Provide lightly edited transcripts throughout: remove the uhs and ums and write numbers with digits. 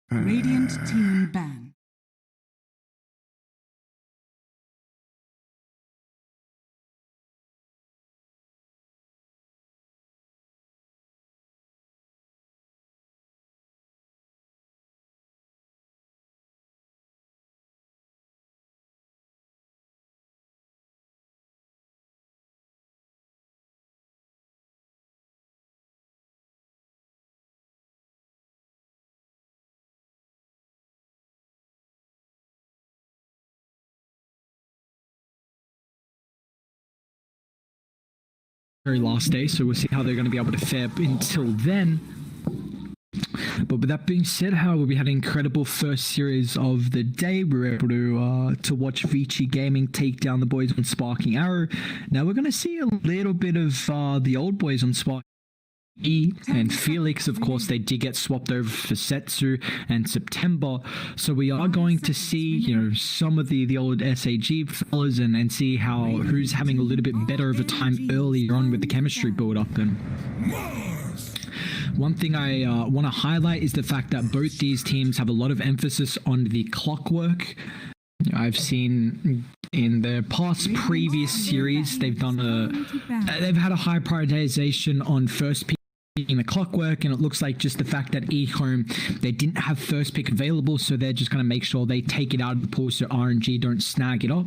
Radiant team ban. Very last day, so we'll see how they're going to be able to fare until then. But with that being said, however, we had an incredible first series of the day. We were able to watch VICI Gaming take down the boys on Sparking Arrow. Now we're going to see a little bit of the old boys on Sparking and Felix. Of course, they did get swapped over for Setsu and September, so we are going to see, you know, some of the old SAG fellas and see how who's having a little bit better of a time earlier on with the chemistry build up. And one thing I want to highlight is the fact that both these teams have a lot of emphasis on the clockwork. I've seen in the past previous series they've had a high prioritization on first pick in the clockwork, and it looks like just the fact that EHOME, they didn't have first pick available, so they're just going to make sure they take it out of the pool so RNG don't snag it up.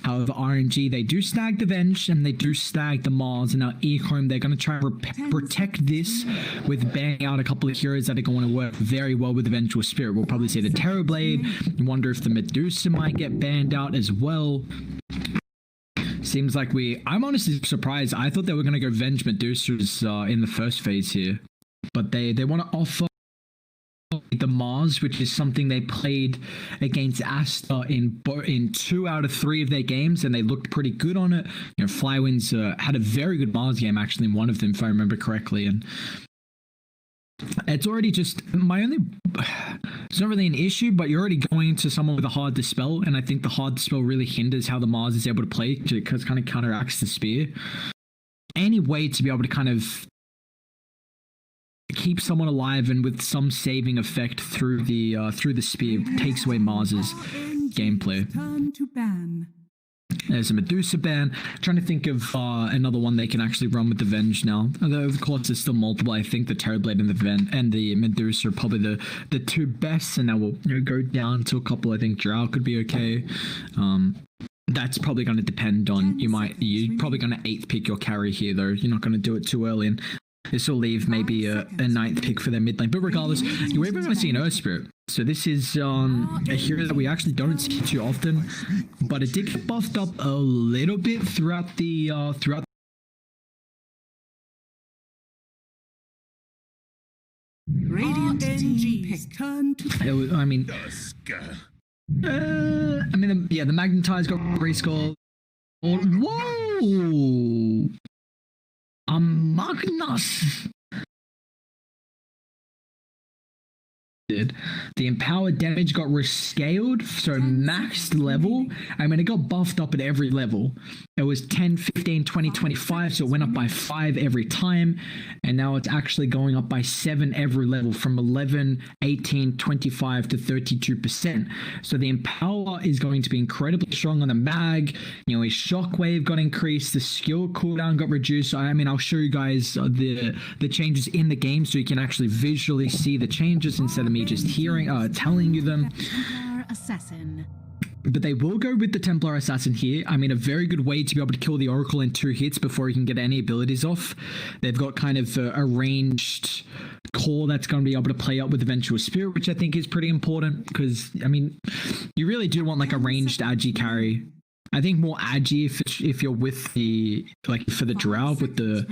However, RNG, they do snag the Venge and they do snag the Mars, and now EHOME, they're going to try to protect this with banning out a couple of heroes that are going to work very well with the Vengeful Spirit. We'll probably see the Terrorblade. Wonder if the Medusa might get banned out as well. Seems like I'm honestly surprised. I thought they were going to go Venge Medusas in the first phase here. But they want to offer the Mars, which is something they played against ASTER in 2 out of 3 of their games, and they looked pretty good on it. You know, Flywinds had a very good Mars game, actually, in one of them, if I remember correctly. And it's already just it's not really an issue, but you're already going into someone with a hard dispel, and I think the hard dispel really hinders how the Mars is able to play, because it kind of counteracts the spear. Any way to be able to kind of keep someone alive and with some saving effect through the spear takes away Mars's gameplay. There's a Medusa ban. Trying to think of another one they can actually run with the Venge now. Although, of course, there's still multiple. I think the Terrorblade and the Medusa are probably the 2 best. And now we'll go down to a couple. I think Drow could be okay. That's probably going to depend on, you're probably going to 8th pick your carry here, though. You're not going to do it too early. And this will leave maybe a 9th pick for their mid lane. But regardless, you're even going to see an Earth Spirit. So this is a hero that we actually don't see too often, but it did get buffed up a little bit throughout the Radiant team pick. Turn to the Magnetize got rescore. Whoa! Magnus. The empowered damage got rescaled, so maxed level. I mean, it got buffed up at every level. It was 10, 15, 20, 25, so it went up by 5 every time, and now it's actually going up by 7 every level, from 11, 18, 25 to 32%. So the empower is going to be incredibly strong on the mag. You know, his shockwave got increased, the skill cooldown got reduced. I mean, I'll show you guys the changes in the game so you can actually visually see the changes instead of me just hearing telling you them. Assassin. But they will go with the Templar Assassin here. I mean, a very good way to be able to kill the Oracle in 2 hits before he can get any abilities off. They've got kind of a ranged core that's going to be able to play up with the Vengeful Spirit, which I think is pretty important, because, I mean, you really do want like a ranged Agi carry. I think more Agi if you're with the, like, for the Drow with the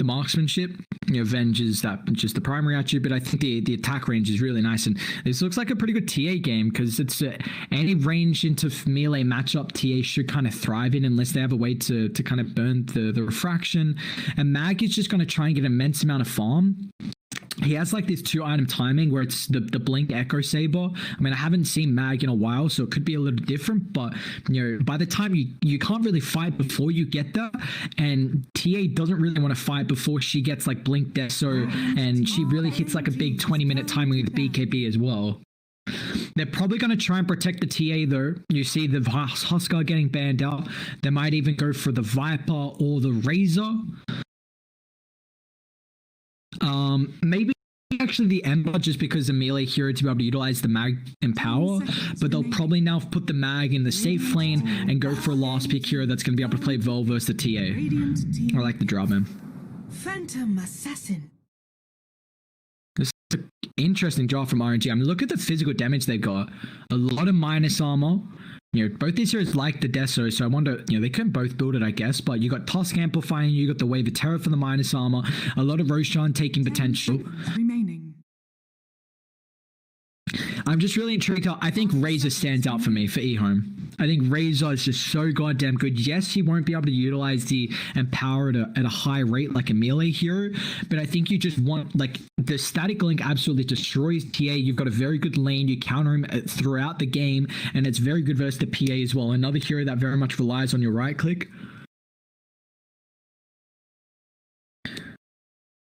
marksmanship. You know, Venge is that just the primary attribute, but I think the attack range is really nice, and this looks like a pretty good TA game, because it's any range into melee matchup TA should kind of thrive in, unless they have a way to kind of burn the refraction. And Mag is just going to try and get an immense amount of farm. He has like this 2-item timing where it's the Blink Echo Saber. I mean, I haven't seen Mag in a while, so it could be a little different, but you know, by the time you can't really fight before you get that, and TA doesn't really want to fight before she gets like Blink Deso, and she really hits like a big 20-minute timing with BKB as well. They're probably going to try and protect the TA though. You see the Huskar getting banned out. They might even go for the Viper or the Razor. Maybe actually the Ember, just because the melee hero to be able to utilize the mag and power, but they'll probably now put the mag in the safe lane and go for a last pick hero that's going to be able to play Vel versus the TA. I like the draw, man. Phantom Assassin. This is an interesting draw from RNG. I mean, look at the physical damage they've got. A lot of minus armor. You know, both these heroes like the Deso, so I wonder, you know, they couldn't both build it, I guess, but you got Tusk amplifying, you got the Wave of Terror for the minus armor, a lot of Roshan taking potential. Remaining. I'm just really intrigued how I think Razor stands out for me for EHOME. I think Razor is just so goddamn good. Yes, he won't be able to utilize the Empower at a high rate like a melee hero, but I think you just want, like, the static link absolutely destroys TA. You've got a very good lane. You counter him throughout the game, and it's very good versus the PA as well. Another hero that very much relies on your right click.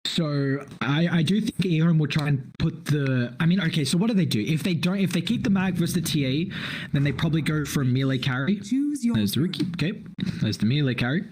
So I do think EHOME will try and put the, I mean, okay, so what do? If they keep the mag versus the TA, then they probably go for a melee carry. There's the Riki, okay. There's the melee carry.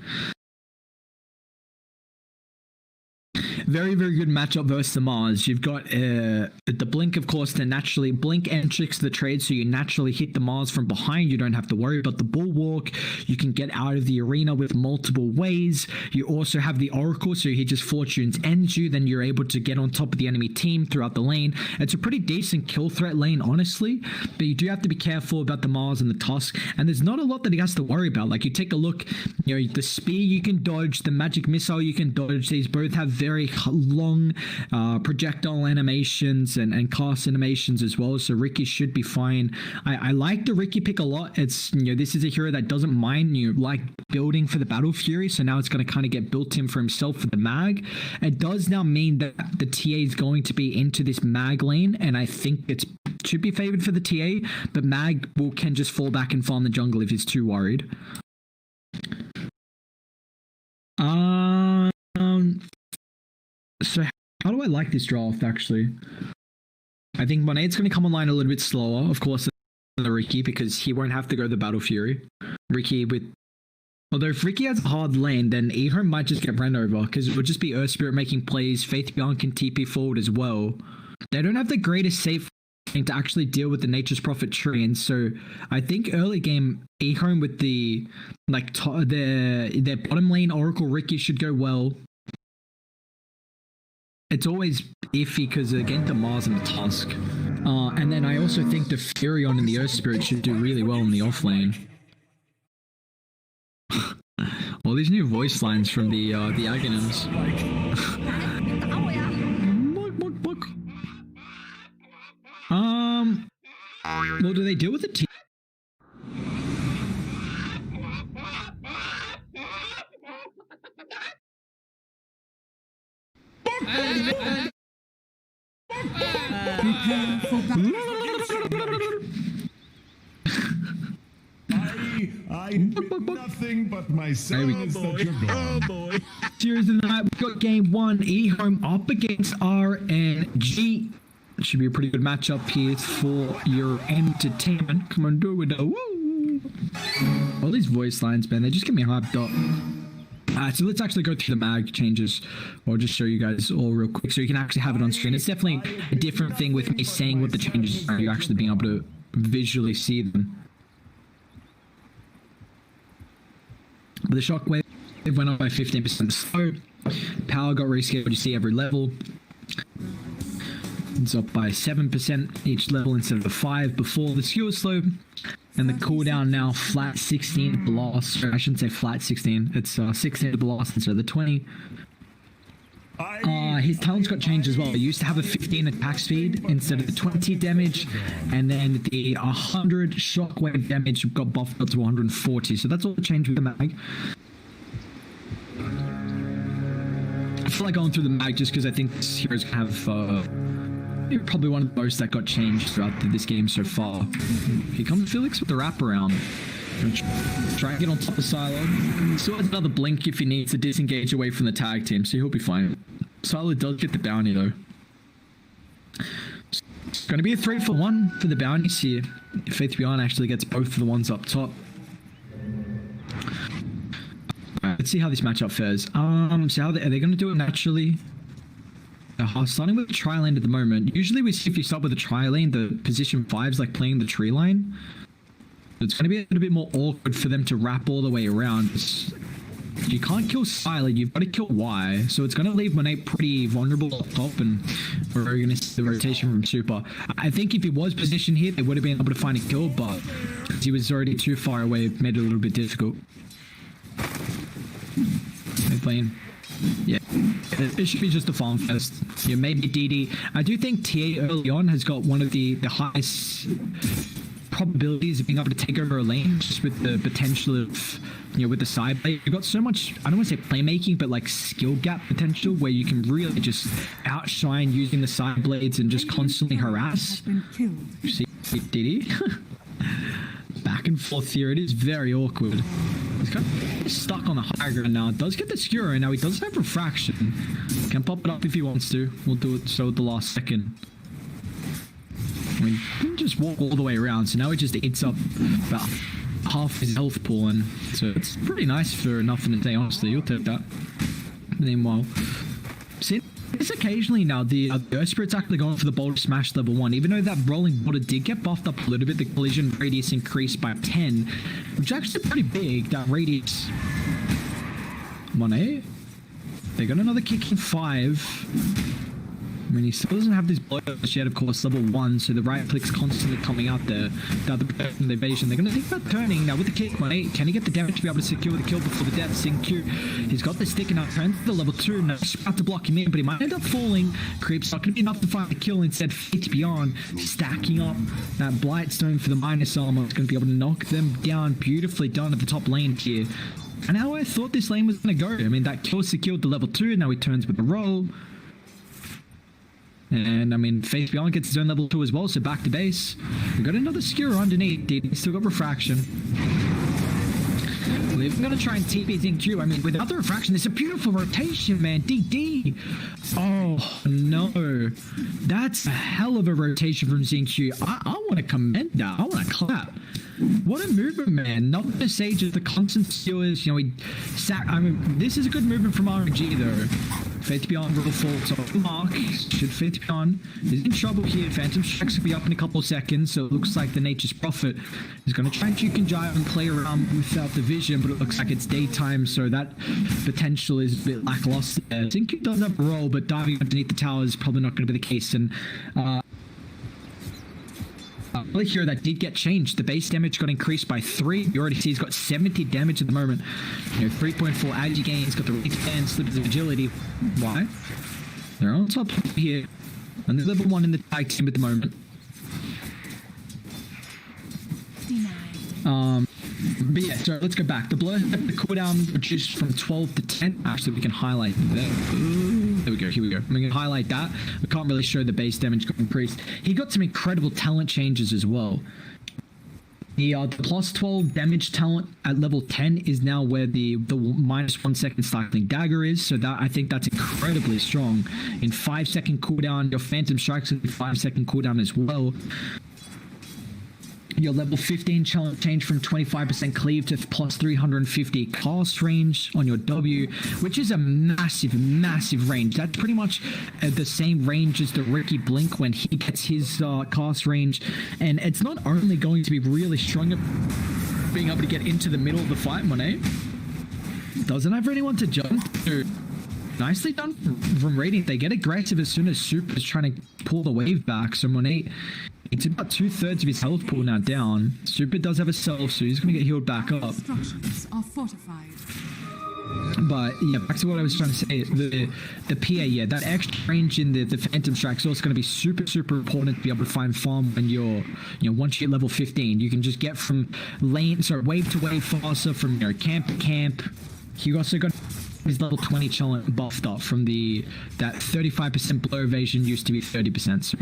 Very, very good matchup versus the Mars. You've got the Blink, of course, to naturally Blink and tricks the trade, so you naturally hit the Mars from behind. You don't have to worry about the Bulwark. You can get out of the arena with multiple ways. You also have the Oracle, so he just Fortunes ends you. Then you're able to get on top of the enemy team throughout the lane. It's a pretty decent kill threat lane, honestly, but you do have to be careful about the Mars and the Tusk, and there's not a lot that he has to worry about. Like, you take a look, you know, the Spear you can dodge, the Magic Missile you can dodge. These both have very long projectile animations and cast animations as well, so Riki should be fine. I like the Riki pick a lot. It's, you know, this is a hero that doesn't mind, you know, like building for the Battle Fury, so now it's going to kind of get built in for himself for the mag. It does now mean that the TA is going to be into this mag lane, and I think it should be favored for the TA, but mag can just fall back and farm the jungle if he's too worried. So how do I like this draft, actually? I think Monet's going to come online a little bit slower, of course, than the Riki, because he won't have to go the Battle Fury. Riki with... Although if Riki has a hard lane, then EHOME might just get ran over, because it would just be Earth Spirit making plays, Faith Beyond can TP forward as well. They don't have the greatest safe lane to actually deal with the Nature's Prophet tree, and so I think early game, EHOME with the, like, their bottom lane Oracle Riki should go well. It's always iffy because, again, the Mars and the Tusk. And then I also think the Furion and the Earth Spirit should do really well in the off lane. All these new voice lines from the Aghanims. Well, do they deal with the team? I nothing but myself. Oh boy. Series of the night, we've got game 1, EHOME up against RNG. It should be a pretty good matchup here for your entertainment. Come on, do it. Woo! All these voice lines, man, they just get me hyped up. So let's actually go through the mag changes. I'll just show you guys all real quick so you can actually have it on screen. It's definitely a different thing with me saying what the changes are, you actually being able to visually see them. But the Shockwave went up by 15% slow. Power got rescaled, you see every level. It's up by 7% each level instead of the 5 before. The skill slope and the cooldown now flat 16 blast. I shouldn't say flat 16. It's 16 blast instead of the 20. His talents got changed as well. He used to have a 15 attack speed instead of the 20 damage, and then the 100 shockwave damage got buffed up to 140. So that's all the change with the mag. I feel like going through the mag just because I think this hero's gonna have probably one of the most that got changed throughout this game so far. Here comes Felix with the wraparound. Try and get on top of Silo. Still has another blink if he needs to disengage away from the tag team, so he'll be fine. Silo does get the bounty though. It's going to be a 3-for-1 for the bounties here. If Faith Beyond actually gets both of the ones up top. Alright, let's see how this matchup fares. So how are they going to do it naturally? Starting with the tri lane at the moment. Usually we see if you start with the tri lane, the position 5's like playing the tree line. It's going to be a little bit more awkward for them to wrap all the way around. You can't kill Silent, you've got to kill Y. So it's going to leave Monet pretty vulnerable up top, and we're going to see the rotation from Super. I think if he was positioned here, they would have been able to find a kill, but he was already too far away, it made it a little bit difficult. They're playing. Yeah, it should be just a farm fest. Yeah, maybe DD. I do think TA early on has got one of the highest probabilities of being able to take over a lane, just with the potential of, you know, with the side play. You've got so much, I don't want to say playmaking, but like skill gap potential where you can really just outshine using the side blades and just constantly harass. See DD? Back and forth here. It is very awkward. He's kind of stuck on the high ground now. Does get the skewer, and now he does have refraction. Can pop it up if he wants to. We'll do it so at the last second. I mean, he can just walk all the way around, so now he just eats up about half his health pool, and so it's pretty nice for nothing to say, honestly. You'll take that. Meanwhile, see, it's occasionally now the Earth Spirit's actually going for the Boulder Smash level 1, even though that rolling Boulder did get buffed up a little bit. The collision radius increased by 10, which is actually pretty big. That radius. Monet. They got another kick in 5. I mean, he still doesn't have this blow yet, of course, level 1, so the right click's constantly coming out there. The other person, the evasion, they're going to think about turning. Now with the kick, 1-8, can he get the damage to be able to secure the kill before the death? Sync-Q, he's got the stick and now turns to the level 2. Now he's about to block him in, but he might end up falling. Creep's not going to be enough to find the kill. Instead, Faith Beyond stacking up that Blightstone for the minus armor. It's going to be able to knock them down. Beautifully done at the top lane here. And how I thought this lane was going to go. I mean, that kill secured the level 2. Now he turns with the roll. And I mean, Faith Beyond gets his own level 2 as well, so back to base. We got another skewer underneath. DD still got refraction. We're even going to try and TP Zinq. I mean, without the refraction, it's a beautiful rotation, man. DD. Oh, no. That's a hell of a rotation from Zinq. I want to commend that. I want to clap. What a movement, man. Not the Sage of the constant skewers. You know, I mean, this is a good movement from RNG, though. Faith Beyond will fall to Mark. Should Faith Beyond is in trouble here. Phantom Strikes will be up in a couple of seconds, so it looks like the Nature's Prophet is going to try and juke and jive and play around without the vision, but it looks like it's daytime, so that potential is a bit lackluster. I think it does have a roll, but diving underneath the tower is probably not going to be the case. And here that did get changed. The base damage got increased by 3. You already see he's got 70 damage at the moment. You know, 3.4 agi gain. He's got the rate and slippers of agility. Why? They're on top here. And they're level 1 in the tag team at the moment. But yeah, so let's go back. The blur, the cooldown reduced from 12 to 10. Actually, we can highlight that. There we go, here we go. I'm going to highlight that. We can't really show the base damage got increased. He got some incredible talent changes as well. The plus 12 damage talent at level 10 is now where the minus 1 second cycling dagger is. So that I think that's incredibly strong. In 5 second cooldown, your Phantom Strikes in 5 second cooldown as well. Your level 15 challenge change from 25% cleave to plus 350 cast range on your W, which is a massive, massive range. That's pretty much the same range as the Ricky Blink when he gets his cast range. And it's not only going to be really strong at being able to get into the middle of the fight, Monet doesn't have anyone to jump to. Nicely done from Radiant. They get aggressive as soon as Super is trying to pull the wave back. So Monet, it's about 2/3 of his health pool now down. Super does have a self, so he's going to get healed back up. Structures are fortified. But yeah, back to what I was trying to say. The PA, yeah, that extra range in the Phantom Strike is also going to be super, super important to be able to find farm when you're, once you hit level 15. You can just get from wave to wave faster, from camp to camp. You also got his level 20 challenge buffed up from that 35% blow evasion used to be 30%. So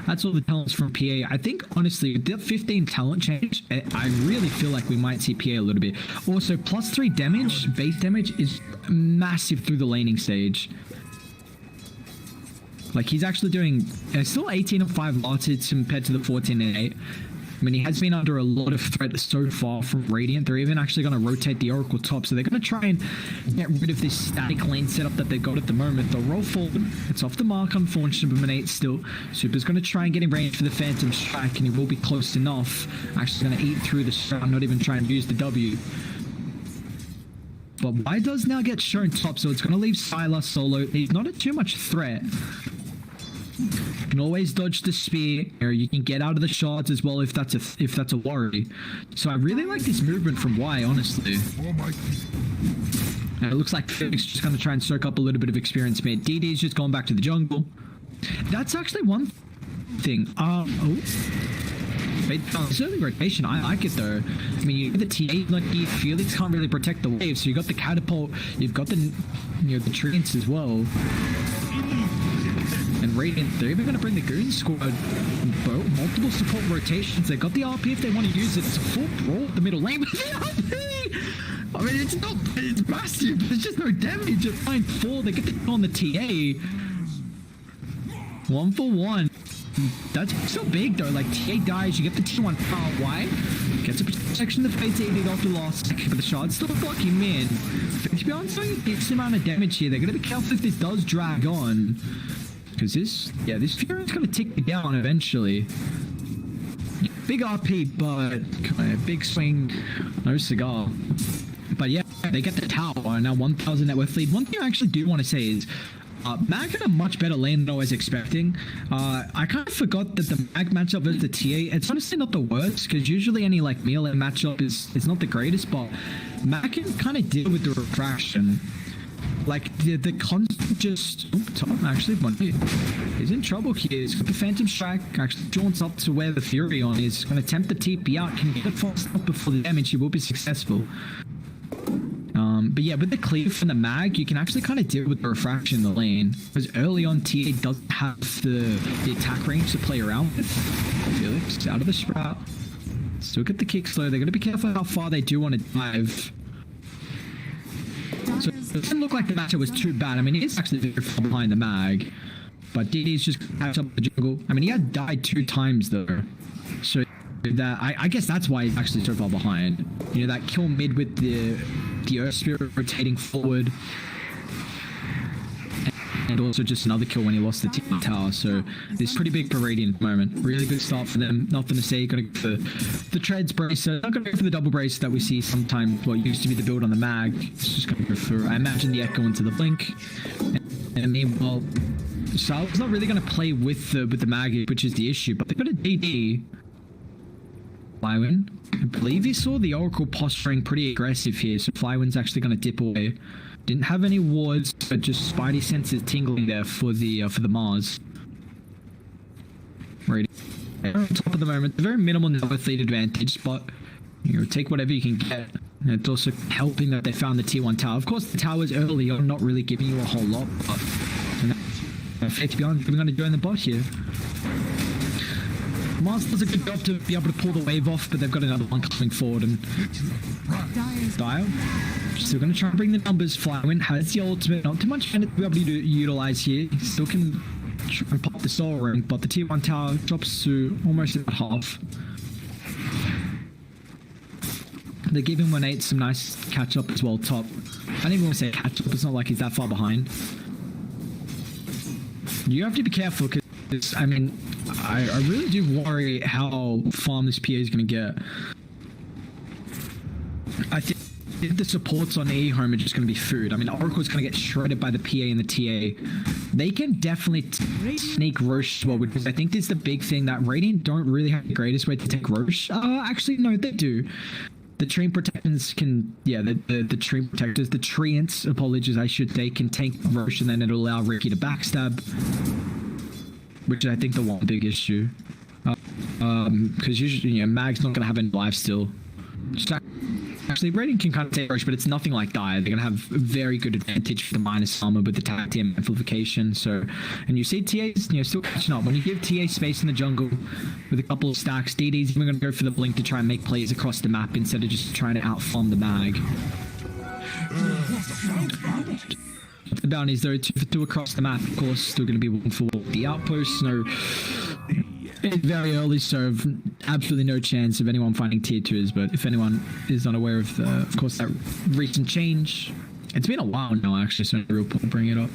that's all the talents from PA. I think honestly, with the 15 talent change, I really feel like we might see PA a little bit. Also, plus 3 damage, base damage is massive through the laning stage. Like, he's actually doing still 18 and 5 last hits compared to the 14 and 8. I mean, he has been under a lot of threat so far from Radiant. They're even actually going to rotate the Oracle top, so they're going to try and get rid of this static lane setup that they've got at the moment. They'll roll forward. It's off the mark, unfortunately, but Manate still. Super's going to try and get in range for the Phantom Strike, and he will be close enough. Actually going to eat through the strike, not even trying to use the W. But Y does now get shown top, so it's going to leave Sylar solo. He's not a too much threat. You can always dodge the spear, or you can get out of the shards as well if that's a worry. So I really like this movement from Y, honestly. And it looks like Felix just going to try and soak up a little bit of experience, mate. DD's just going back to the jungle. That's actually one thing. It's early rotation. I like it though. I mean, you get the TA, like Felix can't really protect the wave, so you got the catapult, you've got the the treants as well. And Radiant, they're even going to bring the Goon Squad. Multiple support rotations. They've got the RP if they want to use it. It's a full brawl at the middle lane with the RP! I mean, it's massive. There's just no damage at line 4. They get the on the TA. 1 for 1. That's so big though. Like, TA dies, you get the T1 power. Why? Gets a protection of Fate's AD off the last second, but the shard's still blocking him in. To be honest, doing a decent amount of damage here. They're going to be careful if this does drag on. Because this Fury's going to tick me down eventually. Big RP, but big swing, no cigar. But yeah, they get the tower. Now 1,000 net worth lead. One thing I actually do want to say is, Mag had a much better lane than I was expecting. I kind of forgot that the Mag matchup versus the TA, it's honestly not the worst, because usually any like melee matchup is not the greatest, but Mag can kind of deal with the refraction. Like, the constant just... Oh, Tom, actually, he's in trouble here. He's got the Phantom Strike. Actually, jaunts up to where the Fury on is. Going to tempt the TP out. Can get it fast enough before the damage. He will be successful. But yeah, with the cleave from the Mag, you can actually kind of deal with the refraction in the lane. Because early on, TA doesn't have the attack range to play around with. Felix out of the sprout. Still get the kick slow. They're going to be careful how far they do want to dive. So it didn't look like the matchup was too bad. I mean, he's actually very far behind the Mag. But DD's just catch up the jungle. I mean, he had died 2 times though. So that I guess that's why he's actually so far behind. You know, that kill mid with the Earth Spirit rotating forward. And also just another kill when he lost the team tower. So this is pretty big for Radiant at the moment. Really good start for them. Nothing to say. Gotta go for the treads bracer. Not gonna go for the double brace that we see sometimes. What used to be the build on the Mag. It's just gonna go for, I imagine, the echo into the blink. And meanwhile, Sal's not really gonna play with the Mag, which is the issue. But they've got a DD. Flywin. I believe he saw the Oracle posturing pretty aggressive here. So Flywin's actually gonna dip away. Didn't have any wards, but just Spidey senses tingling there for the Mars. Right. On top of the moment, very minimal net worth lead advantage, but you know, take whatever you can get. And it's also helping that they found the T1 tower. Of course, the tower's early on, not really giving you a whole lot, but to be honest, we're going to join the bot here. Mars does a good job to be able to pull the wave off, but they've got another one coming forward, and Dire. Still going to try and bring the numbers. Flywin has the ultimate, not too much to be able to utilize here. He still can try and pop the soul ring, but the T1 tower drops to almost about half. They're giving 1-8 some nice catch up as well top. I don't even want to say catch up, it's not like he's that far behind. You have to be careful because, I mean, I really do worry how farm this PA is going to get. I think the supports on EHOME are just going to be food. I mean, Oracle's going to get shredded by the PA and the TA. They can definitely sneak Roche as well, because I think this is the big thing, that Radiant don't really have the greatest way to take Roche. Actually, no, they do. The Treant Protectors can, yeah, the Treant Protectors, the Treants, apologies, I should say, can tank Roche, and then it'll allow Ricky to backstab, which I think the one big issue. Because usually, you know, Mag's not going to have any life still. Actually, Radiant can kind of take Roche, but it's nothing like Dire. They're going to have very good advantage for the minus armor with the tag team amplification. So, and you see TA's, you know, still catching up. When you give TA space in the jungle with a couple of stacks, DD's even going to go for the blink to try and make plays across the map instead of just trying to outfarm the Mag. the bounties though, 2 for 2 across the map. Of course, still going to be 1 for 1. The outposts, no, it's very early, so absolutely no chance of anyone finding tier 2s. But if anyone is unaware of course, that recent change, it's been a while now actually, so no real point bring it up.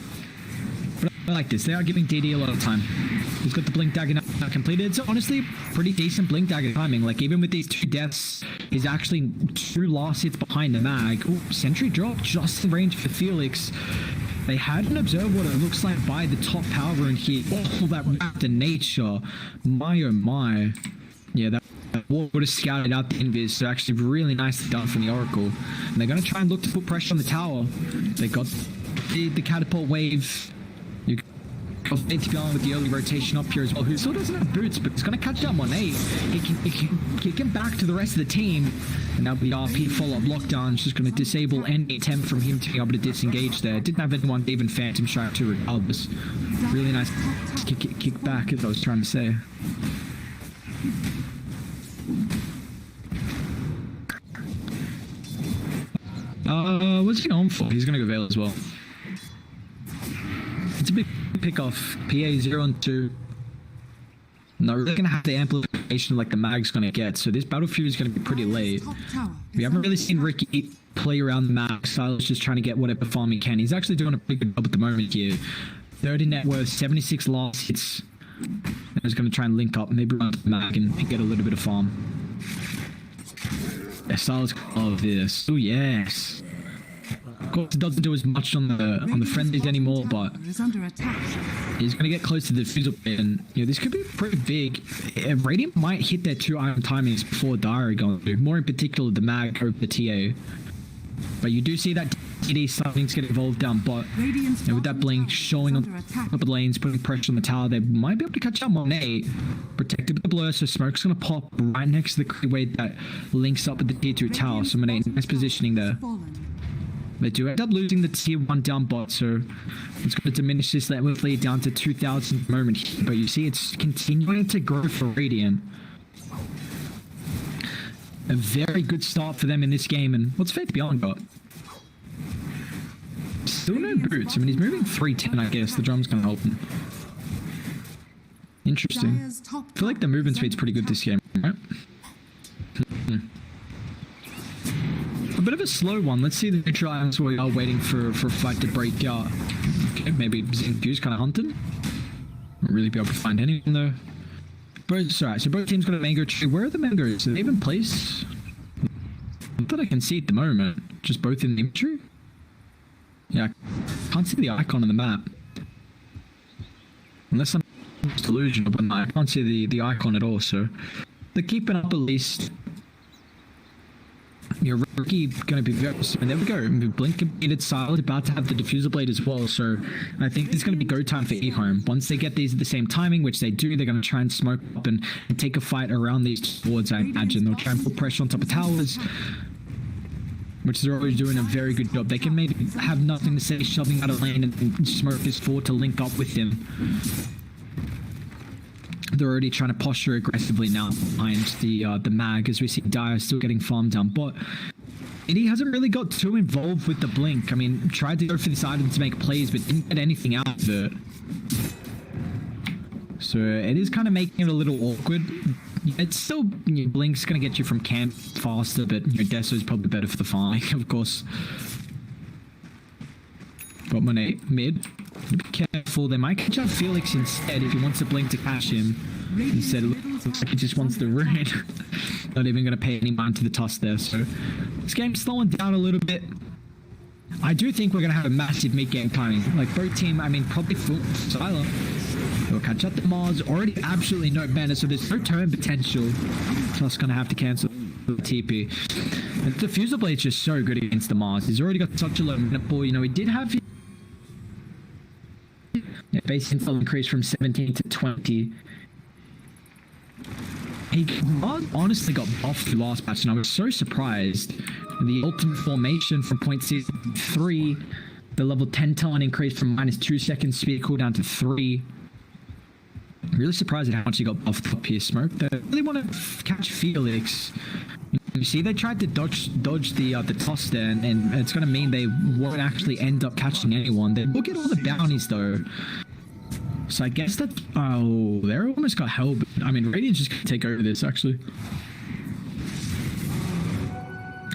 But I like this. They are giving DD a lot of time. He's got the blink dagger now completed. It's honestly pretty decent blink dagger timing. Like even with these 2 deaths, he's actually 2 last hits behind the mag. Ooh, sentry drop just in range for Felix. They hadn't observed what it looks like by the top power rune here. Oh, that raptor nature. My oh my. Yeah, that would have scouted out the invis, so actually really nicely done from the Oracle. And they're going to try and look to put pressure on the tower. They got the catapult wave. You got Faith going with the early rotation up here as well, who still doesn't have boots, but he's going to catch down 1-8. He can kick him back to the rest of the team. And now the RP follow-up lockdown is just going to disable any attempt from him to be able to disengage there. Didn't have anyone to even phantom strike to regardless. Really nice kick back, as I was trying to say. What's he on for? He's going to go Veil as well. It's a big pick off. PA 0 and 2. Not really going to have the amplification like the mag's going to get, so this battlefield is going to be pretty late. We haven't really seen Ricky play around the mag. Silas just trying to get whatever farm he can. He's actually doing a pretty good job at the moment here. 30 net worth, 76 last hits. He's going to try and link up, maybe run the mag and get a little bit of farm. Yeah, Silas of this. Oh yes. Of course, it doesn't do as much on the friendlies anymore, but he's going to get close to the fizzle bit, and this could be pretty big. Radiant might hit their 2 item timings before Dire going to. More in particular, the mag over the TA. But you do see that DD starting to get involved down bot, and with that blink showing on top of the lanes, putting pressure on the tower, they might be able to catch up Monet. Protected with the blur, so smoke's going to pop right next to the Creedway that links up with the tier 2 tower. So Monet, nice positioning there. They do end up losing the tier 1 down bot, so it's going to diminish this lead down to 2,000 at the moment. But you see it's continuing to grow for Radiant. A very good start for them in this game, and what's Faith Beyond got? Still no boots. I mean, he's moving 310, I guess. The drum's going to help him. Interesting. I feel like the movement speed's pretty good this game, right? A bit of a slow one. Let's see the neutral items while we are waiting for a fight to break out. Okay, maybe INVICTUS kind of hunting. Won't really be able to find anyone though. Sorry, so both teams got a mango tree. Where are the mangoes? Are they even placed? Not that I can see at the moment. Just both in the inventory? Yeah, I can't see the icon on the map. Unless I'm delusional, but no, I can't see the icon at all, so they're keeping up at least. Your rookie going to be very... And there we go. Blink completed, Silent about to have the diffuser blade as well. So I think it's going to be go time for EHOME. Once they get these at the same timing, which they do, they're going to try and smoke up and take a fight around these boards, I imagine. They'll try and put pressure on top of towers, which they're already doing a very good job. They can maybe have nothing to say, shoving out a lane and smoke this forward to link up with him. They're already trying to posture aggressively now behind the mag, as we see Dire still getting farmed down. But he hasn't really got too involved with the blink. I mean, tried to go for this item to make plays, but didn't get anything out of it. So it is kind of making it a little awkward. It's still, blink's going to get you from camp faster, but Deso is probably better for the farming, of course. Got Monet mid. Be careful, they might catch out Felix instead if he wants to blink to catch him. Instead, it looks like he just wants the rune. Not even going to pay any mind to the toss there, so this game's slowing down a little bit. I do think we're going to have a massive mid-game timing. Like, both team, I mean, probably full Silo. They'll catch up the Mars, already absolutely no mana, so there's no turn potential. Just going to have to cancel the TP. And the Diffuser Blade's just so good against the Mars. He's already got such a low mana pool. He did have... Yeah, base intel increased from 17 to 20. He honestly got buffed last patch, and I was so surprised. The ultimate formation from 0.3, the level 10 talent increased from -2 seconds speed cooldown to 3. Really surprised at how much he got buffed up here. Smoke. They really want to catch Felix. You see, they tried to dodge the toss there, and it's going to mean they won't actually end up catching anyone. They will get all the bounties, though. So I guess that... Oh, they almost got held. I mean, Radiant's just going to take over this, actually.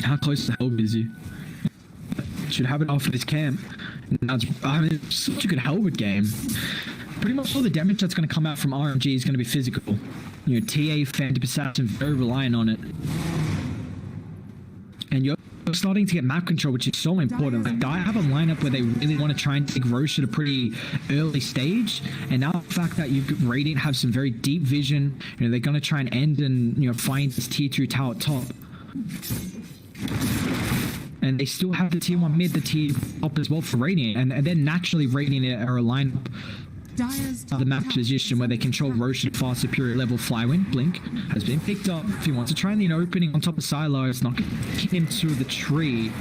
How close to hell is he? Should have it off of his camp. I mean, it's such a good Hellwood game. Pretty much all the damage that's going to come out from RNG is going to be physical. You know, TA, Phantom Assassin, very reliant on it. And you're starting to get map control, which is so important. Like, I have a lineup where they really want to try and take Roche at a pretty early stage, and now the fact that you've Radiant have some very deep vision, you know, they're going to try and end and, you know, find this tier 2 tower at top. And they still have the tier 1 mid, the tier top as well for Radiant, and then naturally Radiant are a lineup the map position where they control Roche at far superior level. Flywind, Blink, has been picked up. If he wants to try the opening on top of Silo, it's not going to kick him to the tree.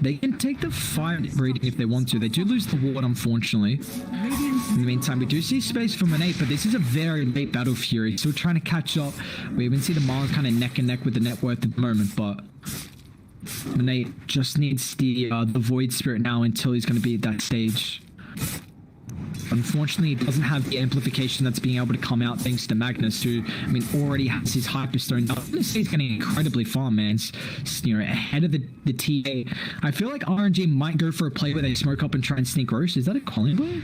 They can take the fight Radiant if they want to. They do lose the ward, unfortunately. In the meantime, we do see space for Monet, but this is a very late Battle Fury. Still trying to catch up. We even see the Mars kind of neck and neck with the net worth at the moment, but Monet just needs the Void Spirit now until he's going to be at that stage. Unfortunately, he doesn't have the amplification that's being able to come out thanks to Magnus, who, I mean, already has his Hyperstone. Now, this is getting incredibly far, man. It's, you know, ahead of the TA. I feel like RNG might go for a play where they smoke up and try and sneak Roche. Is that a Calling Blade?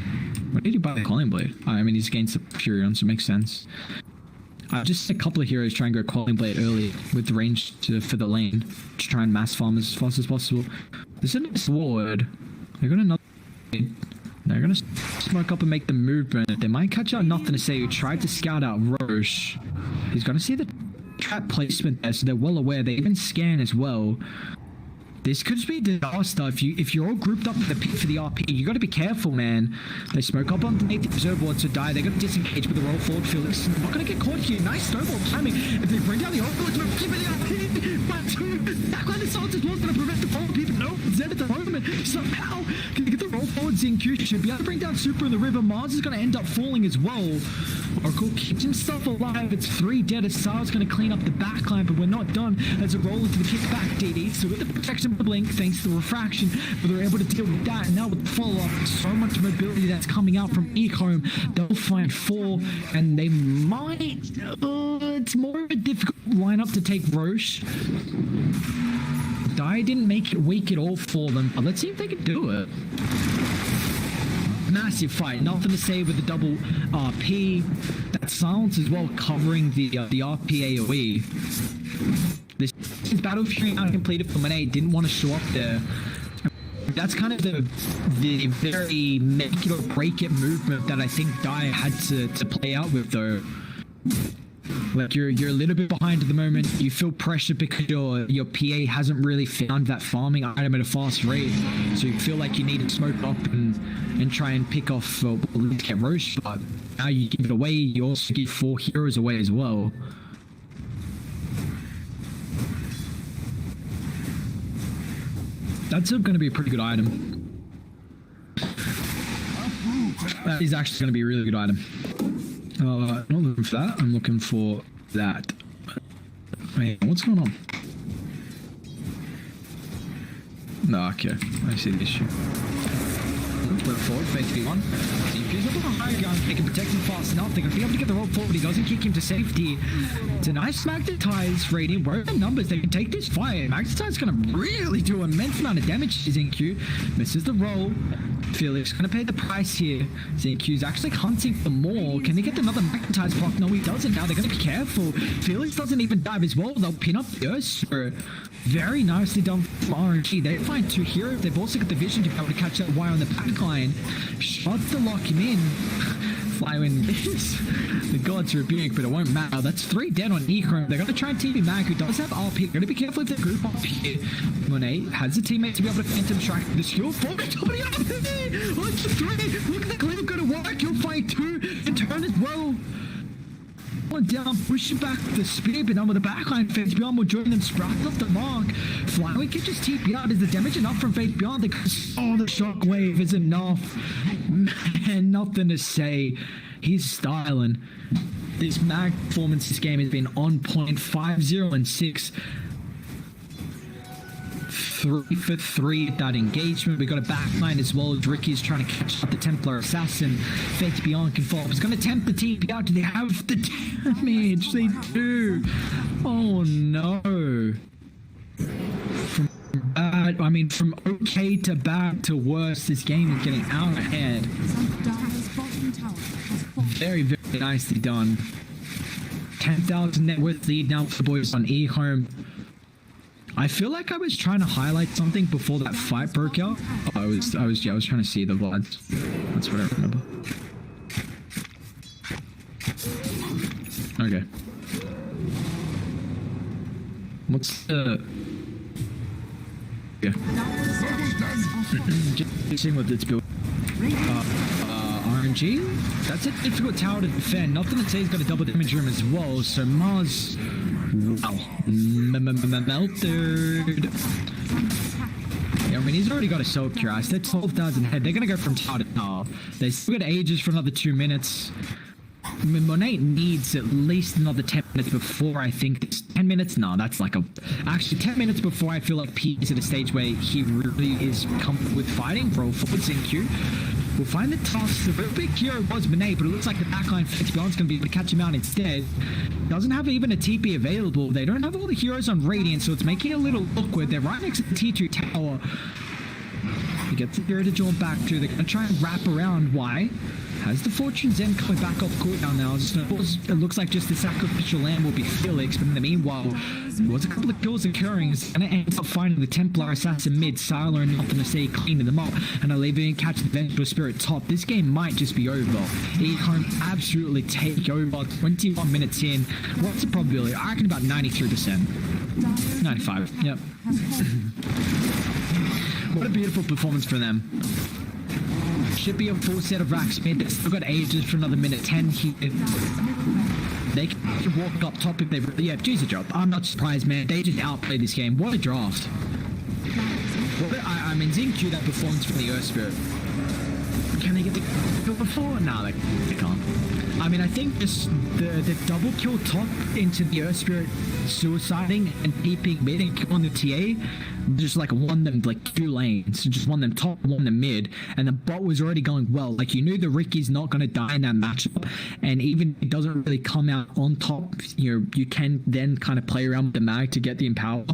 What did he buy the Calling Blade? I mean, he's against the Furion, so it makes sense. Just a couple of heroes try and go Calling Blade early with the range for the lane to try and mass farm as fast as possible. There's a sword. They're got another. They're going to smoke up and make the movement. They might catch out Nothing to Say, who tried to scout out Roche. He's going to see the trap placement there, so they're well aware. They even scan as well. This could just be a disaster. If you're all grouped up for the RP, you got to be careful, man. They smoke up underneath the observer ward to die. They're going to disengage with the roll forward. Felix not going to get caught here. Nice snowball timing. If they bring down the overlord, keep it RP. But backline assault is what's going to prevent the forward people. No, Zed at the moment. Somehow can get the roll forward. ZQ should be able to bring down Super in the river. Mars is going to end up falling as well. Oracle keeps himself alive. It's 3 dead. Asar's going to clean up the backline, but we're not done. As a roll into the kickback, DD. So with the protection of the blink, thanks to the refraction, but they're able to deal with that. And now with the follow-up, so much mobility that's coming out from EHOME. They'll find 4, and they might... it's more of a difficult lineup to take Roche. Die didn't make it weak at all for them, but let's see if they can do it. Massive fight. Nothing to Say with the double RP. That silence as well, covering the RP AoE. This Battle Fury uncompleted for Monet. Didn't want to show up there. That's kind of the very make it or break it movement that I think Dai had to play out with, though. Like, you're a little bit behind at the moment. You feel pressure because your PA hasn't really found that farming item at a fast rate. So you feel like you need to smoke up and try and pick off get Roche. But now you give it away. You also give 4 heroes away as well. That's going to be a pretty good item. That is actually going to be a really good item. I'm not looking for that. I'm looking for that. Wait, what's going on? No, okay. I see the issue. Flip forward, phase B1. DP's up on a high ground. They can protect him fast enough. They're going to be able to get the roll forward. He doesn't kick him to safety. It's a nice magnetize Radiant. Where are the numbers? They can take this fight. Magnetize going to really do an immense amount of damage to ZQ. Misses the roll. Felix going to pay the price here. ZQ's actually hunting for more. Can they get another magnetize block? No, he doesn't. Now they're going to be careful. Felix doesn't even dive as well. They'll pin up the Ursula. Very nicely done from RNG. They find 2 heroes. They've also got the vision to be able to catch that wire on the backline. Shots to lock him in. Flywind misses. The gods rebuke, but it won't matter. That's 3 dead on EHOME. They're going to try and TP Mag, who does have RP. They're going to be careful if they group up here. Monet has a teammate to be able to phantom track the skill. 4 somebody up there. Look at 3. Look at the clip going to work. He'll fight 2 and turn as well. One down, pushing back the speed, but on with the backline. Faith Beyond will join them, sprouting off the mark. Flywind can just TP out. Is the damage enough from Faith Beyond? Oh, the shockwave is enough. Man, nothing to say. He's styling. this mag performance this game has been on point. 5-0 and 6. 3 for 3 at that engagement. We got a backline as well. Ricky's trying to catch up the Templar Assassin. Fate beyond can fall. It's going to tempt the TP out. Do they have the damage? They do. Oh no. From bad, I mean, from okay to bad to worse, this game is getting out ahead. Dire's bottom tower has fallen. Very, very nicely done. 10,000 net worth lead now for the boys on EHOME. I feel like I was trying to highlight something before that fight broke out. Oh, I was trying to see the VODs. That's what I remember. Okay. What's the? Yeah. Just seeing what it's built. RNG? That's a difficult tower to defend. Nothing to say he's got a double damage room as well. So Mars. Wow. Melted. Yeah, I mean, he's already got a soul cure. I said 12,000 head. They're going to go from tower to tower. They still got ages for another 2 minutes. I mean, Monet needs at least another 10 minutes before I think 10 minutes? No, that's like a... Actually, 10 minutes before I feel like P is at a stage where he really is comfortable with fighting. Roll forwards in Q. We'll find the tasks. The real big hero was Monet, but it looks like the backline Fitz Beyond's going to be able to catch him out instead. Doesn't have even a TP available. They don't have all the heroes on Radiant, so it's making it a little awkward. They're right next to the T2 tower. He gets the hero to jump back to. They're going to try and wrap around. Why? Has the Fortune's End coming back off cooldown now? It looks like just the sacrificial lamb will be Felix, but in the meanwhile, there was a couple of kills occurring. It's going to end up finding the Templar Assassin mid, Sylar and nothing to say, cleaning them up, and leaving catch the Vengeful Spirit top. This game might just be over. EHOME absolutely take over. 21 minutes in. What's the probability? I reckon about 93%. 95, yep. What a beautiful performance for them. Should be a full set of racks mid. They've still got ages for another minute 10 here. They can walk up top if they really... Yeah, geez, a job. I'm not surprised, man. They just outplayed this game. What a draft. I mean, Zinq, that performance from the Earth Spirit. Can they get the kill before? No, they can't. I mean, I think just the double kill top into the Earth Spirit suiciding and peeping mid and killing the TA just like won them like 2 lanes. Just won them top, won them mid, and the bot was already going well. Like, you knew the Ricky's not going to die in that matchup, and even if it doesn't really come out on top, you can then kind of play around with the mag to get the empower.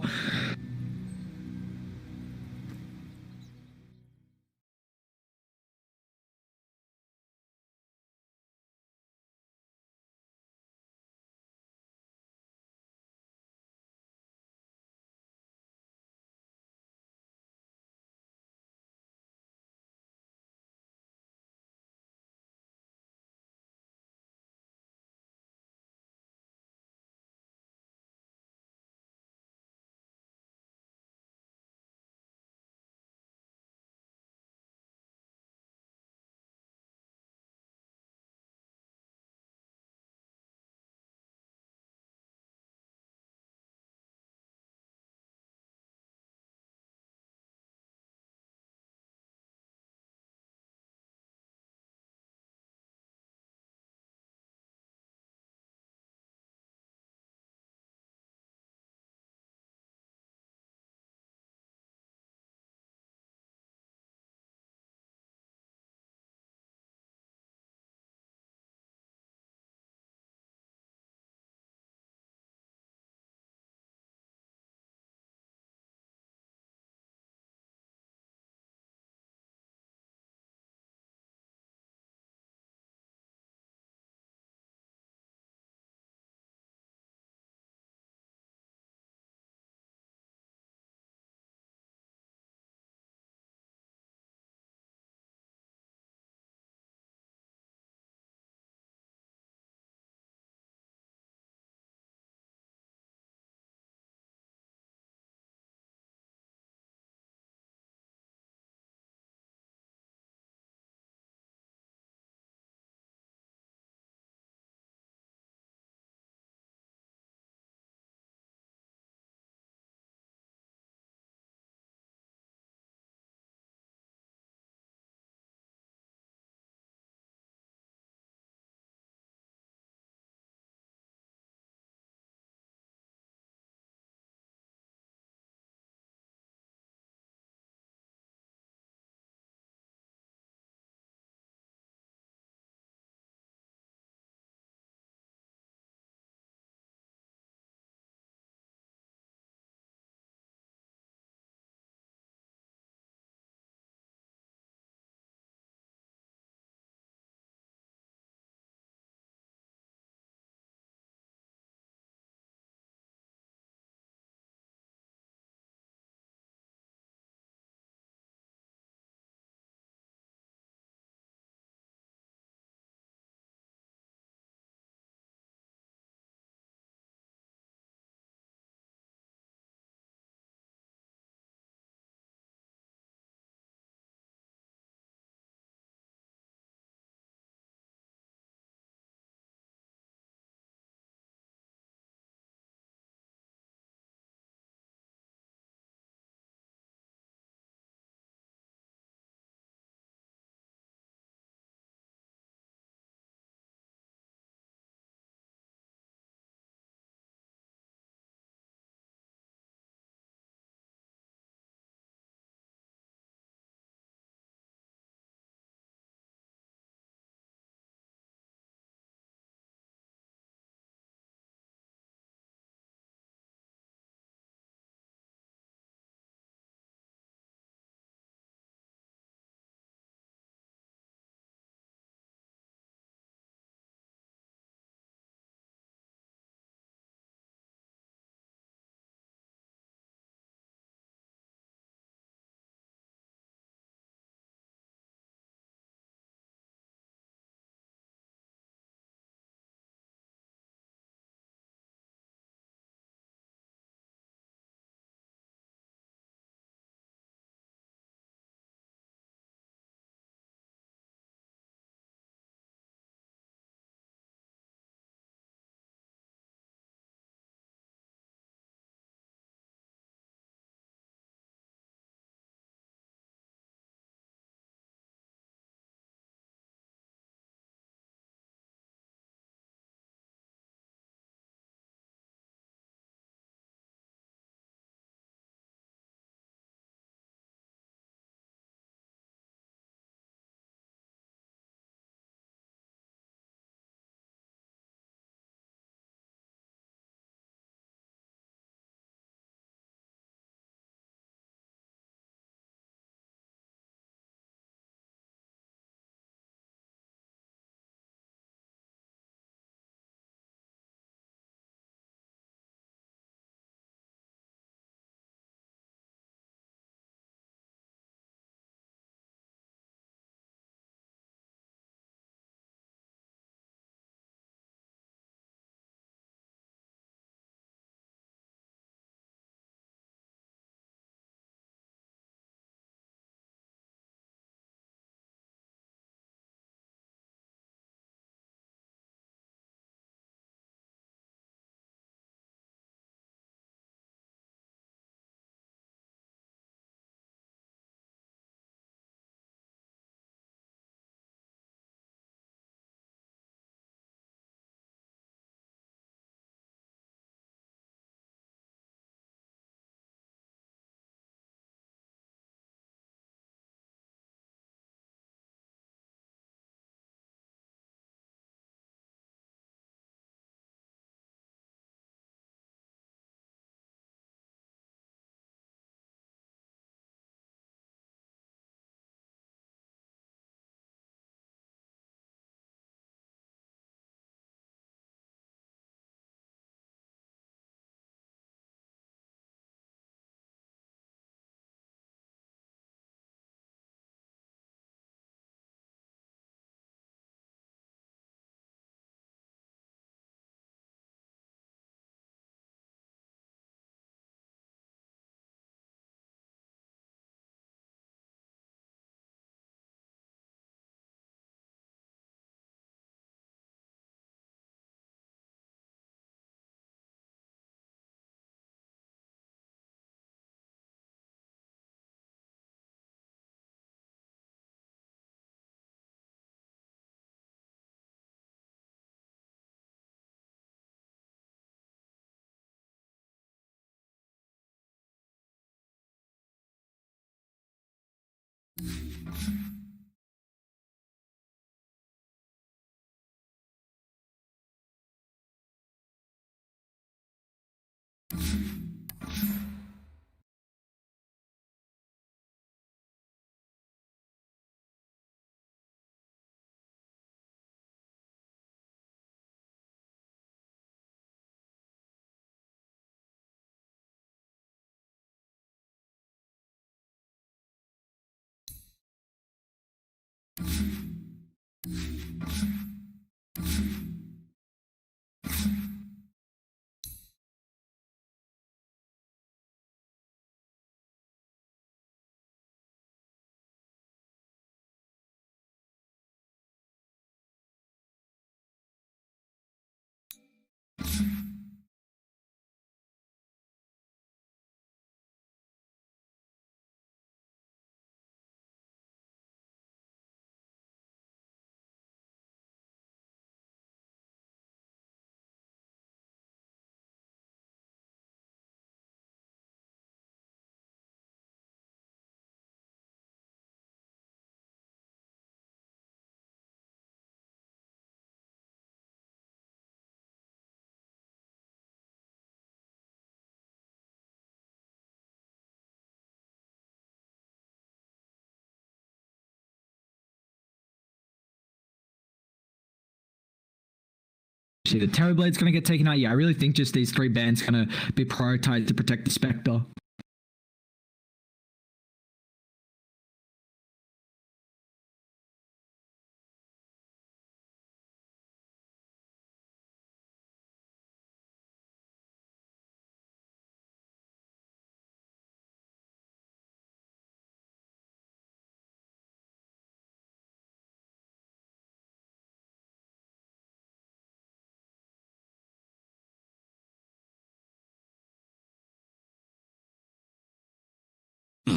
See, the Terrorblade's going to get taken out. Yeah, I really think just these 3 bans going to be prioritized to protect the Spectre.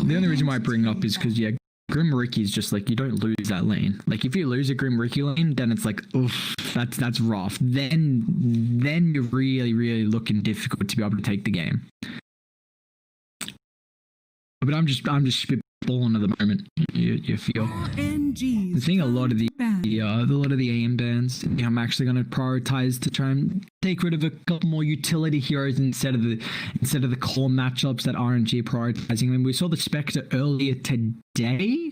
The only reason why I bring it up is because, yeah, Grim Ricky is just like, you don't lose that lane. Like, if you lose a Grim Ricky lane, then it's like, oof, that's rough. Then you're really looking difficult to be able to take the game. But I'm just spitballing at the moment. You feel? RNGs. I think a lot of the AM bans, I'm actually going to prioritize to try and take rid of a couple more utility heroes instead of the core matchups that RNG prioritizing. I mean, we saw the Spectre earlier today,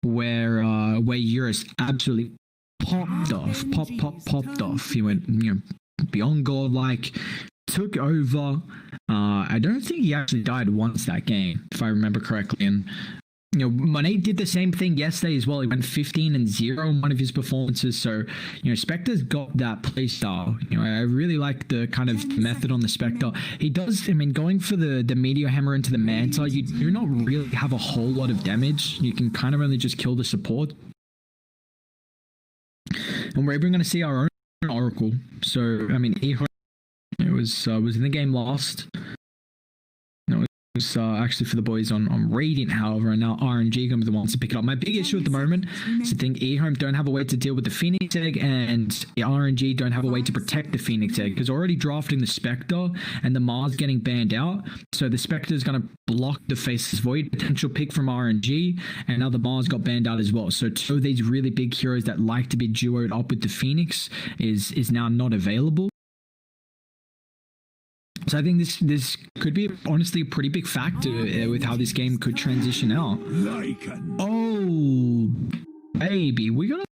where Eurus absolutely popped off. He went, beyond godlike, took over. I don't think he actually died once that game, if I remember correctly. And Monet did the same thing yesterday as well. He went 15-0 in one of his performances. So, Spectre's got that playstyle. I really like the kind of method on the Spectre. He does, going for the Meteor Hammer into the Manta, you do not really have a whole lot of damage. You can kind of only just kill the support. And we're even going to see our own Oracle. So, EHOME, it was in the game last. It was actually for the boys on Radiant, however, and now RNG going to be the ones to pick it up. My big issue at the moment is I think EHOME don't have a way to deal with the Phoenix Egg, and RNG don't have a way to protect the Phoenix Egg, because already drafting the Spectre and the Mars getting banned out, so the Spectre is going to block the Faceless Void potential pick from RNG, and now the Mars got banned out as well. So 2 of these really big heroes that like to be duoed up with the Phoenix is now not available. So I think this could be honestly a pretty big factor with how this game could transition out. Oh, baby, we gotta.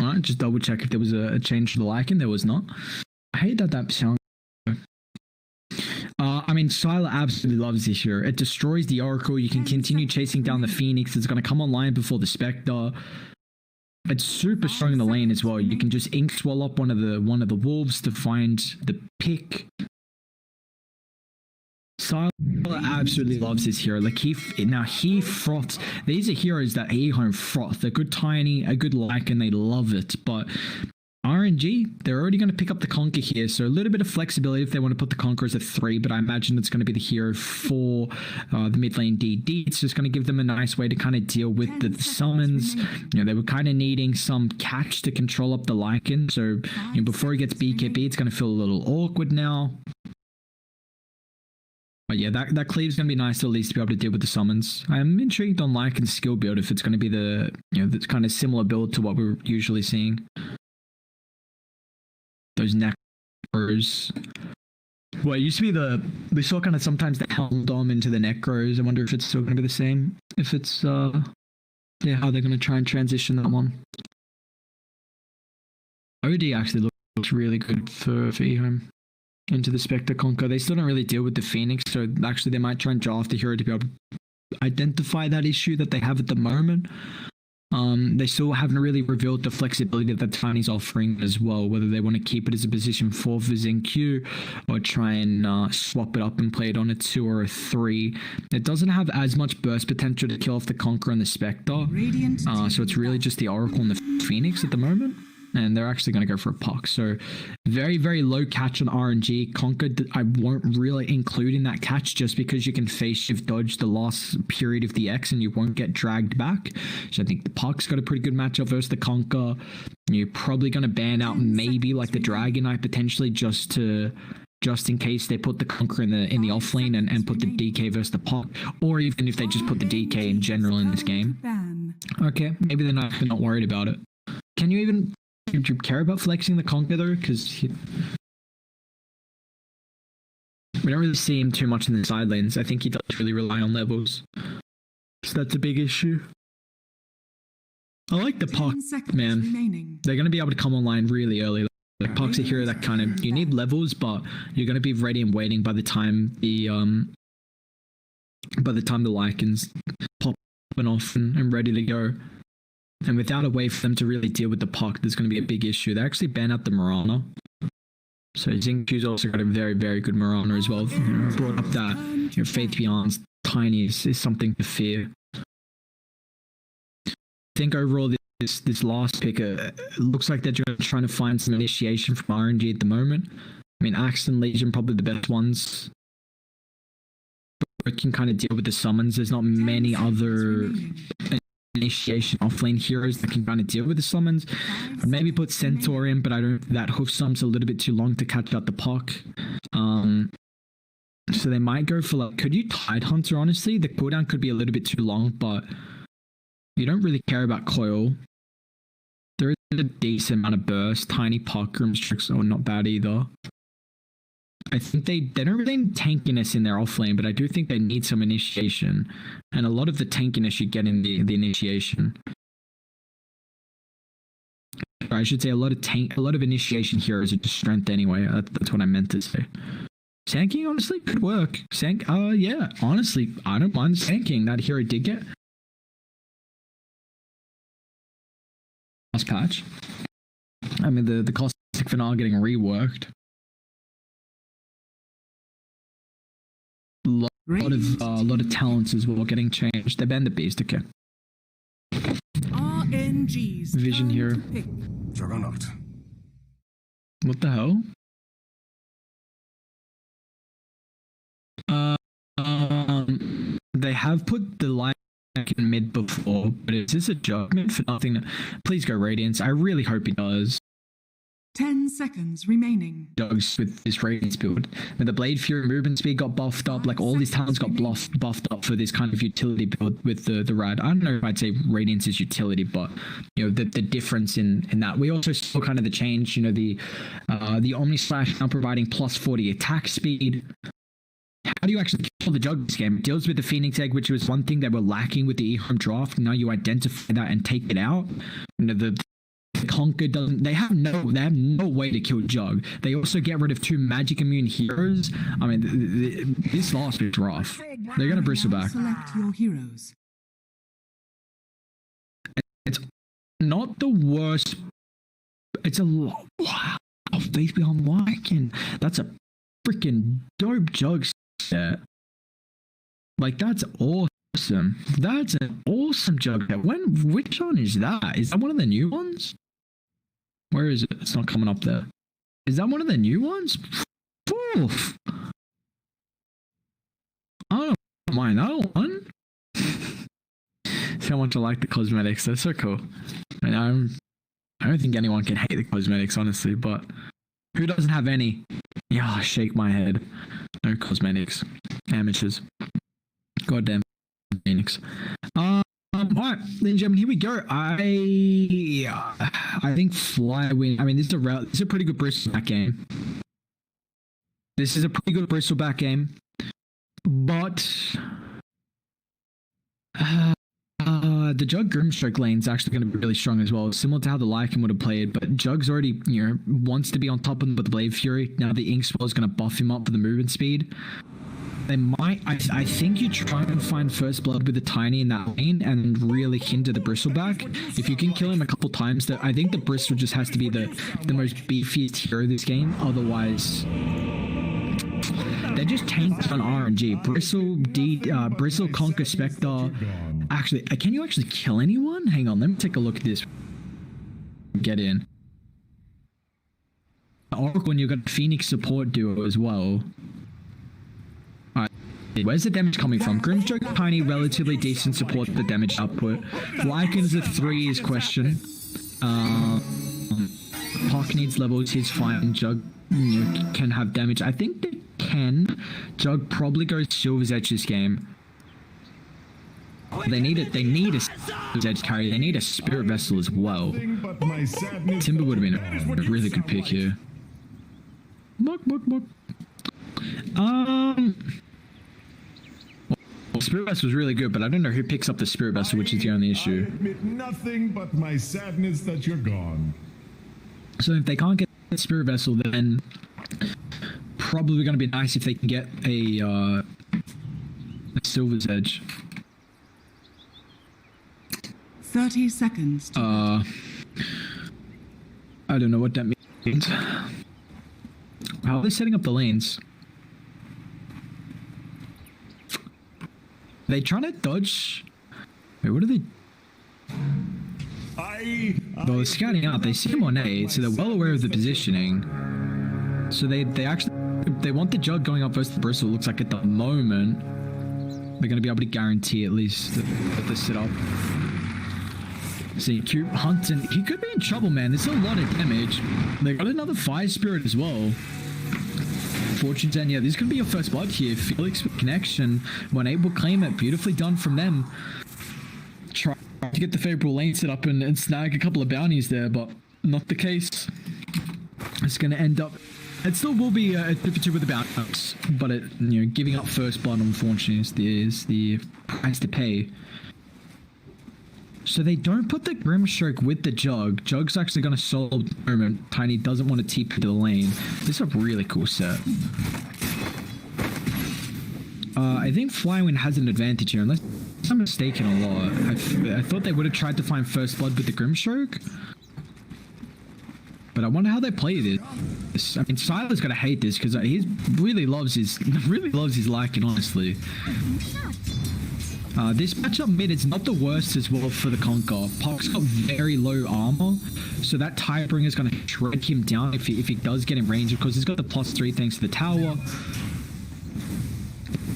All right, just double check if there was a change to the Lycan. There was not. I hate that sound. Sylar absolutely loves this hero. It destroys the Oracle. You can continue chasing down the Phoenix. It's going to come online before the Spectre. It's super strong in the lane as well. You can just ink swell up one of the wolves to find the pick. Sylar absolutely loves this hero. Like he froths. These are heroes that EHOME froth. A good Tiny, a good Lycan, they love it. But RNG, they're already going to pick up the Conquer here, so a little bit of flexibility if they want to put the Conquer as a 3, but I imagine it's going to be the hero for the mid lane DD. It's just going to give them a nice way to kind of deal with the summons. They were kind of needing some catch to control up the Lycan, so before he gets BKB, it's going to feel a little awkward now. But yeah, that cleave's going to be nice to at least be able to deal with the summons. I'm intrigued on Lycan's skill build if it's going to be the, that's kind of similar build to what we're usually seeing. Those necros. Well, it used to be we saw kind of sometimes the Helm Dom into the necros. I wonder if it's still going to be the same. If it's, how they're going to try and transition that one. OD actually looks really good for EHOME. Into the Spectre Conquer. They still don't really deal with the Phoenix, so actually they might try and draft the hero to be able to identify that issue that they have at the moment. They still haven't really revealed the flexibility that Tiny's offering as well, whether they want to keep it as a position 4 for ZenQ or try and swap it up and play it on a 2 or a 3. It doesn't have as much burst potential to kill off the Conqueror and the Spectre, so it's really just the Oracle and the Phoenix at the moment. And they're actually going to go for a puck. So very, very low catch on RNG. Conquer, I won't really include in that catch just because you can face shift dodge the last period of the X and you won't get dragged back. So I think the puck's got a pretty good matchup versus the Conquer. You're probably going to ban out maybe like the Dragonite potentially just in case they put the Conqueror in the off lane and put the DK versus the puck. Or even if they just put the DK in general in this game. Okay, maybe they're not worried about it. Can you even... Do you care about flexing the Conquer though? Because we don't really see him too much in the side lanes. I think he does really rely on levels. So that's a big issue. I like the Puck, man. Remaining. They're going to be able to come online really early. Like Puck's a hero that kind of, you need levels, but you're going to be ready and waiting by the time the Lycans popping off and ready to go. And without a way for them to really deal with the puck, there's going to be a big issue. They actually ban out the Mirana. So ZenQ's also got a very, very good Mirana as well. Brought up that Faith Beyond's Tiny is something to fear. I think overall this last pick looks like they're trying to find some initiation from RNG at the moment. I mean, Axe and Legion probably the best ones. But can kind of deal with the summons. There's not many other initiation offlane heroes that can kind of deal with the summons. I'd maybe put Centaur in, but that hoof summ's a little bit too long to catch out the puck. So they might go for like, could you Tide Hunter? Honestly, the cooldown could be a little bit too long, but you don't really care about coil. There is a decent amount of burst, tiny puck, room tricks, or not bad either. I think they don't really need tankiness in their offlane, but I do think they need some initiation. And a lot of the tankiness you get in the initiation. Or I should say a lot of initiation heroes are just strength anyway. That's what I meant to say. Sanking honestly could work. Yeah, honestly, I don't mind Sanking. That hero did get last patch. I mean the Caustic Finale getting reworked. A lot of talents as well getting changed. They banned the beast, okay. RNG's Vision here. Juggernaut. What the hell? They have put the line in mid before, but is this a judgment for nothing? Please go Radiance. I really hope he does. 10 seconds remaining. Dogs with this Radiance build. When the Blade Fury movement speed got buffed up, like all these talents got buffed up for this kind of utility build with the Rad. I don't know if I'd say Radiance is utility, but the difference in that. We also saw kind of the change, the Omni Slash now providing plus 40 attack speed. How do you actually kill the Jug this game? It deals with the Phoenix Egg, which was one thing that were lacking with the EHOME draft. Now you identify that and take it out. The Conquer doesn't. They have no way to kill Jug. They also get rid of 2 magic immune heroes. I mean, this last is rough. They're gonna bristle back. Select your heroes. It's not the worst. It's a lot. Wow, Faith Beyond Lycan. That's a freaking dope Jug set. Like that's awesome. That's an awesome Jug set. Which one is that? Is that one of the new ones? Where is it? It's not coming up there. Is that one of the new ones? Oof. I don't mind that one. So much I like the cosmetics. They're so cool. I mean, I don't think anyone can hate the cosmetics, honestly, but who doesn't have any? Yeah, shake my head. No cosmetics. Amateurs. Goddamn Phoenix. Alright, ladies and gentlemen, here we go. I think Flywin. I mean, this is a pretty good Bristleback game. This is a pretty good Bristleback game, but the Jug Grimstroke lane is actually going to be really strong as well, similar to how the Lycan would have played. But Jug's already, wants to be on top of him with the Blade Fury. Now the Inkswell is going to buff him up for the movement speed. They might. I think you try and find first blood with the Tiny in that lane and really hinder the Bristleback. If you can kill him a couple times, I think the Bristle just has to be the most beefiest hero of this game. Otherwise, they're just tanked on RNG. Bristle, Conquer, Spectre. Actually, can you actually kill anyone? Hang on, let me take a look at this. Get in. Oracle, and you've got Phoenix support duo as well. Alright, where's the damage coming from? Grimstroke, Tiny, relatively decent support for the damage output. Lycan's a 3 is question. Puck needs levels, he's fine. Jug can have damage. I think they can. Jug probably goes Silver's Edge this game. They need a Silver's Edge carry. They need a Spirit Vessel as well. Timber would have been a really good pick here. Muck. Well, Spirit Vessel was really good, but I don't know who picks up the Spirit Vessel, which is the only issue. I admit nothing but my sadness that you're gone. So if they can't get the Spirit Vessel, then probably going to be nice if they can get a Silver's Edge. 30 seconds. I don't know what that means. How are they setting up the lanes? Are they trying to dodge? Wait, what are they? Well, they're scouting out. They see him on A, so they're well aware of the positioning. So they want the Jug going up versus the Bristle. Looks like at the moment they're going to be able to guarantee at least that they set up. See, Cube hunts, and he could be in trouble, man. There's a lot of damage. They got another Fire Spirit as well. Fortune's End, yeah, this could be your first blood here. Felix with connection. 1-8 will claim it. Beautifully done from them. Try to get the favorable lane set up and snag a couple of bounties there, but not the case. It's going to end up... It still will be a 2-for-2 with the bounties, but giving up first blood, unfortunately, is the price to pay. So they don't put the Grimstroke with the Jug. Jug's actually going to solo at the moment. Tiny doesn't want to TP to the lane. This is a really cool set. I think Flywin has an advantage here, unless I'm mistaken a lot. I thought they would have tried to find first blood with the Grimstroke. But I wonder how they play this. I mean, Siler's gonna hate this because he really loves his Lycan, honestly. This matchup mid is not the worst as well for the Conquer. Puck's got very low armor, so that Tidebringer is going to shred him down if he does get in range. Of course, he's got the +3 thanks to the tower.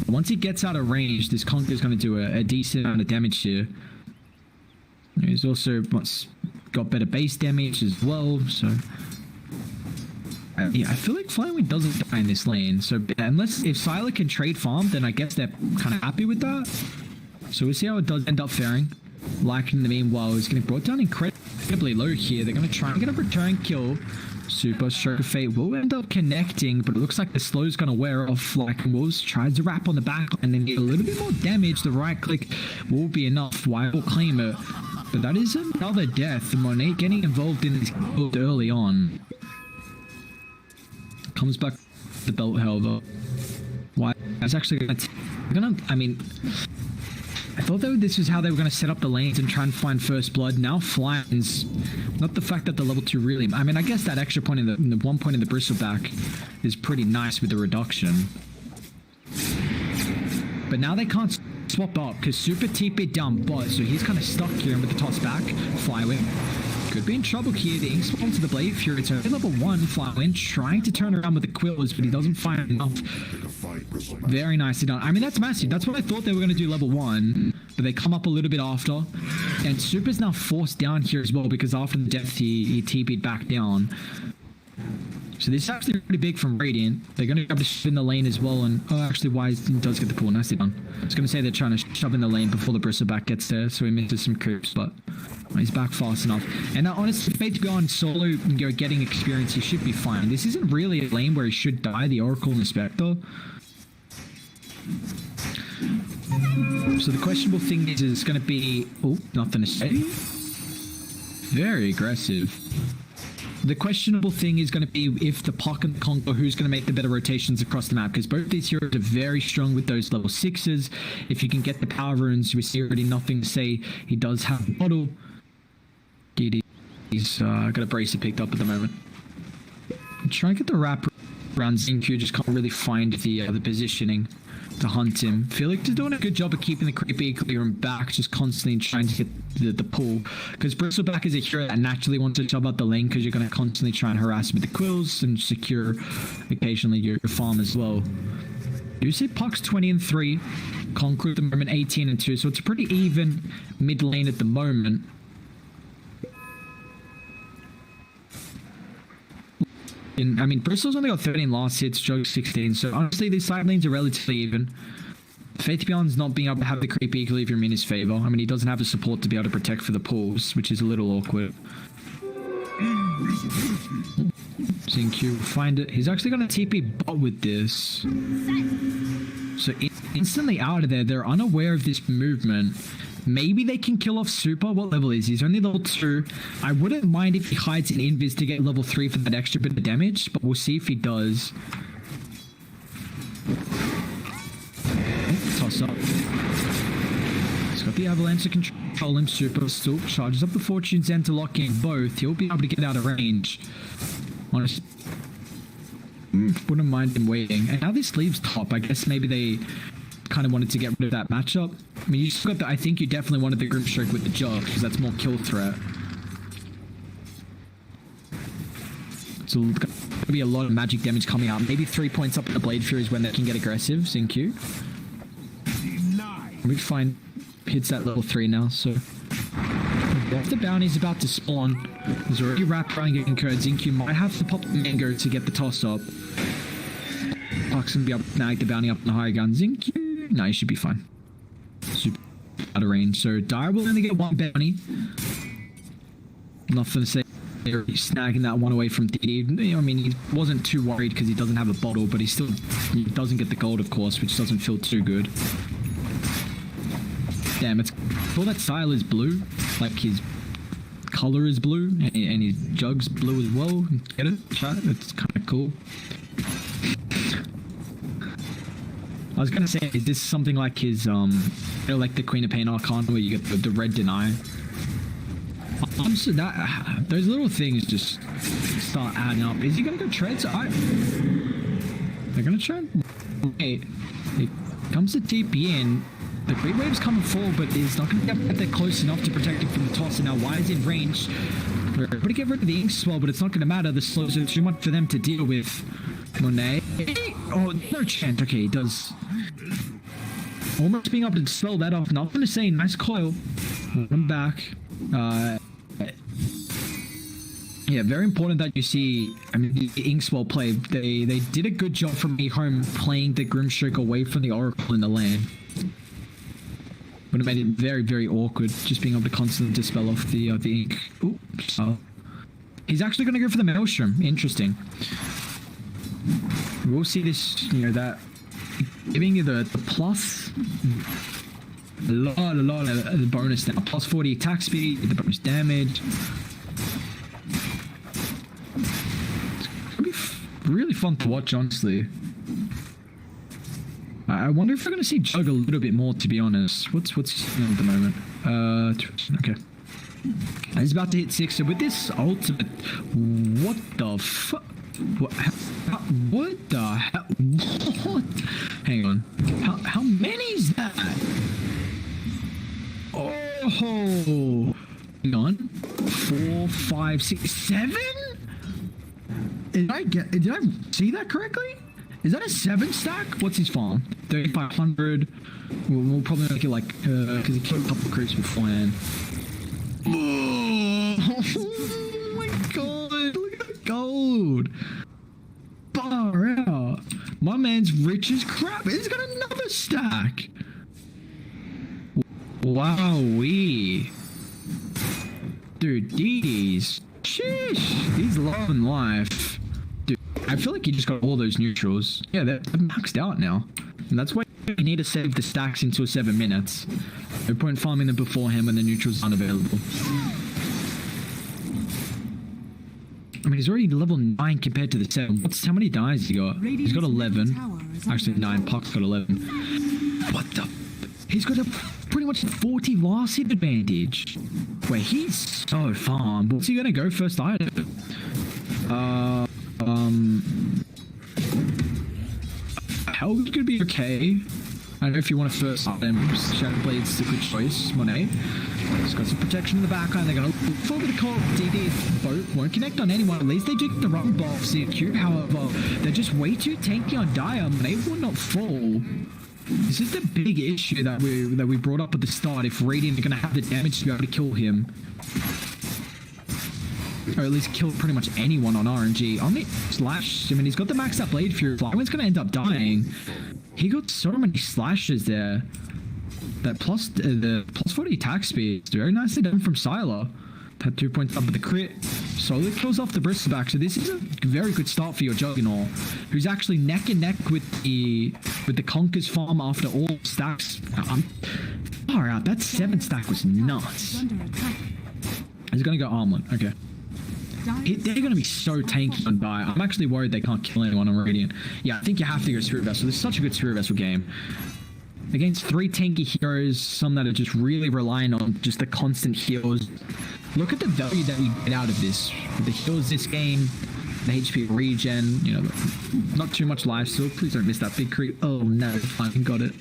Once he gets out of range, this Conquer is going to do a decent amount of damage here. He's also got better base damage as well, so... yeah, I feel like Flywin doesn't die in this lane, so if Siler can trade farm, then I guess they're kind of happy with that. So we'll see how it does end up faring. Lycan in the meanwhile is getting brought down incredibly low here. They're going to try and get a return kill. Super Stroke of Fate will end up connecting, but it looks like the slow's going to wear off. Lycan Wolves tries to wrap on the back and then get a little bit more damage. The right click will be enough. Why will claim it? But that is another death. Monet getting involved in this early on. Comes back to the belt, however. Why? That's actually going to... I mean... I thought this was how they were going to set up the lanes and try and find first blood. Now Flywin's... Not the fact that the level 2 really... I mean, I guess that extra point in the 1 point in the Bristleback is pretty nice with the reduction. But now they can't swap up because Super TP'd down bot, so he's kind of stuck here with the toss back. Flywin could be in trouble here. The Ink spawn to the Blade Fury. It's only level 1. Flywin trying to turn around with the Quills, but he doesn't find enough. Very nicely done. I mean, that's massive. That's what I thought they were going to do level 1, but they come up a little bit after. And Super's now forced down here as well because after the death he TP'd back down. So this is actually pretty big from Radiant. They're going to grab the shove in the lane as well. And oh, actually, Wise does get the pull. Nicely done. I was going to say they're trying to shove in the lane before the bristleback gets there, so he misses some creeps, but he's back fast enough. And honestly, Faith beyond solo, getting experience, he should be fine. This isn't really a lane where he should die, the Oracle and the Spectre. So the questionable thing is it's going to be... Oh, nothing to say. Very aggressive. The questionable thing is going to be if the Puck and the Conqueror, who's going to make the better rotations across the map, because both these heroes are very strong with those level 6s. If you can get the power runes, we see already nothing to say. He does have a bottle. He's got a bracer picked up at the moment. Try and get the wrap around Zincu, just can't really find the positioning to hunt him. Felix is doing a good job of keeping the creepy clear and back, just constantly trying to get the pull. Because Bristleback is a hero that naturally wants to shove out the lane, because you're going to constantly try and harass him with the quills and secure occasionally your farm as well. You see Puck's 20 and 3, Conqueror at the moment 18 and 2, so it's a pretty even mid lane at the moment. I mean, Bristol's only got 13 last hits, Joke 16, so honestly, these side lanes are relatively even. Faith Beyond's not being able to have the creep equilibrium in his favor. I mean, he doesn't have the support to be able to protect for the pulls, which is a little awkward. Zincu, find it. He's actually going to TP bot with this. So instantly out of there, they're unaware of this movement. Maybe they can kill off Super. What level is he? He's only level 2. I wouldn't mind if he hides an invis to get level 3 for that extra bit of damage, but we'll see if he does. Toss up. He's got the Avalanche to control him. Super still charges up the Fortune's End to lock in both. He'll be able to get out of range. Honestly, wouldn't mind him waiting. And now this leaves top. I guess maybe they kind of wanted to get rid of that matchup. I mean, you just got the, I think you definitely wanted the Grim Stroke with the Jug, because that's more kill threat. So there's going to be a lot of magic damage coming out. Maybe 3 points up in the Blade Fury is when they can get aggressive. Zincu. We find hits that level 3 now, so if the bounty's about to spawn, there's already wrap around getting curd. Zincu might have to pop the mango to get the toss up. Puck's gonna be able to snag the bounty up in the higher gun. Zincu, no, he should be fine. Super out of range. So Dire will only get 1 bounty. Nothing to say. They're snagging that one away from DD. I mean, he wasn't too worried because he doesn't have a bottle, but he doesn't get the gold, of course, which doesn't feel too good. Damn, it's cool that Sile is blue. Like, his color is blue, and his jug's blue as well. Get it? Chat? It's kind of cool. I was gonna say, is this something like his, like the Queen of Pain Arcana, where you get the red deny? So that those little things just start adding up. Is he gonna go treads? They're gonna try and wait. It comes to TP in. The Great Wave's coming forward, but he's not going to get there close enough to protect him from the toss. And now Wise in range. We're able to get rid of the Ink Swell, but it's not going to matter. The slows are too much for them to deal with. Monet. Oh, no chance. Okay, he does. Almost being able to spell that off. Not going to say nice coil. I'm back. Yeah, very important that you see, I mean, the Inkswell play. They did a good job from EHOME playing the Grimstroke away from the Oracle in the lane. Would have made it very, very awkward, just being able to constantly dispel off the ink. Oops. He's actually going to go for the Maelstrom. Interesting. We'll see this, that giving you the plus a lot of bonus now. Plus 40 attack speed, the bonus damage. It's going to be really fun to watch, honestly. I wonder if we're going to see Jug a little bit more, to be honest. What's at the moment? Okay. He's about to hit 6. So with this ultimate, what the fuck? What the hell? What? Hang on. How many is that? Oh, hang on. 4, 5, 6, 7? Did I see that correctly? Is that a 7 stack? What's his farm? 3,500. We'll probably make it like, because he killed a couple of creeps beforehand. Oh my god, look at the gold. My man's rich as crap. He's got another stack. Wowee. Dude, these. Sheesh. He's loving life. Dude, I feel like he just got all those neutrals. Yeah, they're maxed out now. And that's why you need to save the stacks until 7 minutes. No point farming them beforehand when the neutrals aren't available. I mean, he's already level 9 compared to the 7. How many dies he got? He's got 11. Actually, 9. Puck's got 11. What the? He's got a pretty much 40 last hit advantage. Wait, he's so farm. What's he gonna go first item? Hell's gonna be okay. I don't know if you want to first item. Shadow Blade's a good choice. Monet. He's got some protection in the backline. They're going to look forward to the call. DD boat won't connect on anyone. At least they do get the run ball CQ. However, they're just way too tanky on Dire. Monet will not fall. This is the big issue that we brought up at the start. If Radiant are going to have the damage to be able to kill him. Or at least kill pretty much anyone on RNG. Omni slash, I mean, he's got the maxed up Blade Fury. Flyman's going to end up dying. He got so many slashes there. That the plus 40 attack speed is very nicely done from Sylar. Had 2 points up with the crit. Slowly kills off the Bristleback. So this is a very good start for your Juggernaut, who's actually neck and neck with the Conker's farm after all stacks. Far out. That 7 stack was nuts. He's gonna go Armlet. Okay. They're going to be so tanky on Dire. I'm actually worried they can't kill anyone on Radiant. Yeah, I think you have to go Spirit Vessel. This is such a good Spirit Vessel game. Against 3 tanky heroes, some that are just really relying on just the constant heals. Look at the value that we get out of this. With the heals this game, the HP regen, you know, not too much life steal. Please don't miss that big creep. Oh no, I got it.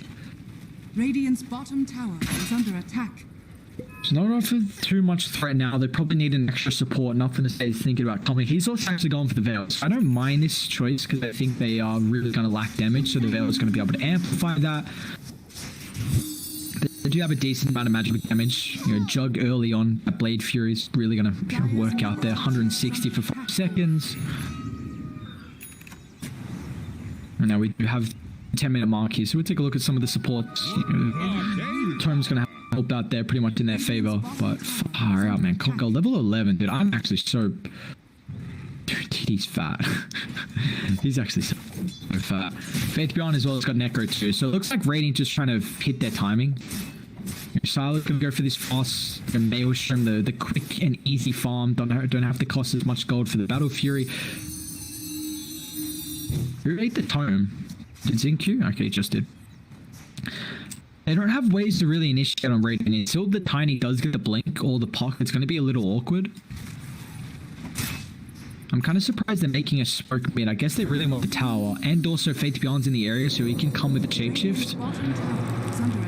Radiant's bottom tower is under attack. It's not offered too much threat now. They probably need an extra support. Nothing to say he's thinking about coming. He's also actually going for the Veils. I don't mind this choice because I think they are really going to lack damage. So the Veil is going to be able to amplify that. They do have a decent amount of magic damage. You know, Jug early on. That Blade Fury is really going to work out there. 160 for 5 seconds. And now we do have 10-minute mark here. So we'll take a look at some of the supports. Tome's going to help out there pretty much in their favor, but far out, man. Conker level 11, dude. I'm actually so... Dude, he's fat. He's actually so fat. Faith Beyond as well has got Necro too, so it looks like Radiant just trying to hit their timing. Sylar can go for this fast Maelstrom, the quick and easy farm. Don't have to cost as much gold for the Battle Fury. Who ate the Tome? Did Zinq? Okay, just did. They don't have ways to really initiate on Radiant. Until the Tiny does get the blink or the puck, it's going to be a little awkward. I'm kind of surprised they're making a smoke mid. I guess they really want the tower. And also Faith Beyond's in the area, so he can come with the shapeshift.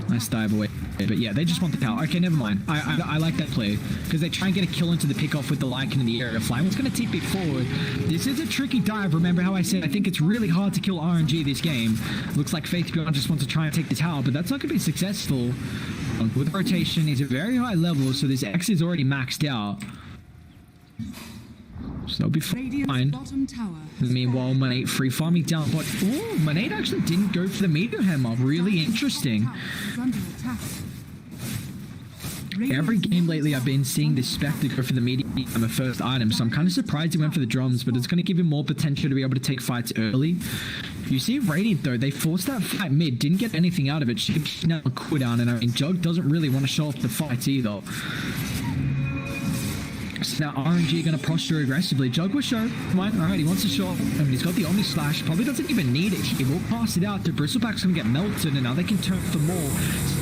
Nice dive away. But yeah, they just want the tower. Okay, never mind. I like that play. Because they try and get a kill into the pickoff with the Lycan in the area. Flyman's going to TP forward. This is a tricky dive. Remember how I said I think it's really hard to kill RNG this game. Looks like Faith Beyond just wants to try and take the tower, but that's not going to be successful. With rotation, he's at very high level, so this X is already maxed out. So they'll be fine. Meanwhile, Monate free farming down, but oh, Monate actually didn't go for the Meteor Hammer. Really interesting. Every game lately I've been seeing this Spectre go for the Meteor Hammer first item, so I'm kind of surprised he went for the drums, but it's going to give him more potential to be able to take fights early. You see Radiant though, they forced that fight mid, didn't get anything out of it. She now a cooldown, and I mean, Jug doesn't really want to show off the fights either. So now RNG going to posture aggressively. Jug will show. Come on. Alright, he wants to show. I mean, he's got the Omni Slash. Probably doesn't even need it. He will pass it out to Bristleback's going to get melted, and now they can turn for more.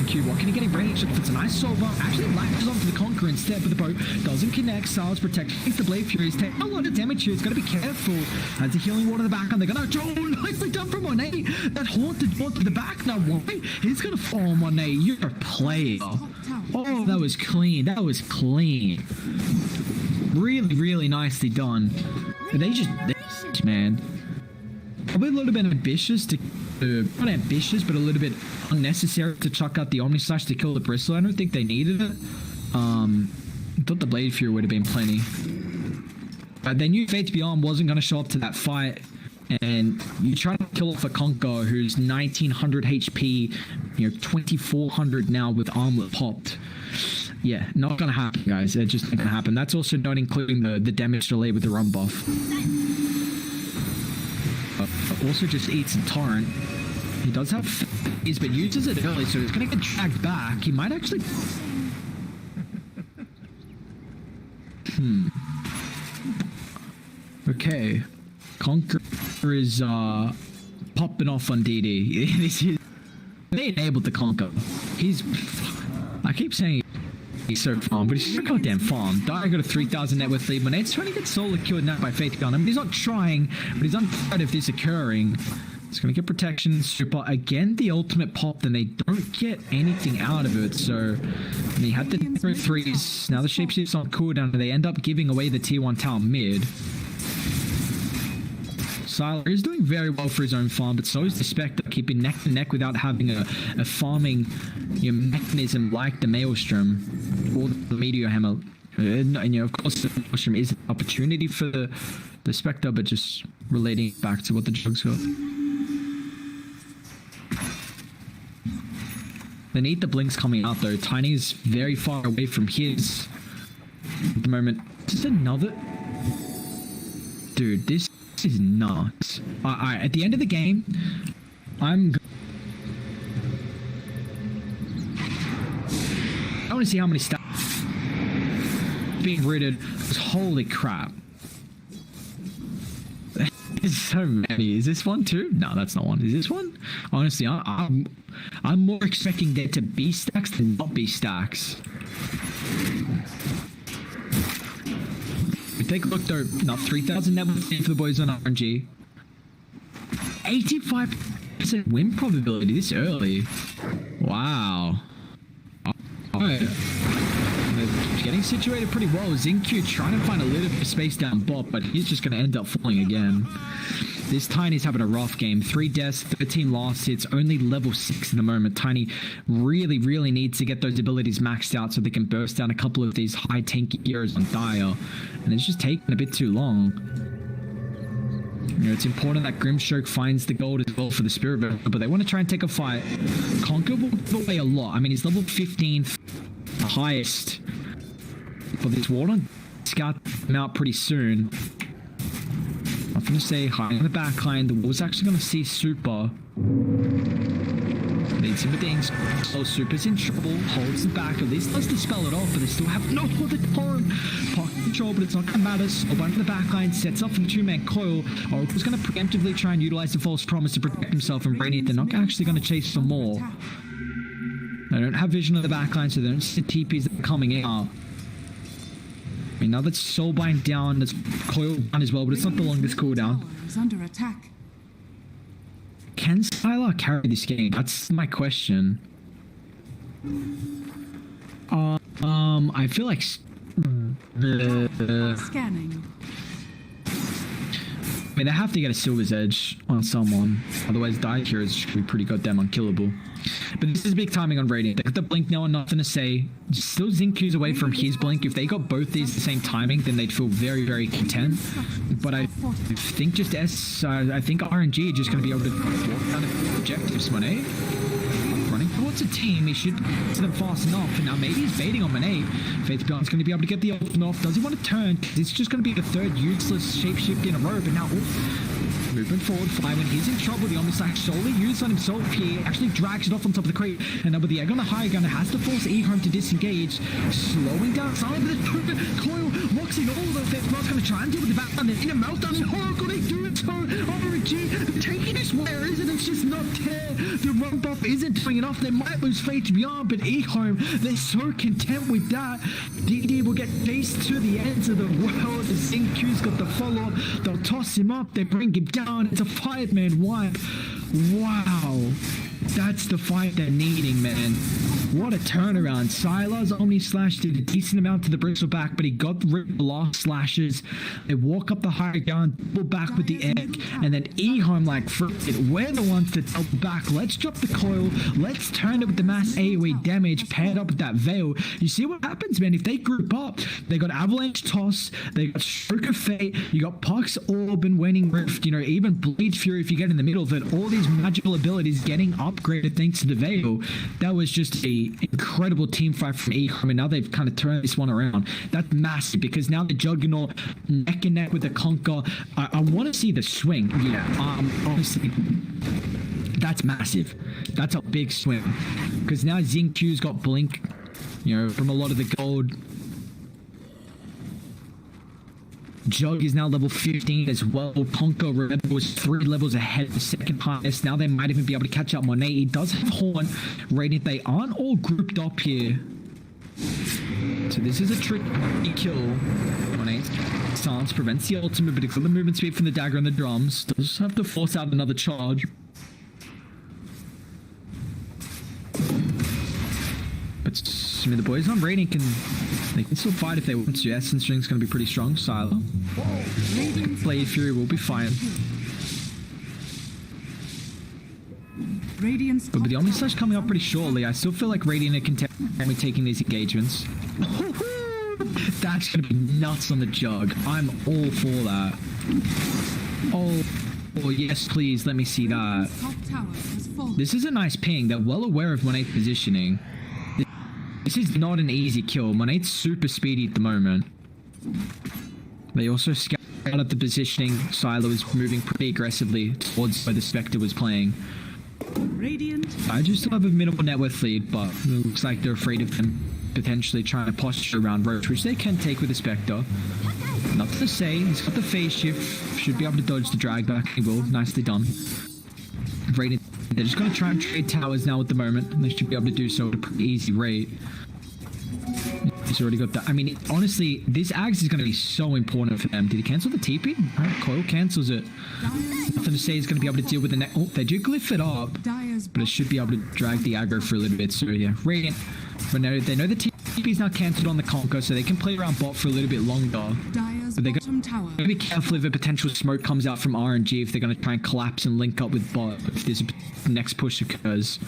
Q, what can he get in range? It's a nice solver. Actually latches onto the Conqueror instead, but the boat doesn't connect. Sylar's protect. Takes the Blade Fury. He's taking a lot of damage here. He's got to be careful. Has the healing water in the back, and they're going to... Oh, nicely done from Monet. That haunted door to the back. Now, why? He's going to fall, Monet. You're a player. Oh, that was clean. That was clean. Really, really nicely done. But they man. Probably a little bit ambitious to, not ambitious, but a little bit unnecessary to chuck out the Omni Slash to kill the Bristle. I don't think they needed it. I thought the Blade Fury would have been plenty. But they knew Faith Beyond wasn't going to show up to that fight. and you try to kill off a Conqueror who's 1900 HP, 2400 now with armlet popped. Yeah, not gonna happen, guys. It's just not gonna happen. That's also not including the damage delay with the run buff. Also just eats a torrent. He does have phase, but uses it early, so he's gonna get dragged back. He might actually... Okay. Conquer is popping off on DD. They enabled the Conquer. I keep saying he's so farm, but he's so goddamn farm. Dyer got a 3,000 net worth lead. Monade's trying to get solo killed now by Faith Gun. I mean, he's not trying, but he's unafraid of this occurring. He's going to get protection. Super. Again, the ultimate pop, and they don't get anything out of it. So, he had the threes. Now the shapeshift's on cooldown, and they end up giving away the tier 1 tower mid. Sylar is doing very well for his own farm, but so is the Spectre, keeping neck to neck without having a farming mechanism like the Maelstrom or the Meteor Hammer. And of course, the Maelstrom is an opportunity for the Spectre, but just relating back to what the Jug's got. They need the blinks coming out though. Tiny's very far away from his at the moment. Just another... Dude, this is nuts. Alright, at the end of the game, I want to see how many stats being ridded. Holy crap. There's so many. Is this one too? No, that's not one. Is this one? Honestly, I'm more expecting there to be stacks than not be stacks. We take a look though. Not 3,000 net worth for the boys on RNG. 85% win probability this early. Wow. Alright. They're getting situated pretty well. XinQ trying to find a little bit of space down bot, but he's just going to end up falling again. This Tiny's having a rough game. 3 deaths, 13 last hits, only level 6 in the moment. Tiny really, really needs to get those abilities maxed out so they can burst down a couple of these high tanky heroes on Dire. And it's just taking a bit too long. It's important that Grimstroke finds the gold as well for the Spirit Vessel, but they want to try and take a fight. Conquer will give away a lot. I mean, he's level 15, the highest. But this Warden scout him out pretty soon. I'm going to say high in the backline. The Wolves actually going to see Super. The intimidating Super's in trouble, holds the back, at least does dispel it off, but they still have no other torrent. Pocket control, but it's not going to matter. Soulbind to the backline, sets up for the 2-man coil. Oracle's going to preemptively try and utilize the false promise to protect himself and Brainy. They're not actually going to chase for more. They don't have vision of the backline, so they don't see TPs that are coming out. I mean, now that's Soulbind down, that's coil down as well, but it's not the longest cooldown. Under attack. Can Sylar carry this game? That's my question. I feel like Scanning. I mean, they have to get a Silver's Edge on someone, otherwise Dire Heroes should be pretty goddamn unkillable. But this is big timing on Radiant. They got the blink now and nothing to say. Still XinQ's away from his blink. If they got both these at the same timing, then they'd feel very, very content. But I think just I think RNG are just going to be able to walk down the objectives, Monet. Running towards a team, he should get to them fast enough. And now maybe he's baiting on Monet. Faith Beyond's going to be able to get the ultimate off. Does he want to turn? It's just going to be the third useless shapeshift in a row. But now, movement forward, Fly, when he's in trouble, the Omnislash like solely used on himself here, actually drags it off on top of the crate, and now with the egg on the high gunner, has to force EHOME to disengage, slowing down some of the coil, locks in all of it. It's going to try and deal with the back, and then in a meltdown, and Oracle, they do it, so RNG, taking this where is it? It's just not there. The run buff isn't doing enough. They might lose Fate Beyond, but EHOME, they're so content with that. DD will get chased to the ends of the world. The XinQ's got the follow-up. They'll toss him up. They bring him down. It's a 5-man wipe. Wow. That's the fight they're needing, man. What a turnaround. Sylar's Omni Slash did a decent amount to the bristleback, but he got rid of the last slashes. They walk up the high ground, double back with the egg, and then EHOME like, frick it, we're the ones to double back. Let's drop the coil. Let's turn it with the mass AoE damage paired up with that Veil. You see what happens, man? If they group up, they got Avalanche Toss, they got Stroke of Fate, you got Puck's Orb and Waning Rift, you know, even Bleed Fury if you get in the middle of it. All these magical abilities getting upgraded thanks to the Veil. That was just a incredible team fight from EHOME, and now they've kind of turned this one around. That's massive because now the Juggernaut neck and neck with the Conquer. I want to see the swing. Yeah, honestly, that's massive. That's a big swing because now XinQ's got Blink, you know, from a lot of the gold. Jug is now level 15 as well. Conquer, remember, was 3 levels ahead of the second highest. Now they might even be able to catch up Monet. He does have Horn. Radiant, they aren't all grouped up here. So this is a tricky kill. Monet. Stance prevents the ultimate, but it's got the movement speed from the dagger and the drums. Does have to force out another charge. But I mean, the boys on Radiant can still fight if they want to. Essence String's going to be pretty strong. Sylar. Blade Fury will be fine. But with the Omni Slash coming up pretty shortly, I still feel like Radiant are content with taking these engagements. That's going to be nuts on the Jug. I'm all for that. Oh, yes, please. Let me see that. This is a nice ping. They're well aware of Monet's positioning. This is not an easy kill. Monet's super speedy at the moment. They also scouted the positioning. Sylar was moving pretty aggressively towards where the Spectre was playing. I just have a minimal net worth lead, but it looks like they're afraid of him potentially trying to posture around Roach, which they can take with the Spectre. Not to say, he's got the phase shift, should be able to dodge the drag back. He will. Nicely done. Radiant, they're just going to try and trade towers now at the moment, and they should be able to do so at a pretty easy rate. He's already got that. I mean, honestly, this Axe is going to be so important for them. Did he cancel the TP? Alright, Coil cancels it. Nothing to say he's going to be able to deal with the net. Oh, they do glyph it up, but it should be able to drag the aggro for a little bit. So yeah, Radiant. But no, they know the TP is now cancelled on the Conquer, so they can play around bot for a little bit longer. But they're going to be careful if a potential smoke comes out from RNG if they're going to try and collapse and link up with bot if this next push occurs.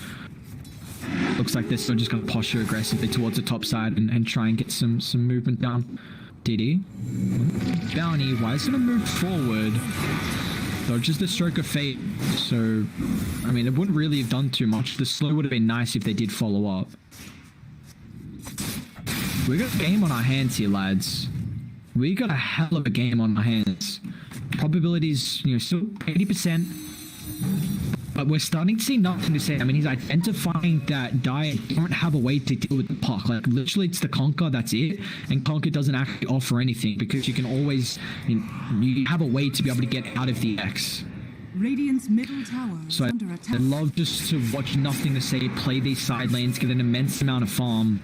Looks like they're still just going to posture aggressively towards the top side and try and get some movement down. DD. Bounty. Why is it going to move forward? Though just the Stroke of Fate. So, I mean, it wouldn't really have done too much. The slow would have been nice if they did follow up. We got a game on our hands here, lads. We got a hell of a game on our hands. Probabilities, you know, still 80%. But we're starting to see nothing to say. I mean, he's identifying that Dire don't have a way to deal with the puck. Like, literally, it's the Conquer, that's it. And Conquer doesn't actually offer anything because you can always, you have a way to be able to get out of the X. Radiant's middle tower is under attack. I love just to watch nothing to say, play these side lanes, get an immense amount of farm.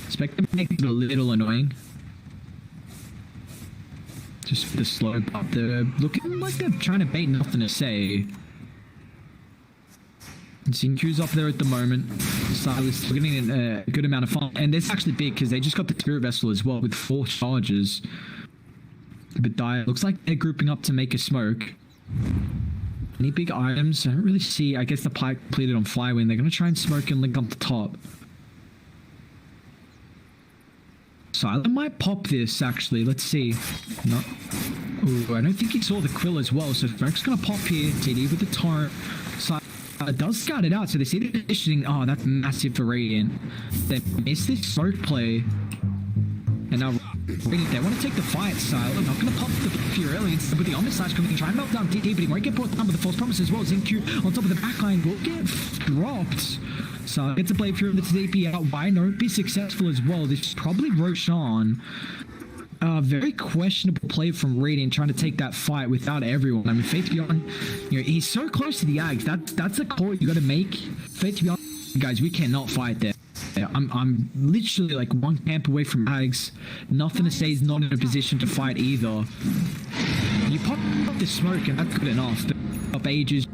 Spectre makes it a little annoying. Just the slow, but they're looking like they're trying to bait nothing to say. XinQ's up there at the moment. Sylar's still getting a good amount of fun. And it's actually big because they just got the Spirit Vessel as well with 4 charges. But Dire looks like they're grouping up to make a smoke. Any big items? I don't really see. I guess the pipe completed on Flywin. They're going to try and smoke and link up the top. Sylar might pop this actually. Let's see. No. Ooh, I don't think he saw the Quill as well. So Frank's going to pop here. TD with the Torrent. Sylar does scout it out, so they see the positioning. Oh, that's massive for Radiant. They missed this smoke play. And now Radiant, they want to take the fight, Sylar. Not going to pop the Fury early. Instead, with the Omni Slash coming in, try and melt down TD, but he won't get brought down with the False Promise as well. XinQ on top of the backline will get dropped. So gets a Blade Fury with the DPL. Why not be successful as well? This is probably Roshan. Very questionable play from Radiant trying to take that fight without everyone. I mean, Faith Beyond, you know, he's so close to the Ags. That's the call you got to make. Faith Beyond, guys, we cannot fight there. I'm literally like one camp away from Ags. Nothing to say he's not in a position to fight either. You pop up the smoke and that's good enough. Up ages,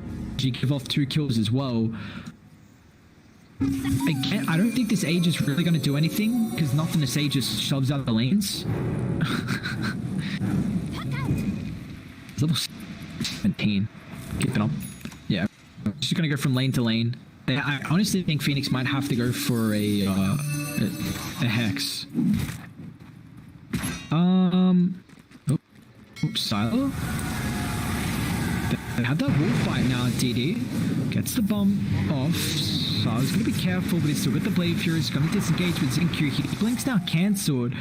RNG give off 2 kills as well. Again, I don't think this Age is really going to do anything, because nothing this Age just shoves out the lanes. It's level 17. Keep it up. Yeah. Just going to go from lane to lane. I honestly think Phoenix might have to go for a Hex. Oops, Silo. They had that wolf fight now, DD. Gets the bomb off. Silo's going to be careful, but he's still got the Blade Fury. He's going to disengage with XinQ. His blink's now cancelled.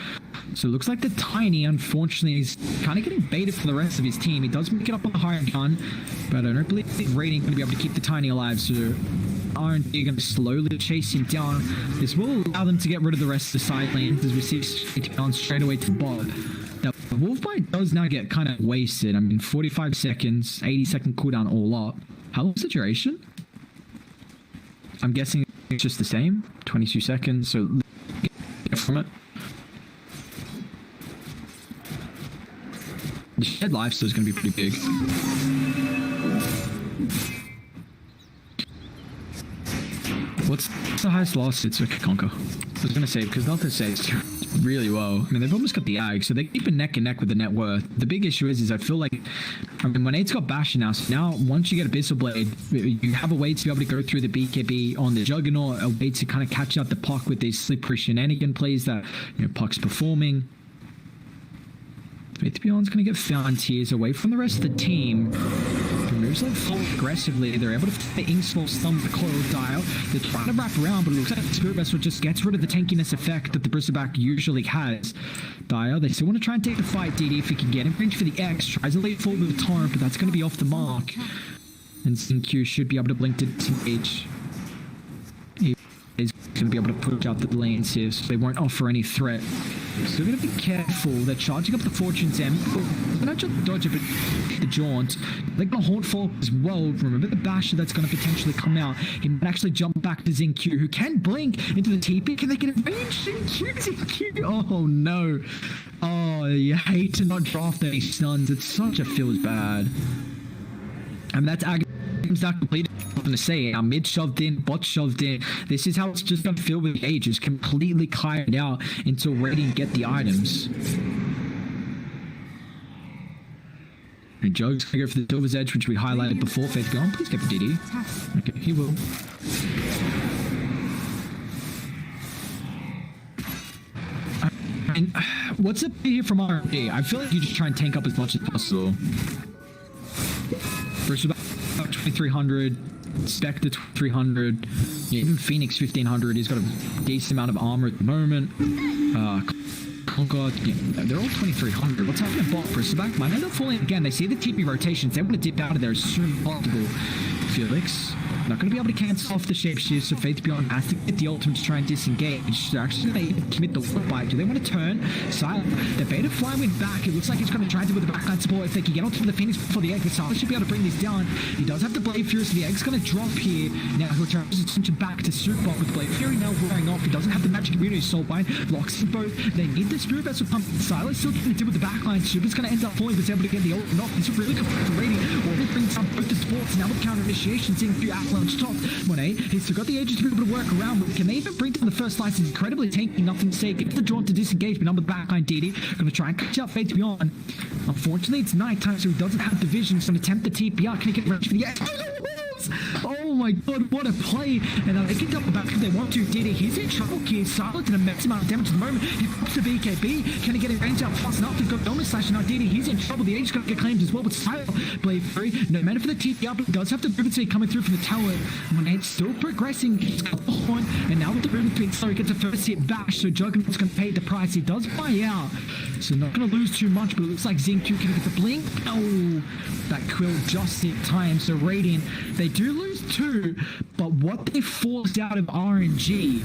So it looks like the Tiny, unfortunately, is kind of getting baited for the rest of his team. He does make it up on the higher gun, but I don't believe Rating going to be able to keep the Tiny alive. So RNG going to slowly chase him down. This will allow them to get rid of the rest of the side lanes as we see down straight away to the bot. Now, the wolf bite does now get kind of wasted. I mean, 45 seconds, 80-second cooldown all up. How long's the duration? I'm guessing it's just the same, 22 seconds. So get from it. The shed lifesteal is going to be pretty big. What's the highest loss? It's okay, Conquer. I was going to say, because Delta saves really well. I mean, they've almost got the Ag, so they keep it neck and neck with the net worth. The big issue is I feel like, I mean, when 8's got Bastion now, so now once you get Abyssal Blade, you have a way to be able to go through the BKB on the Juggernaut, a way to kind of catch out the Puck with these slippery shenanigan plays that, you know, Puck's performing. Faith/Beyond's going to get found here, away from the rest of the team. Removes that full aggressively. They're able to fit the Inkslore stun the coil dial. They're trying to wrap around, but it looks like the Spirit Vessel just gets rid of the tankiness effect that the Bristleback usually has. Dial, they still want to try and take the fight, DD, if he can get in range for the X. Tries to lead forward with the Torrent, but that's going to be off the mark. And XinQ should be able to blink to disengage. He's going to be able to push out the lanes here, so they won't offer any threat. So we're going to be careful. They're charging up the Fortune's M. They're not just dodge it, but the Jaunt. They're going to Haunt Fall as well. Remember the Basher that's going to potentially come out. He might actually jump back to XinQ, who can blink into the TP. Can they get a range? XinQ. Oh, no. Oh, you hate to not draft any stuns. It's such a feels bad. And that's not completed. I'm going to say it. Our mid shoved in, bot shoved in. This is how it's just going to feel with Ages. Completely cleared out until Radiant get the items. And Joe's going to go for the Silver's Edge, which we highlighted before. Faith, go on. Please get the DD. Okay, he will. And what's up here from RNG? I feel like you just try and tank up as much as possible. First about 2300, Spectre 2300, yeah, even Phoenix 1500. He's got a decent amount of armor at the moment. Conquer, yeah, they're all 2300. What's happening to bot? Bristleback might end up falling again. They see the TP rotations. They want to dip out of there as soon as possible. Felix not going to be able to cancel off the shapeshift, so Faith/Beyond has to get the ultimate to try and disengage. They're actually going to commit the wolf bite. Do they want to turn? Silent. The beta Flywing back. It looks like he's going to try to with the backline support. If they can get onto the Phoenix before the egg, the Silent should be able to bring this down. He does have the Blade Fury, so the egg's going to drop here. Now he'll turn his attention back to Superbot with Blade Fury now wearing off. He doesn't have the Magic Immunity Soul Bind. Locks them both. They need the Spirit Vessel pump. Silent's still going to do with the backline. Super's going to end up falling, but he's able to get the ult off. This is really good for Radiant. Or he brings down both the supports. Now with counter initiation, seeing through Avalanche top. He's still got the Ages to be able to work around with. Can they even bring down the first slice? It's incredibly tanky, nothing to say. Gets the drawn to disengage, but on the backline, DD going to try and catch up Faith/Beyond. Unfortunately, it's nighttime, so he doesn't have the vision. He's going to attempt the TP out. Can he get ready for the edge? Oh my god, what a play. And they can double back if they want to. DD, he's in trouble here. Silent did a max amount of damage at the moment. He pops the BKB. Can he get it range out fast enough? He's got Dominus Slash now. DD, he's in trouble. The Age's going to get claimed as well, but Silent Blade Fury. No matter for the TP up, but does have the Ribbon Speed coming through from the tower. When it's still progressing, he's got the horn. And now with the Ribbon Speed, so he gets a first hit bash. So Juggernaut's going to pay the price. He does buy out. So not going to lose too much, but it looks like XinQ can get the blink. Oh, that Quill just in time. So Radiant, they do lose two, but what they forced out of RNG,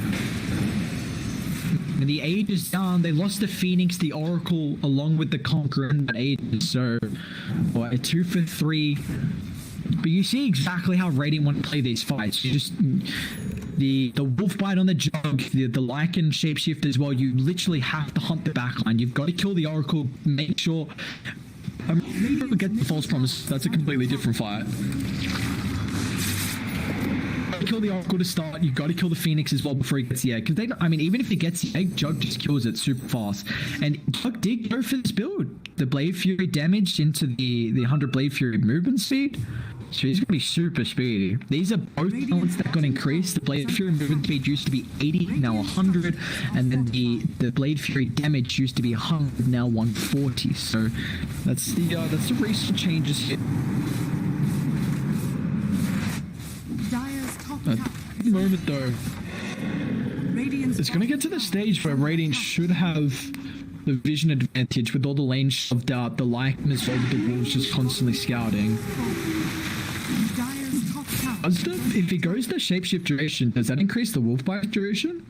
and the Age is down. They lost the Phoenix, the Oracle, along with the Conqueror and that Age. So, a 2 for 3. But you see exactly how Radiant want to play these fights. You just the wolf bite on the jug, the Lycan shapeshift as well. You literally have to hunt the backline. You've got to kill the Oracle. Make sure. Maybe we get the false promise. That's a completely different fight. kill the Oracle to start. You got to kill the Phoenix as well before he gets the egg. Because they, I mean, even if he gets the egg, Jug just kills it super fast. And Jug did go for this build. The Blade Fury damaged into the 100 Blade Fury movement speed. So he's going to be super speedy. These are both talents that got increased. The Blade Fury movement speed used to be 80, now 100. And then the Blade Fury damage used to be 100, now 140. So that's the recent changes here. Dire's top At tower. the moment though, Radiant's it's going to get to the stage where Radiant should have the vision advantage with all the lanes shoved out, the Lycan as well, with the Wolves just constantly scouting. Dire's top tower. If it goes the shapeshift duration, does that increase the wolf bite duration?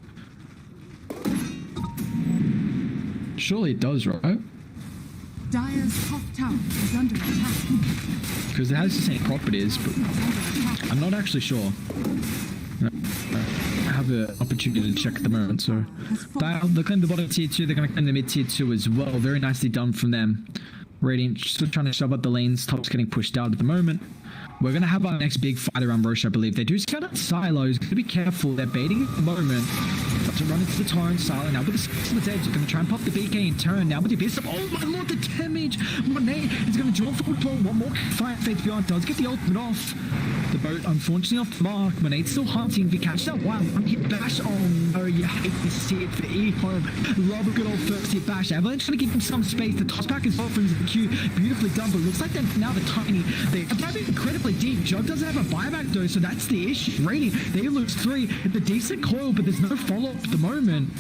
Surely it does, right? Dire's top tower is under attack. Because it has the same properties, but I'm not actually sure. I have an opportunity to check at the moment, so they'll claim the bottom tier 2, they're going to claim the mid tier 2 as well. Very nicely done from them. Radiant still trying to shove up the lanes, top's getting pushed out at the moment. We're going to have our next big fight around Roche, I believe. They do scout out silos. Got to be careful. They're baiting at the moment. Got to run into the torrent silo. Now with the Sixth Edge, you're going to try and pop the BK in turn. Now with the Abyss. Oh my lord, the damage! Monet is going to draw forward ball. One more fire Faith Beyond does get the ultimate off. The boat, unfortunately, off the mark. Monet's still hunting. If he catches that one hit bash. Oh no, you hate to see it for EHOME. Love a good old first hit bash. Avalanche trying to give him some space. The toss back is well from the queue. Beautifully done, but looks like they're now the tiny. They have incredibly deep. Jug doesn't have a buyback though, so that's the issue. Rating, they lose 3. The decent coil, but there's no follow-up at the moment.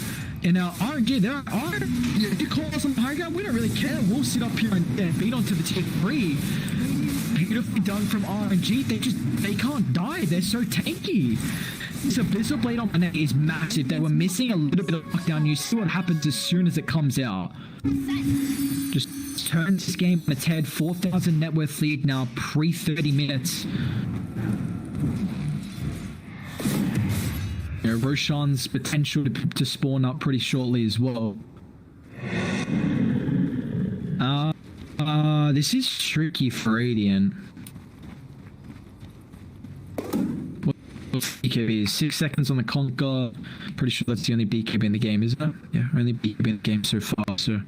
And now RNG, there are you call us on the high ground, we don't really care. We'll sit up here and beat onto the tier 3. Beautifully done from RNG. They can't die. They're so tanky. So Abyssal Blade on Monet is massive. They were missing a little bit of lockdown. You see what happens as soon as it comes out. Just turns this game on its head. 4,000 net worth lead now, pre 30 minutes. You know, Roshan's potential to spawn up pretty shortly as well. This is tricky for Radiant. BKB is 6 seconds on the Conquer. Pretty sure that's the only BKB in the game, isn't it? Yeah, only BKB in the game so far. So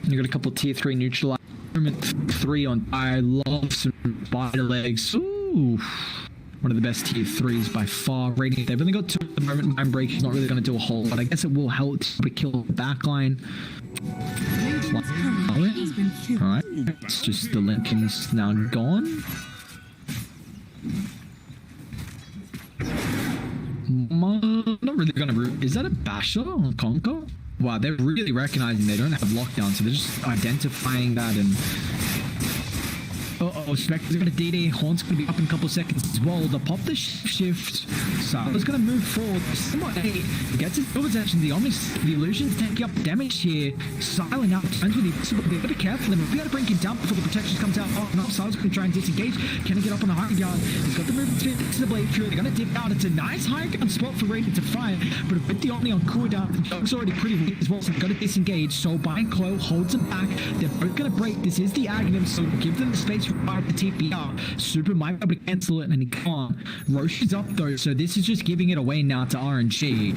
you got a couple tier 3 neutralize. 3 on I love some spider legs. Ooh, one of the best tier 3s by far. Radiant, they've only got 2 at the moment. Mind Break is not really going to do a whole lot. I guess it will help to kill the backline. Alright, it's just the Lincoln's now gone. Not really gonna root. Is that a basher on Conquer? Wow, they're really recognizing they don't have lockdown, so they're just identifying that. And Spectre's gonna DD, Horn's gonna be up in a couple seconds as well. They'll pop the shift. Silo's gonna move forward. Somewhat he gets his build possession. The illusion's taking up damage here. Silo now turns with the they've got to be careful. They'll be able to bring him down before the protection comes out. Oh no, Silo's gonna try and disengage. Can he get up on the high ground? He's got the movement speed to the Blade Fury. They're gonna dip out. It's a nice high ground spot for Radiant to fight, but with the Omni on cooldown, the Jug's already pretty weak as well, so they've got to disengage. So Bind Coil holds him back. They're both gonna break. This is the Aghanim, so give them the space required to TP out. Super might be able to cancel it, and he can't. Roche is up though, so this is just giving it away now to RNG.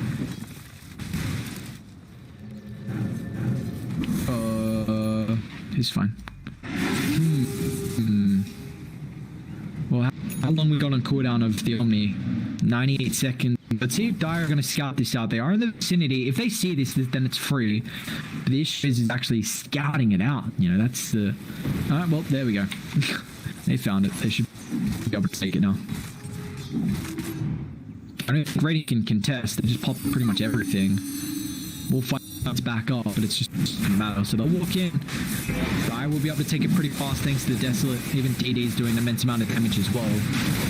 He's fine. Well, how long we got on cooldown of the Omni? 98 seconds. Let's see if Dire are going to scout this out. They are in the vicinity. If they see this, then it's free. But the issue is actually scouting it out. You know, that's the... Alright, well, there we go. They found it. They should be able to take it now. I don't think Radiant can contest. They just pop pretty much everything. We'll fight back up, but it's just going to matter. So they'll walk in. Dire will be able to take it pretty fast thanks to the Desolate. Even DD is doing an immense amount of damage as well.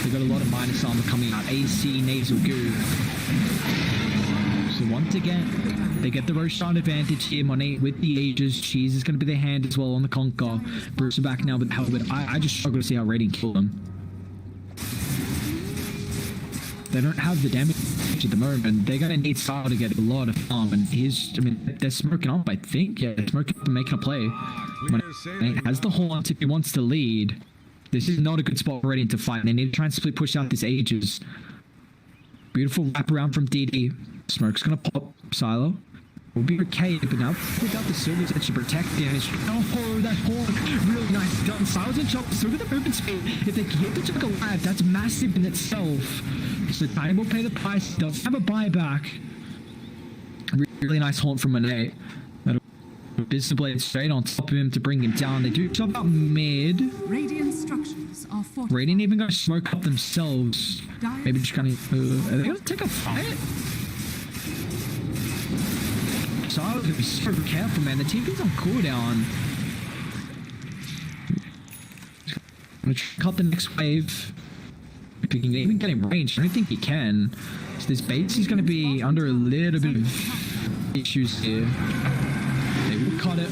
They've got a lot of minus armor coming out. AC, Nasal Goo. So once again, they get the Roshan advantage here. Monet with the Aegis. Cheese is going to be their hand as well on the Conquer. Bruce are back now with Halberd. I just struggle to see how Radiant kill them. They don't have the damage at the moment. They're going to need Silo to get a lot of farm. And they're smoking up, I think. Yeah, they're smoking up and making a play. Monet has the horns if he wants to lead. This is not a good spot for Radiant to fight. They need to try and split push out this Aegis. Beautiful wraparound from DD. Smoke's gonna pop. Silo will be okay, but now without the silvers that should protect damage. Oh, that horn. Really nice done. Silo's in trouble. So with the movement speed, if they can get the Jug alive, that's massive in itself. So Tiny will pay the price. Does have a buyback. Really nice haunt from Monet. Business Blade straight on top of him to bring him down. They do jump up mid. Radiant structures are fortified. Radiant even going to smoke up themselves. Maybe just kind of... are they going to take a fight? So I was going to be so careful, man. The TV's on cooldown. I'm going to cut the next wave. If he can even get in range, I don't think he can. So this base is going to be under a little bit of issues here. They will cut it.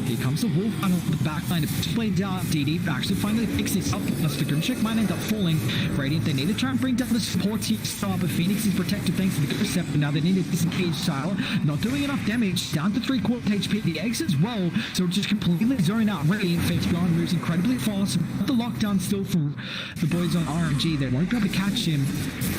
Here comes the wolf on the back line. It's played down. DD actually finally picks this up. Plus the Grimcheck might end up falling. Radiant, they need to try and bring down the support team star, but Phoenix is protected thanks to the Ghost Scepter. Now they need to disengage Silo. Not doing enough damage. Down to 3/4 HP. The eggs as well. So just completely zone out Radiant. Face Beyond moves incredibly fast. The lockdown still from the boys on RNG. They won't be able to catch him.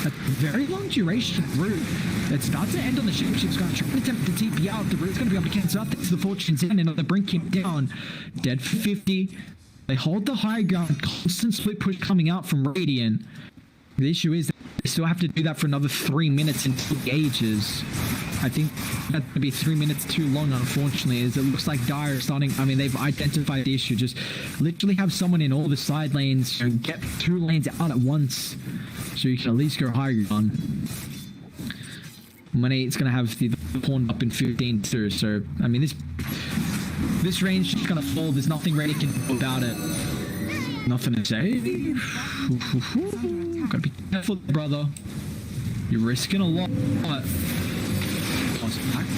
A very long duration route. It's about to end on the ship. Ship's going to try and attempt the TP out. The route's going to be able to cancel out. Thanks to the Fortune's in and they bring him down. Dead for 50. They hold the high ground. Constant split push coming out from Radiant. The issue is they still have to do that for another 3 minutes until the ages. I think that's going to be 3 minutes too long, unfortunately, as it looks like Dire is starting. I mean, they've identified the issue. Just literally have someone in all the side lanes and get 2 lanes out at once so you can at least go high ground. Money, it's going to have the pawn up in 15 too. So, I mean, this range is going to fall. There's nothing Ready can do about it. Nothing to say. Gotta be careful, brother. You're risking a lot.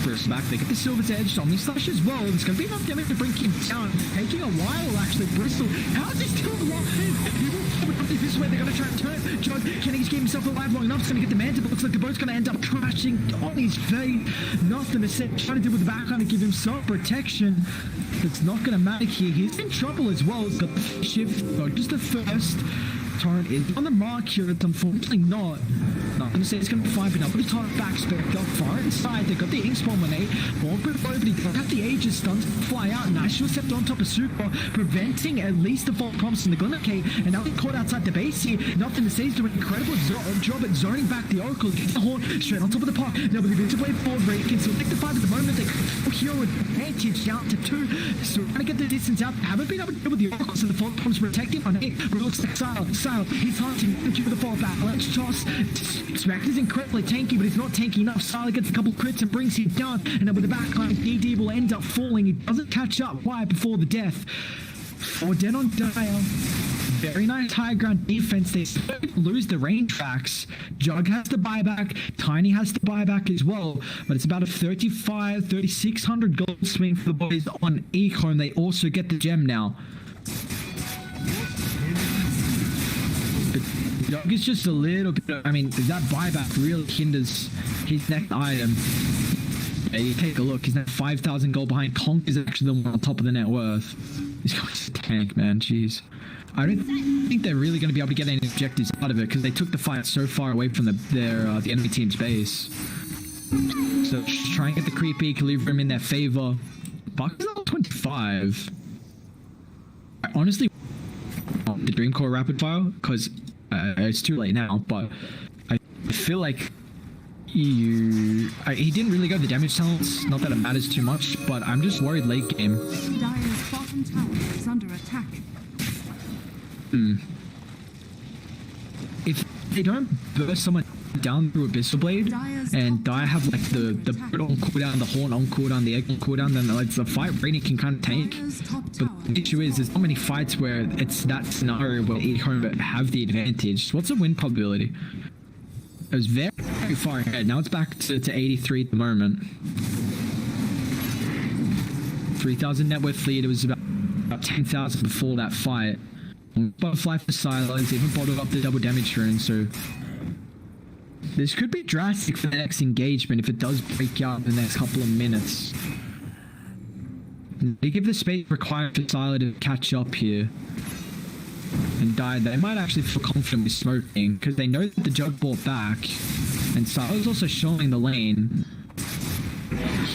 Burst back. They get the Silver's Edge. Omni Slash as well. There's going to be enough damage to bring him down. Taking a while, actually. Bristol. How is he still alive? He will come this way. They're going to try and turn it. John Kennedy's keep himself alive long enough. It's going to get the mantle. But looks like the boat's going to end up crashing on his face. Nothing to say. Trying to do with the background to give himself protection. It's not going to matter here. He's in trouble as well. He's got the shift. Just the first. Torrent is on the mark here. It's unfortunately not. Not going to say it's going to be fine, but now put the Torrent back spec up far inside. They've got the ink spawn when they won't put over, but he doesn't have the Aegis stuns fly out. National Scepter on top of Super, preventing at least the false promise in the Glimmer K. And now they're caught outside the base here. Nothing to say. He's doing an incredible job at zoning back the Oracle. Gets the horn straight on top of the park. Now with the Invincible Blade forward, Ray can still take the fight at the moment. They hero advantage down to 2. So trying to get the distance out. Haven't been able to deal with the Oracle, so the false promise protecting on 8. But it looks like Sile, he's hunting. Thank you for the fall back. Let's toss. Smack is incredibly tanky, but he's not tanky enough. Sile gets a couple of crits and brings him down. And then with the backline, DD will end up falling. He doesn't catch up. Why? Before the death. 4 dead on Dire. Very nice high ground defense. They lose the range tracks. Jug has the buyback. Tiny has the buyback as well. But it's about a 3,600 gold swing for the boys on EHOME. They also get the gem now. Jug is just a little bit of, I mean, that buyback really hinders his next item. Yeah, you take a look, he's now 5,000 gold behind. Conk is actually the one on top of the net worth. He's going to tank, man, jeez. I don't think they're really going to be able to get any objectives out of it because they took the fight so far away from the enemy team's base. So just try and get the creepy equilibrium in their favor. Buck is level 25. I honestly the Dreamcore rapid fire because it's too late now, but I feel like he didn't really go the damage talents. Not that it matters too much, but I'm just worried late game. Dire's bottom tower is under attack. If they don't burst someone down through Abyssal Blade and Dire have like the boot on cooldown, the horn on cooldown, the egg on cooldown, then like the fight rating can kind of tank. But the issue is there's not many fights where it's that scenario where EHOME have the advantage. What's the win probability? It was very, very far ahead. Now it's back to 83 at the moment. 3,000 net worth lead. It was about 10,000 before that fight. Butterfly for Silos, even bottled up the double damage rune, so this could be drastic for the next engagement if it does break out in the next couple of minutes. They give the space required for Silo to catch up here. and died, they might actually feel confident with smoking because they know that the jug bought back, and Silo's also showing the lane.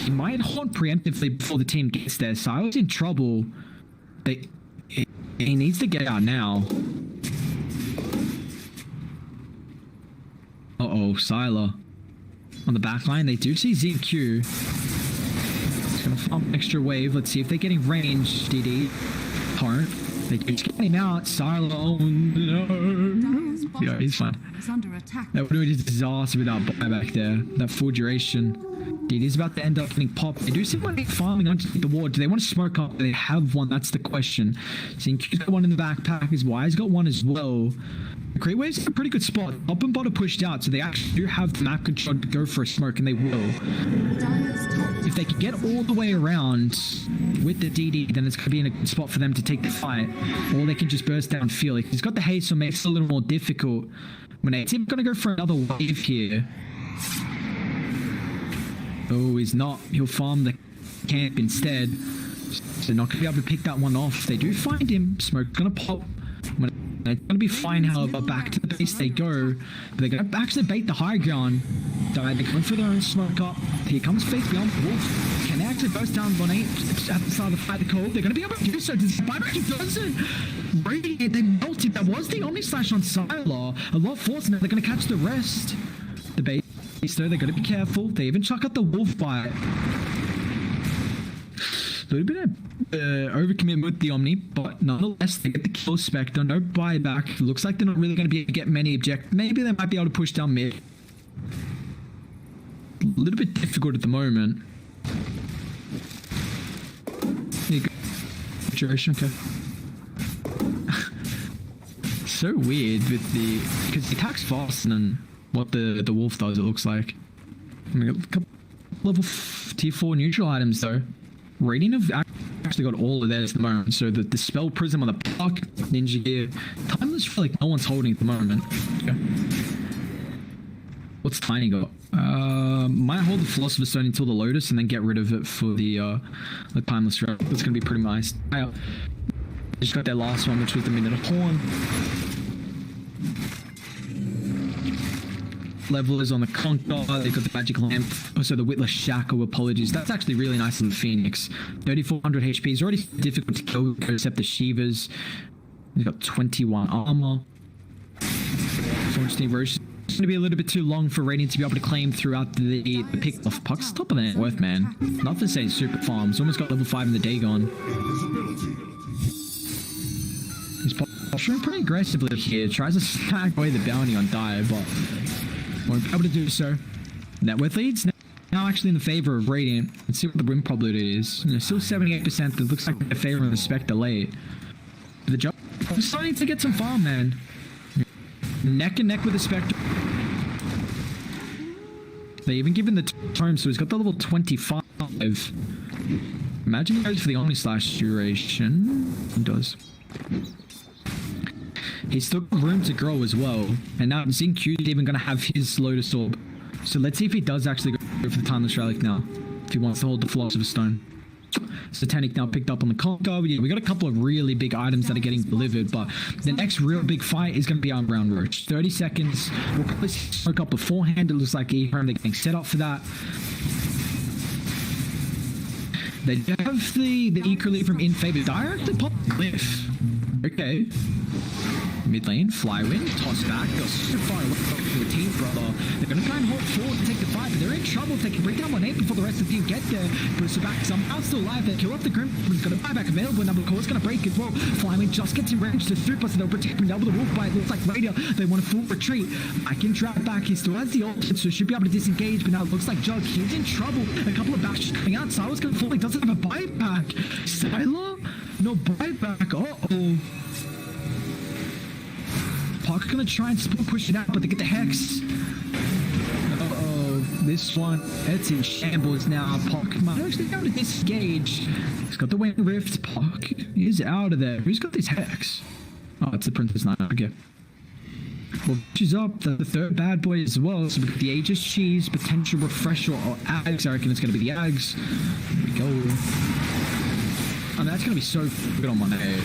He might haunt preemptively before the team gets there. Silo's in trouble. He needs to get out now. Uh-oh, Silo. On the back line, they do see ZQ. He's gonna farm extra wave. Let's see if they're getting range, DD. Torrent. They do get him out. Silo, oh no. Yeah, he's fine. Is under attack. That would have been a disaster without buyback there. That full duration. DD's about to end up getting popped. They do seem like they're farming underneath the wall. Do they want to smoke up? Do they have one? That's the question. ZQ's got one in the backpack. His Y's got one as well. Great Wave's in a pretty good spot. Top and bottom pushed out, so they actually do have the map control to go for a smoke, and they will. If they can get all the way around with the DD, then it's going to be in a good spot for them to take the fight. Or they can just burst down field. He's got the haste, so it makes it a little more difficult. When they're going to go for another wave here. Oh, he's not. He'll farm the camp instead. So not going to be able to pick that one off. They do find him. Smoke's going to pop. They're going to be fine, however, back to the base they go. But they're going to actually bait the high ground. They're going for their own smoke up. Here comes Face Beyond the Wolf. Can they actually burst down 1-8 at the start of the fight? The cold. They're going to be able to do so. Does the buyback? He doesn't. Radiant, they melted. That was the Omni Slash on Sylar. A lot of force, and they're going to catch the rest. The base, though, they're going to be careful. They even chuck out the Wolf bite. A little bit of overcommitment with the Omni, but nonetheless, they get the kill. Spectre, no buyback. Looks like they're not really going to be able to get many objectives. Maybe they might be able to push down mid. A little bit difficult at the moment. There you go. Duration, okay. So weird with the... because he attacks faster than what the wolf does, it looks like. We got a couple level tier 4 neutral items, though. Radiant have actually got all of theirs at the moment. So the Spell Prism on the Puck, Ninja Gear. Timeless, feel like no one's holding at the moment. Okay. What's Tiny got? Might hold the Philosopher's Stone until the Lotus and then get rid of it for the Timeless Route. That's going to be pretty nice. They just got their last one, which was the Minute of Horn. Levelers on the Conquer, they've got the Magic Lamp, also the Witless Shackle, apologies. That's actually really nice on the Phoenix. 3400 HP is already difficult to kill except the Shivas. He's got 21 armor. Unfortunately, Roche is going to be a little bit too long for Radiant to be able to claim throughout the pick off. Puck's top of the net worth, man. Not to say super farms. Almost got level 5 in the Dagon. He's posturing pretty aggressively here. Tries to stack away the bounty on Dire, but won't be able to do so. Net worth leads now actually in the favor of Radiant. Let's see what the win probability is. You know, still 78%. It looks like they're favoring the Spectre late. The job is starting to get some farm, man. Neck and neck with the Spectre. They even given the tome, so he's got the level 25. Imagine he goes for the Omni Slash duration. He does. He's still got room to grow as well. And now Zinq's even going to have his Lotus Orb. So let's see if he does actually go for the Timeless Relic now. If he wants to hold the Philosopher's Stone. Satanic now picked up on the Conquer. Yeah, we got a couple of really big items that are getting delivered. But the next real big fight is going to be on Brown Roach. 30 seconds. We'll probably smoke up beforehand. It looks like EHOME, they're getting set up for that. They have the equally from in favor. Directly pop Cliff. Okay. Mid lane, Flywind, toss back, goes so far away from the team, brother. They're going to try and hold forward to take the fight, but they're in trouble. They can break down 1-8 before the rest of the team get there. Bruce back somehow still alive. They kill off the Grim, but he's got a buyback available. Number core is going to break as well. Flywind just gets in range to super, so they'll protect him down with the wolf bite. Looks like Raider. They want a full retreat. I can trap back. He still has the ult, so should be able to disengage, but now it looks like Jug. He's in trouble. A couple of bashes coming out. Silar's going to fall. He doesn't have a buyback. Sylar? No buyback. Uh-oh. Puck's gonna try and still push it out, but they get the Hex. Uh-oh, this one, it's in shambles now. Puck might actually be able to disengage. He's got the Wing Rift. Puck is out of there. Who's got this Hex? Oh, it's the Princess Knight. Okay. Well, she's up. The third bad boy as well. So we got the Aegis Cheese, potential Refresher or Ags. I reckon it's gonna be the Ags. Here we go. Oh, that's gonna be so good on 1-8.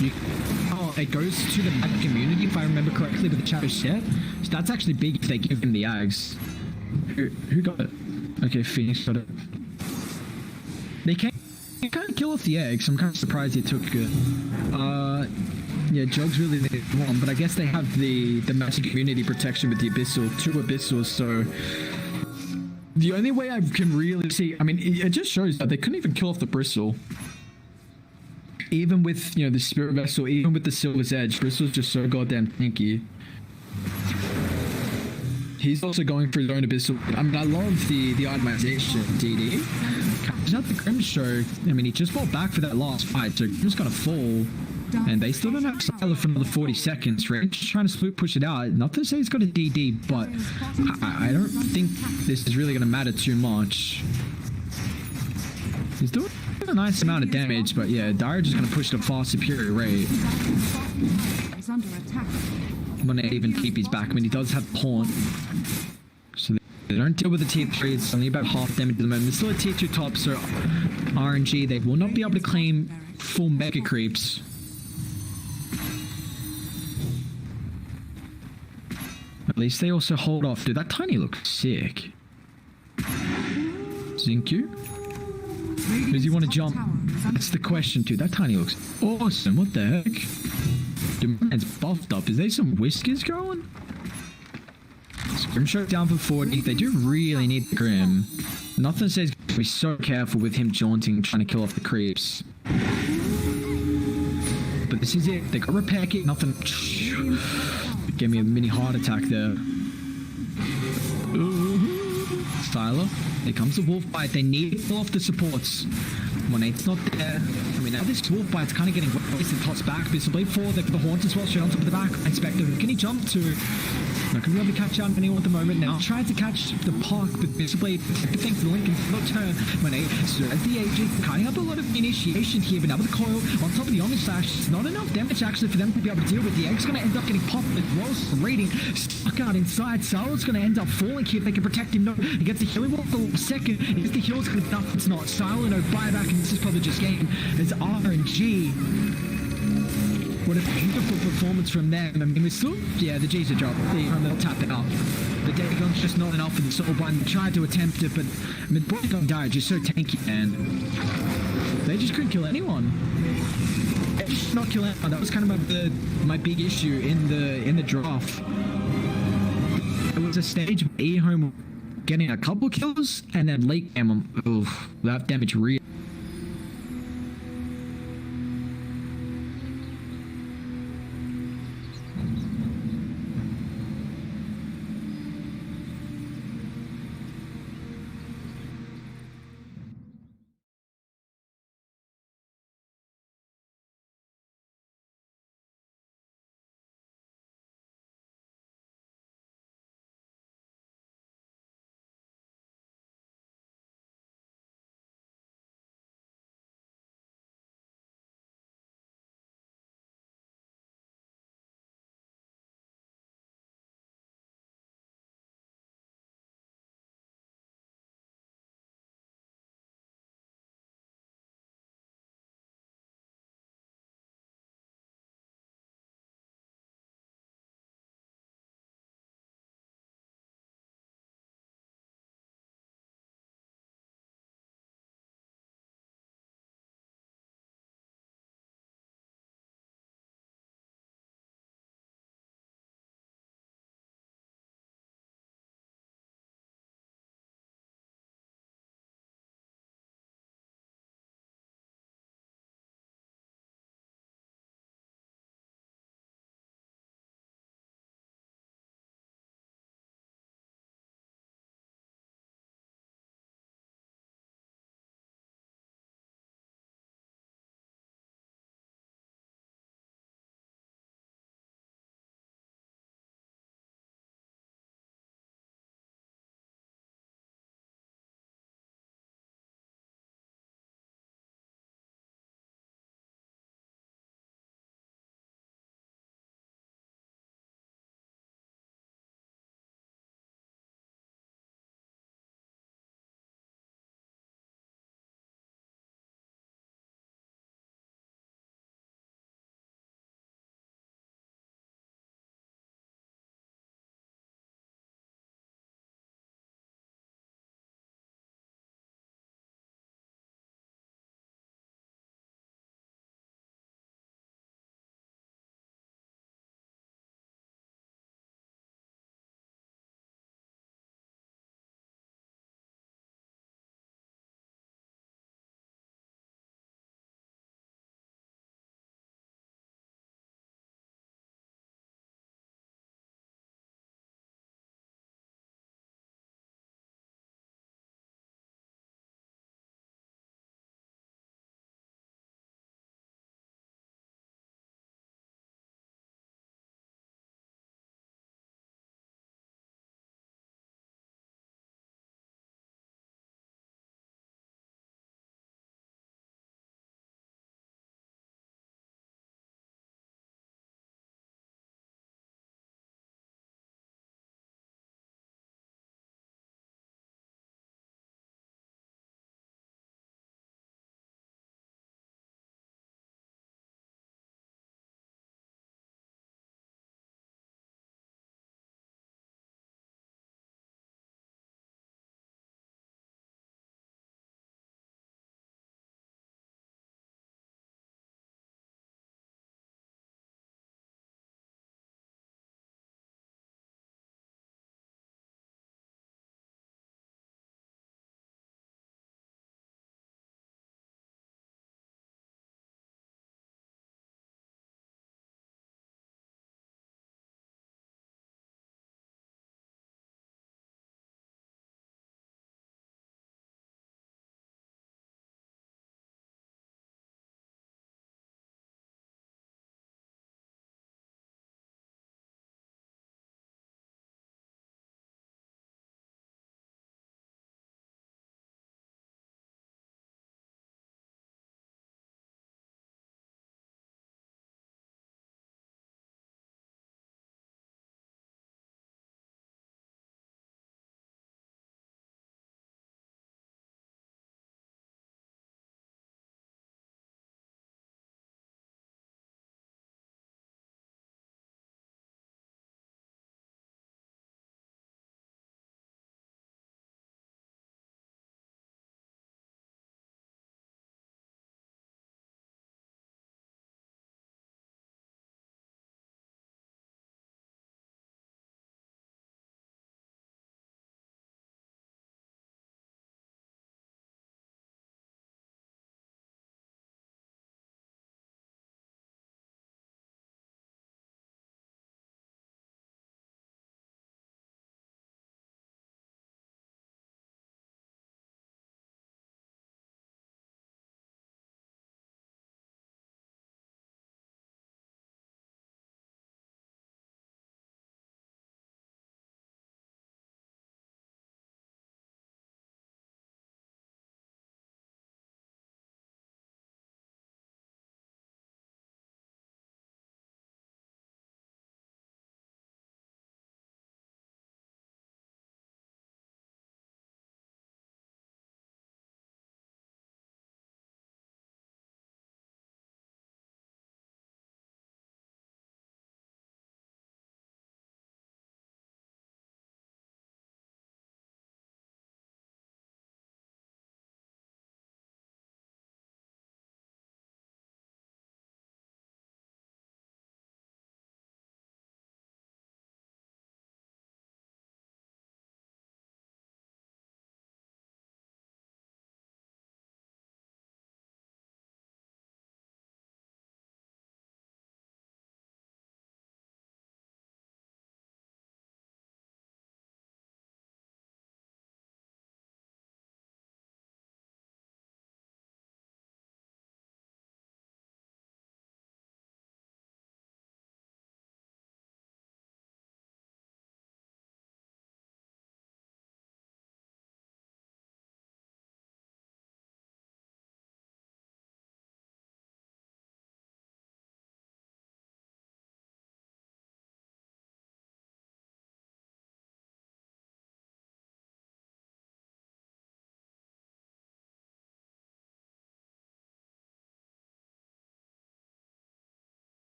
it goes to the ag community, if I remember correctly, with the chat set. So that's actually big if they give him the ags. Who got it? Okay, Phoenix got it. They can't kill off the eggs. I'm kind of surprised he took it. Yeah, Jogs really need one, but I guess they have the massive community protection with the Abyssal, 2 Abyssals, so the only way I can really see, I mean, it just shows that they couldn't even kill off the Bristle. Even with, you know, the Spirit Vessel, even with the Silver's Edge, Bristle's just so goddamn tanky. He's also going for his own Abyssal. I mean, I love the itemization, DD. He's not the Grim Show. I mean, he just fought back for that last fight, so Grim's gonna fall. And they still don't have Siler for another 40 seconds, right? Just trying to split push it out. Not to say he's got a DD, but I don't think this is really going to matter too much. He's doing a nice amount of damage, but yeah, Dire just going to push at a far superior rate. I'm going to even keep his back. I mean, he does have Haunt. So they don't deal with the tier 3. It's only about half damage at the moment. There's still a tier 2 top, so RNG, they will not be able to claim full Mega Creeps. At least they also hold off. Dude, that Tiny looks sick. Zincu? Does he want to jump? That's the question, dude. That Tiny looks awesome. What the heck? Dude, man's buffed up. Is there some whiskers growing? Grim Show down for 40. They do really need the Grim. Nothing says be so careful with him jaunting, trying to kill off the creeps. But this is it. They got repair kit. Nothing. Gave me a mini heart attack there. Styler. Here comes the wolf bite. They need to pull off the supports. 1-8's not there. I mean, now this wolf bite's kind of getting wasted. Toss back. Bissell Blade 4. They've got the Haunt as well. Straight on top of the back. Inspector. Who can he jump to? Not going to be able to catch out anyone at the moment now. Trying to catch the park, but Bissell Blade. Thing for the Lincoln. Not turn. 1-8. So as the AG cutting up a lot of initiation here, but now with the coil on top of the Omni Slash. Not enough damage actually for them to be able to deal with. The egg's going to end up getting popped as well. Rating stuck out inside. Salah's going to end up falling here if they can protect him. No, he gets the healing wall for a second. Is the heal's going to be enough? It's not. Salah, no buyback, and this is probably just game. It's RNG. What a beautiful performance from them. I mean, we're still, yeah, the G's are dropped. They'll tap it up. The Dagon's just not enough for the Soul Bind. They tried to attempt it, but I mean, Dagon died just so tanky, man. They just couldn't kill anyone. They just not kill anyone. That was kind of my big issue in the draft. It was a stage where EHOME getting a couple kills, and then late game, that damage really.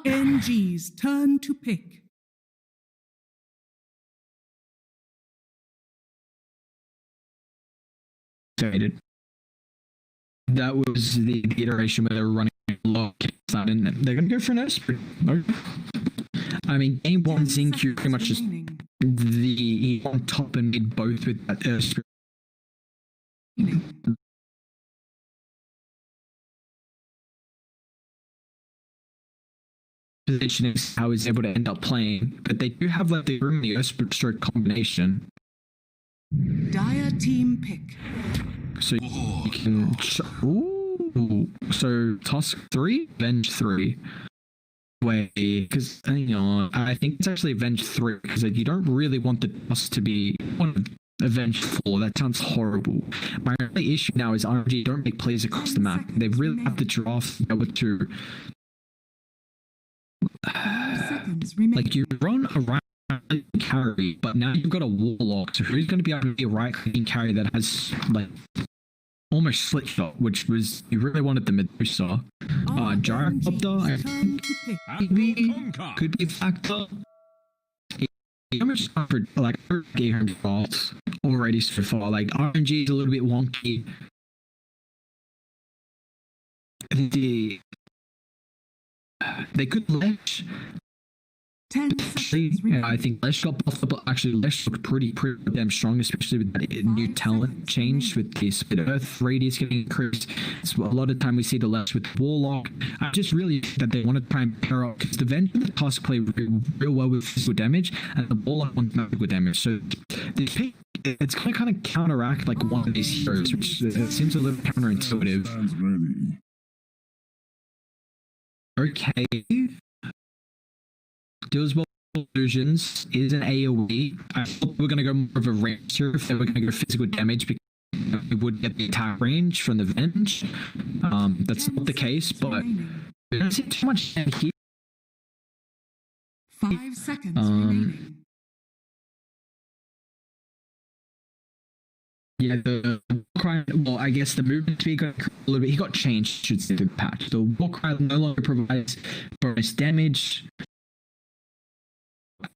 RNG's turn to pick. Stated. That was the iteration where they were running a lot of and they're going to go for an ASTER. I mean, game 1 Zinq pretty much just the on top and mid both with that ASTER. Positioning how he's able to end up playing, but they do have like the room in the stroke combination. Dire team pick. So you can. Ooh. So Tusk 3, Venge 3. Wait, because I think it's actually Avenge 3 because you don't really want the Tusk to be on Avenge 4. That sounds horrible. My only issue now is RNG don't make plays across the map. They really have to draft over to. Like you run around carry, but now you've got a warlock. So who's going to be able to be a right-clicking carry that has like almost slit shot, which was you really wanted the Medusa. Gyrocopter, I think could be a factor. I'm just for like EHOME faults already so far. Like RNG is a little bit wonky. They could Lesh. 10 seconds. I think Lesh got buffed up, but actually Lesh looked pretty damn strong, especially with that new talent change with the split earth radius getting increased. So a lot of time we see the Lesh with Warlock. I just really think that they want to try and pair up because the Venge and the Tusk play real well with physical damage, and the Warlock wants magical damage. So the pick, it's going to kind of counteract like one of these heroes, which seems a little counterintuitive. Okay. Deals well illusions is an AoE. I thought we were going to go more of a range here if they were going to go physical damage because we would get the attack range from the Venge. That's not the case, but we don't see too much damage here. 5 seconds remaining. Yeah, well, I guess the movement speed got a little bit. He got changed, should say, through the patch. The Warcry no longer provides bonus damage.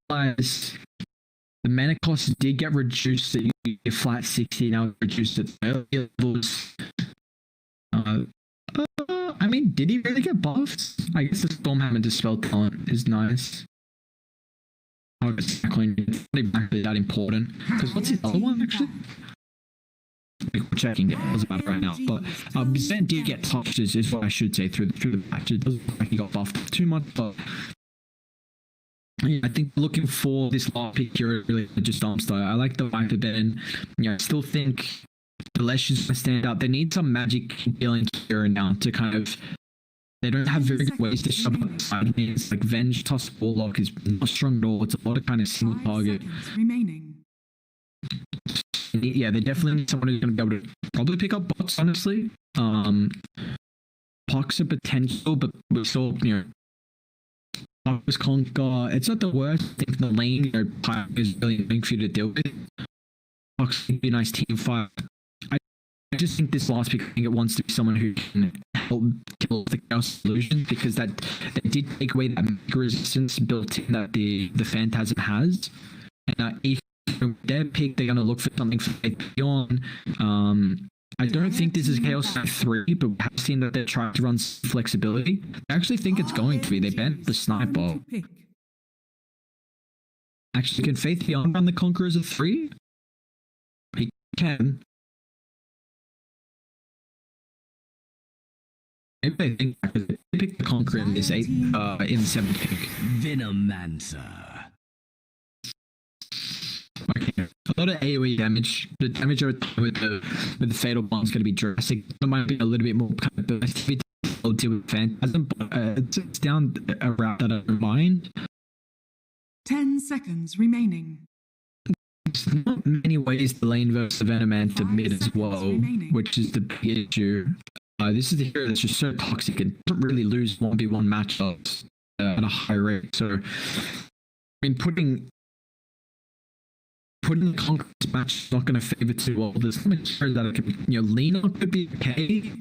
The mana cost did get reduced at your flat 60, now reduced at early levels. I mean, did he really get buffed? I guess the Stormhammer Dispel talent is nice. Oh, it's not exactly that important. Because what's his other one, actually? We're checking it. It doesn't matter right now. But Zen did get touched, is what I should say, through the patch. It doesn't look like he got buffed too much, but yeah, I think looking for this last pick here really just dumpster. I like the Viper Ben. I still think the Lesh is going to stand out. They need some magic dealing here and now to kind of. They don't have very good ways to shove up the side. It's like Venge, Tusk, Warlock is not strong at all. It's a lot of kind of single target. Remaining. Yeah, they definitely need someone who's going to be able to probably pick up bots, honestly. Pox a potential, but we saw, Conquer. It's not the worst. I think the lane, Pyre is really annoying for you to deal with. Pox would be a nice team fight. I just think this last pick, I think it wants to be someone who can help kill the Chaos Illusion, because that they did take away that mega resistance built in that the Phantasm has. And if their pick, they're going to look for something for beyond. I don't think this is Chaos Knight 3, but we have seen that they're trying to run flexibility. I actually think it's going to be. They banned the Sniper. Actually, can Faith Beyond run the Conqueror as a 3? He can. Maybe they think they picked the Conqueror in this 8, in the 7th pick. Venomancer. Okay. A lot of AoE damage. The damage with the Fatal Bomb is going to be drastic. There might be a little bit more kind of burst to deal with Phantasm, but it's down a route that I don't mind. 10 seconds remaining. There's not many ways to lane versus the Venomancer mid as well, which is the big issue. This is the hero that's just so toxic and doesn't really lose 1v1 matchups at a high rate. So, I mean, putting the Conqueror's match is not going to favor too well. There's some heroes that could, Lena could be okay.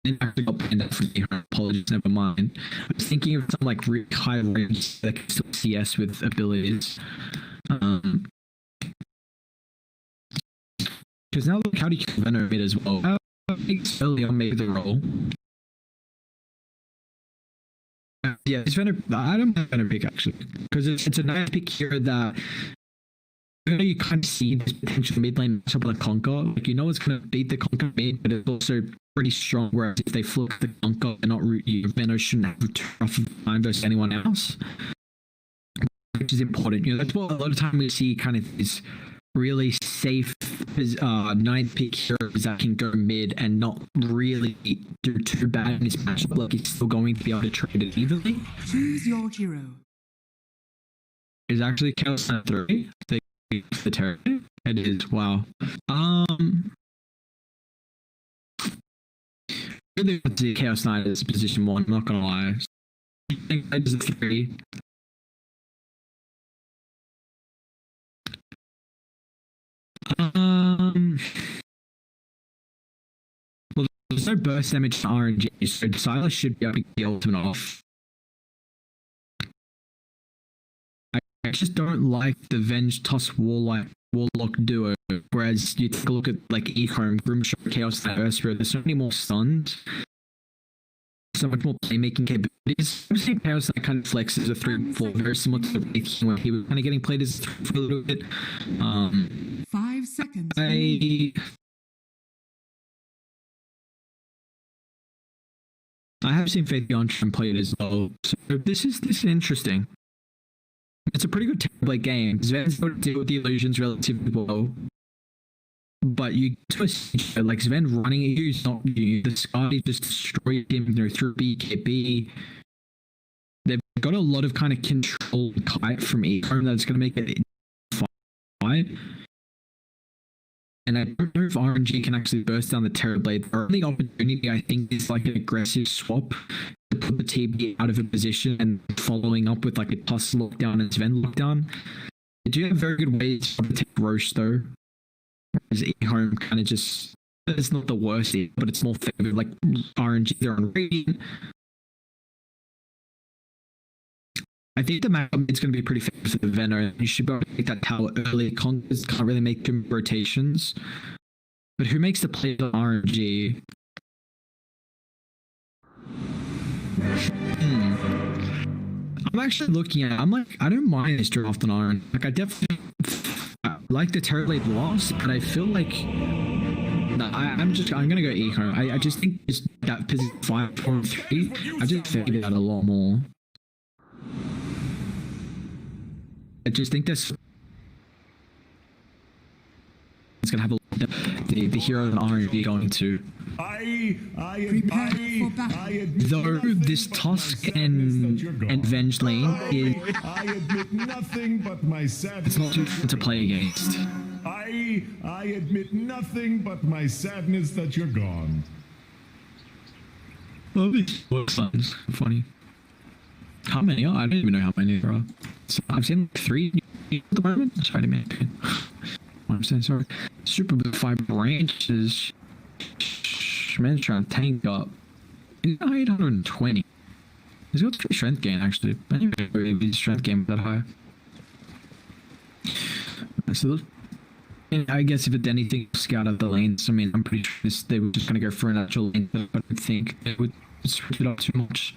didn't actually got banned out from EHOME. Apologies, never mind. I was thinking of some like really high range that can still CS with abilities. Because now look, how do you kill Venom mid as well? It's early on maybe the role. Yeah, it's Venom. I don't mind Venom pick actually, because it's a nice pick here that you kind of see this potential mid lane matchup with a Conquer. Like, you know it's going to beat the Conquer mid, but it's also pretty strong. Whereas if they flip the Conquer and not root you, Venom shouldn't have too rough of a time versus anyone else, which is important. You know, that's what a lot of time we see kind of this really safe ninth pick heroes that can go mid and not really do too bad in this matchup. Like, he's still going to be able to trade it evenly. Choose your hero. Is actually Chaos Knight 3 the territory? It is. Wow. Really want to see Chaos Knight as position 1, I'm not gonna lie. I think that is a 3. Well, there's no burst damage to RNG, so Silas should be able to get the ultimate off. I just don't like the Venge Toss Warlock duo, whereas you take a look at like EHOME, Grimshot, Chaos Knight, Ursula, there's so many more stuns, so much more playmaking capabilities. I'm saying Chaos Knight kind of flexes a 3-4, very similar to the Wraith King, where he was kind of getting played as a 3 for a little bit. 5 seconds. I have seen Faith Beyond try and play it as well, so this is interesting. It's a pretty good Terrorblade game. Sven's able to deal with the illusions relatively well. But you get to a stage where, like, Sven running at you is not you. The Sky just destroyed him, you know, through BKB. They've got a lot of kind of control kite from EHOME that's going to make it fight. And I don't know if RNG can actually burst down the Terrorblade. The only opportunity, I think, is like an aggressive swap to put the TB out of a position and following up with like a Tuss lockdown and Sven lockdown. They do have very good ways to protect Roche though. Whereas EHOME kind of just, it's not the worst, but it's more favored. Like RNG, they're on Radiant. I think the matchup is going to be pretty fair for the Venom. You should be able to take that tower early. Conquers can't really make too many rotations. But who makes the play on RNG? I'm actually looking at it. I'm like, I don't mind this draft on RNG. Like, I definitely like the Terrorblade loss, but I feel like I'm going to go EHOME. I just think that position 5.3, I just figured out a lot more. I just think this it's gonna have the hero and RNG going to. Though this Tusk and Venge lane is, I admit nothing but my sadness. It's not too fun to play against. I admit nothing but my sadness that you're gone. Oh, these sounds funny. How many are? I don't even know how many there are. So I've seen like 3 at the moment. Sorry to make it. I'm saying sorry. Super with 5 branches. Man's trying to tank up. He's got 820. He's got 3 strength gain actually. I didn't even know his strength gain was that high. So and I guess if it's anything, scout out the lanes. I mean, I'm pretty sure they were just gonna go for an actual lane, but I don't think they would switch it up too much.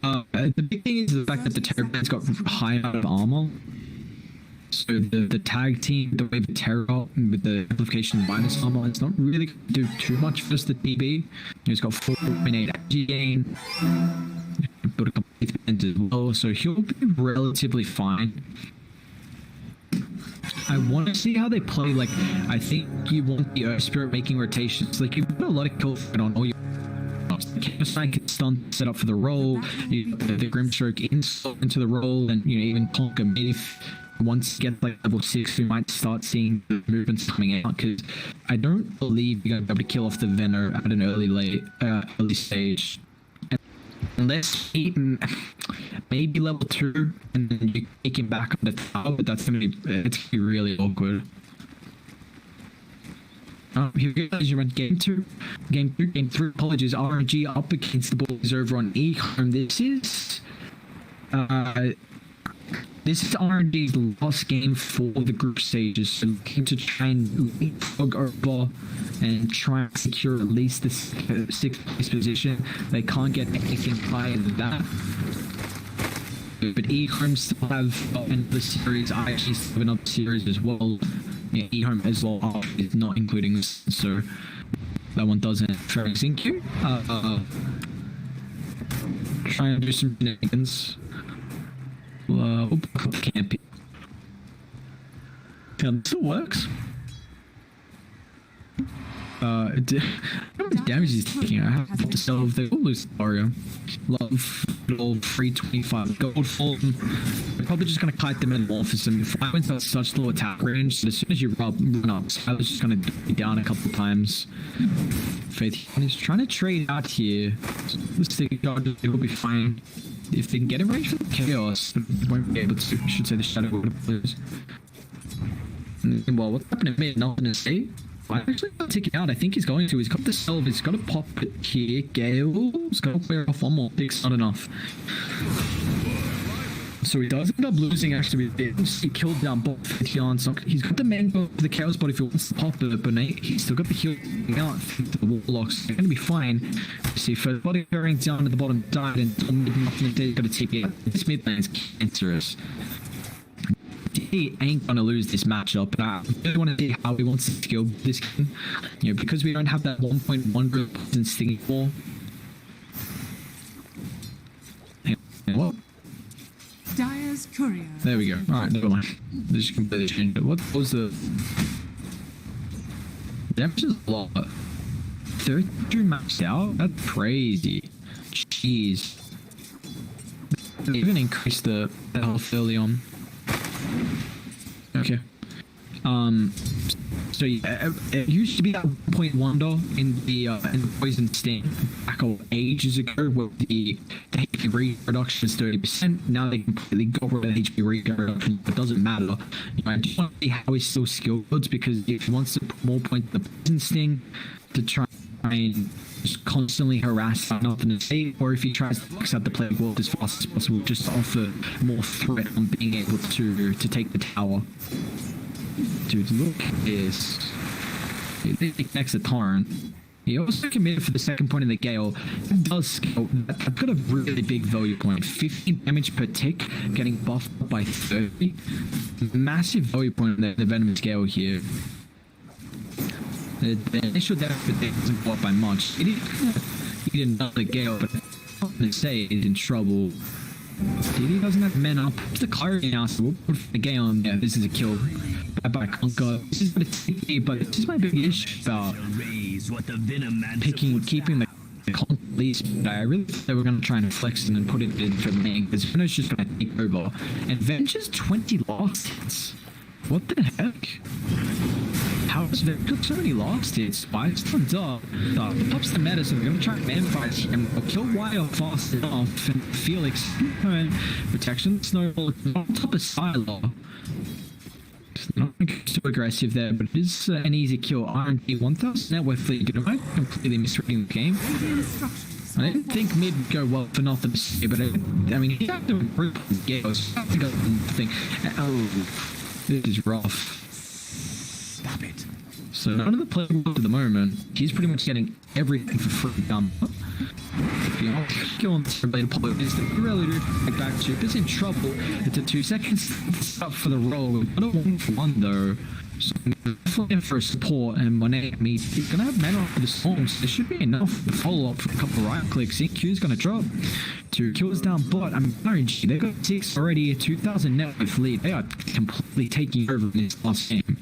The big thing is the fact that the Terrorblade's got high amount of armor. So the tag team, the wave of terror with the amplification minus armor, it's not really going to do too much for the TB. He's got 4.8 AG gain, build a couple of defense as well, so he'll be relatively fine. I want to see how they play. Like, I think you want the Earth Spirit making rotations. Like, you've got a lot of kill on all your Chaos Knight can stun set up for the roll, the Grimstroke into the roll, and you know, even Conquer mid. If once you get like level 6, we might start seeing the movements coming out, because I don't believe you're going to be able to kill off the Venom at an early stage. Unless maybe level 2 and then you take him back on the tower, but it's gonna be really awkward. Here we go, you run game 2, game 3. Apologies, RNG up against the boys over on EHOME. This is RNG's last game for the group stages, so looking to try and leapfrog over and try and secure at least the 6th place position. They can't get anything higher than that. But EHOME still have another series. I actually still have another series as well. Yeah, EHOME as well is not including this, so that one doesn't very sync you. Try and do some shenanigans. We'll back up the camping. Yeah, this still works. How much damage he's taking? I have to sell if they will lose Aria. Love, gold, 325 gold for them. They're probably just gonna kite them in Morphism. Firewind has such low attack range, so as soon as you run up, I was just gonna be down a couple times. Faith is trying to trade out here. Let's take it, it will be fine. If they can get in range for the chaos, they won't be able to. I should say the shadow will lose. Well, what's happening to me? Nothing to say. I actually got to take it out. I think he's going to. He's got the Self. He's got to pop it here. Gale's got to clear off one more. It's not enough. So he does end up losing actually. He killed down bot 50 on. So he's got the main bot for the Chaos bot if he wants to pop it, but he's still got the heal out for the Warlocks. They're going to be fine. You see, first body going down at the bottom died, and nothing he's got to take it out. This mid lane is cancerous. He ain't gonna lose this matchup, but I really want to see how he wants to skill this game. You know, because we don't have that 1.1 group in Stinging 4. What? Dyer's courier. There we go. Alright, never mind. This is completely changed. What was the damage is a lot. 32 maxed out? That's crazy. Jeez. They even increased the health early on. Okay. So yeah, it used to be that 1.1 though in the poison sting back ages ago, where the HP reduction is 30%. Now they completely got rid of the HP reduction. It doesn't matter. You know, I just want to see how he's still skilled, because if he wants to put more points in the poison sting to try and just constantly harass nothing to say, or if he tries to fix out the plague world as fast as possible, just to offer more threat on being able to take the tower. Dude, look at this. He connects the torrent. He also committed for the second point in the Gale. It does scale. I've got a really big value point. 15 damage per tick, getting buffed up by 30. Massive value point in the Venomous Gale here. The initial damage per tick doesn't go up by much. He didn't know the Gale, but I'm going to say he's in trouble. He doesn't have men up. It's the clarity now, so we'll put the Gale on. Yeah, this is a kill. Bye-bye, Conquer. This is going to take me, but this is my big issue about keeping the Conquer least. I really thought they were going to try and flex it and put it in for me, because Venom's just going to take over. And Venge's 20 last hits. What the heck? How has Venge got so many last hits? Why? It's not up. The pops the meta, so they're going to try and man-fight him. They'll kill Wire fast enough, and Felix and protection. Snowball on top of Silo. Not too aggressive there, but it is an easy kill. RNG 1000 net worth lead. Am I completely misreading the game? I didn't think mid would go well for nothing to say, but I mean, he had to improve his games. I think oh, this is rough. Stop it. So none of the players at the moment. He's pretty much getting everything for free. You know, kill on this blade apologies. They really do take back to. If it's in trouble, it's a 2 seconds up for the roll. We've got a 1-for-1 though. So definitely for support, and when he's gonna have mana for the storm, so there should be enough follow up for a couple of right clicks. EQ's gonna drop 2 kills down bot. I mean, RNG, they've got 6 already, a 2000 net worth lead. They are completely taking over in this last game.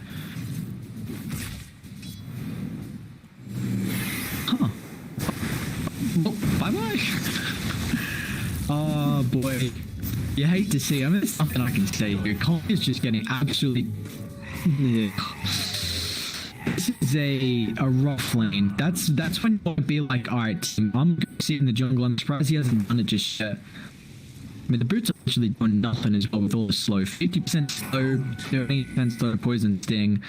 Huh. Oh, bye-bye. Oh, boy. You hate to see. I mean, there's something I can say here. Conk is just getting absolutely... This is a rough lane. That's when you'll be like, alright, I'm going to see in the jungle. I'm surprised he hasn't done it just yet. I mean, the boots are actually doing nothing as well with all the slow. 50% slow, 30% slow poison sting.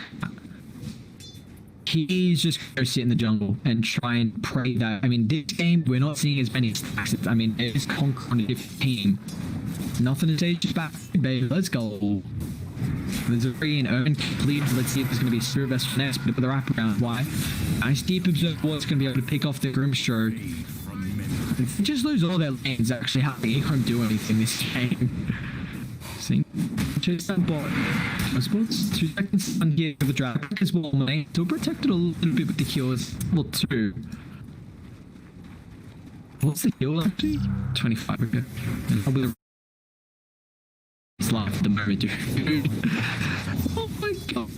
he's just going to sit in the jungle and try and pray that. I mean, this game, we're not seeing as many stacks. I mean, it's Conquer on a different team. Nothing to say, just back, baby. Let's go. There's a very urban complete. Let's see if there's going to be a Spirit Vest finesse, but with the wraparound. Why? Nice deep observer what's going to be able to pick off the Grimstroke. If they just lose all their lanes, actually, how the EHOME do anything this game? See? Chase that bot. I suppose 2 seconds on here for the dragon as well. Lane still protected a little bit with the heals. Level 2. What's the heal actually? 25 ago. And probably laugh at the moment, dude. Oh my god.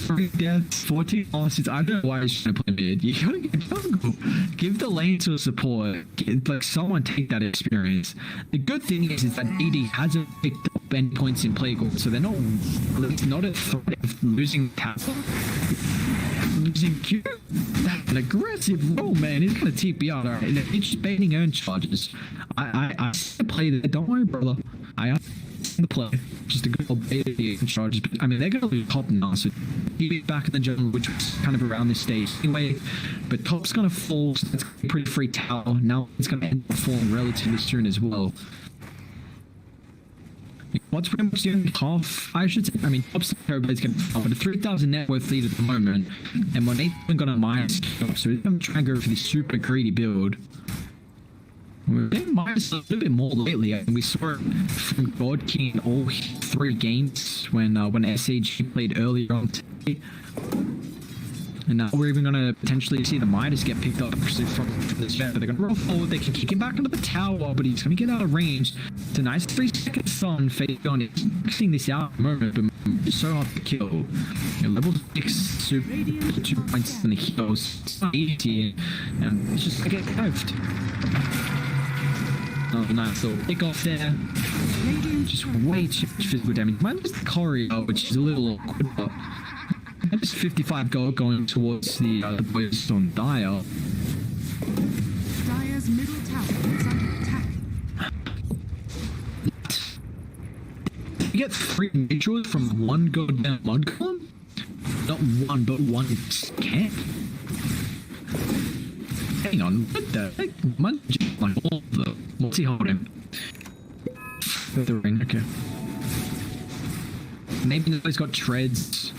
3 deaths, 14 losses. I don't know why he's trying to play mid. You gotta get jungle. Give the lane to a support. Like, someone take that experience. The good thing is that ED hasn't picked up any points in playgroup, so they're not, it's not a threat of losing Kappa. Losing Q. That's an aggressive roll, man. He's gonna TP out. Alright, it's just baiting urn charges. I play that. Don't worry, brother. I the play. Just a good old beta charges. But, I mean, they're gonna lose top now, so he beat back in the jungle, which was kind of around this stage anyway. But top's gonna fall, so that's gonna be a pretty free tower. Now it's gonna end up falling relatively soon as well. What's pretty much the only half, I should say, I mean, top's everybody's gonna fall, but a 3,000 net worth lead at the moment. And when Nathan got a minus, so he's gonna try and go for this super greedy build. We're getting minus a little bit more lately, and we saw it from God King in all 3 games when SAG played earlier on today. And now we're even going to potentially see the Midas get picked up from this event. They're going to roll forward, they can kick him back into the tower, but he's going to get out of range. It's a nice 3-second stun fade on it. Fixing this out at the moment, but it's so hard to kill. You know, level 6, super 2 points in the heals. It's not easy, and it's just going to get curved. Oh, nice little pick off there. Just way too much physical damage. Mine was the choreo, which is a little awkward, but that's 55 gold going towards the boys on Dire. Dire's middle tower is under attack. You get 3 neutrals from 1 goddamn mud column? Not 1, but 1 scan? Hang on, what the heck? Mud, like all the. What's he holding? The ring, okay. Maybe he's got treads.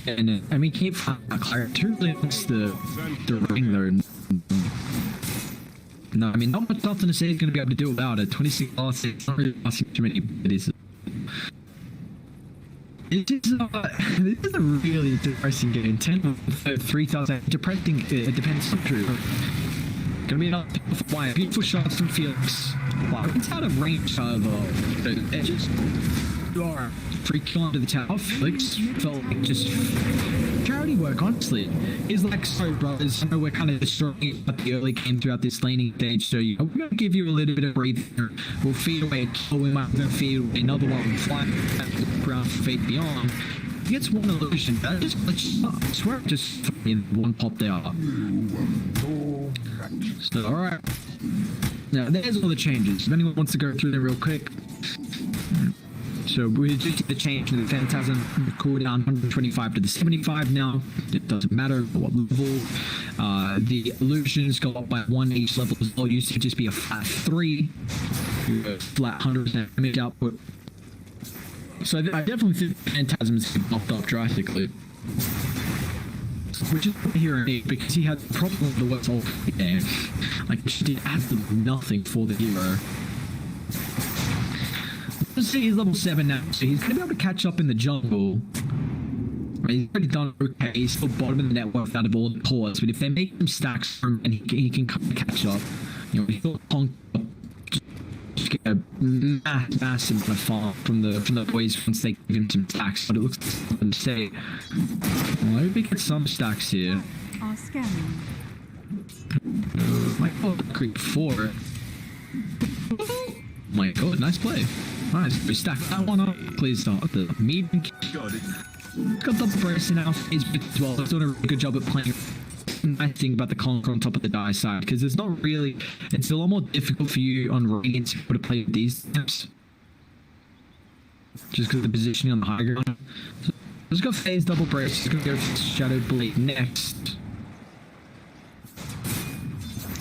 And I mean, can't find a Claret. Who wants the ring though? No, I mean, not much nothing to say he's going to be able to do about it. 26 losses, it's not really asking too many, but it's. This is a really depressing game. 10 for 3,000. Depressing, it depends on true. Gonna be another wire. Beautiful shots from Felix. Wow, it's out of range, however. It just. Free kill onto the tower. Felix felt like just charity work, honestly. He's like, sorry, brothers. I know we're kind of destroying at the early game throughout this laning stage, so we're going to give you a little bit of breather. We'll feed away a kill. We might then feed away another one. We'll fly back to the ground for Fate Beyond. He gets one illusion. That just glitches up. I swear it just in one pop there. So, alright. Now, there's all the changes. If anyone wants to go through them real quick. So we just did the change to the Phantasm cooldown 125 to the 75 now. It doesn't matter what level. The illusions go up by 1 each level as well. Used to just be a flat 3. Flat 100% damage output. So I definitely think Phantasm is knocked up drastically. Which is a hero because he had the problem with the worst ult game. Like, she did absolutely nothing for the hero. Let's see, he's level 7 now, so he's going to be able to catch up in the jungle. He's already done okay, he's still bottom of the net worth out of all the cores, but if they make him stacks from and he can catch up, you know, he'll just get a massive amount of farm from the boys once they give him some stacks, but it looks like to say, well, maybe get some stacks here. Are scanning. My god, creep 4. My god, nice play. Nice, we stack that one up. Please don't. The medium got double brace now as well. They've done a really good job at playing. Nice thing about the Conquer on top of the die side, because it's not really, it's a lot more difficult for you on Radiant to be able to play with these steps. Just because of the positioning on the high ground. Let's go phase double break. He's gonna go Shadow Blade next.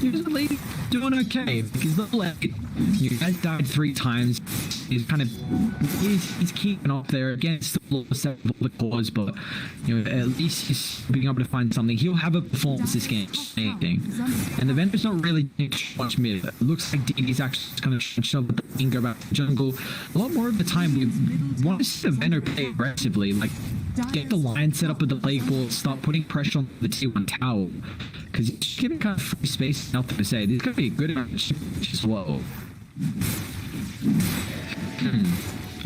Usually doing okay because the late you guys died 3 times. He's kind of he's keeping up there against the loss of the cause, but you know at least he's being able to find something. He'll have a performance this game, anything. And the vendor's not really doing too much mid. It looks like DD's actually kind of shove the thing, go back to jungle. A lot more of the time we want to see the vendor play aggressively, like get the line set up with the plague ball, start putting pressure on the T1 tower. Because he's giving kind of free space, nothing to say. This is going to be a good match as well.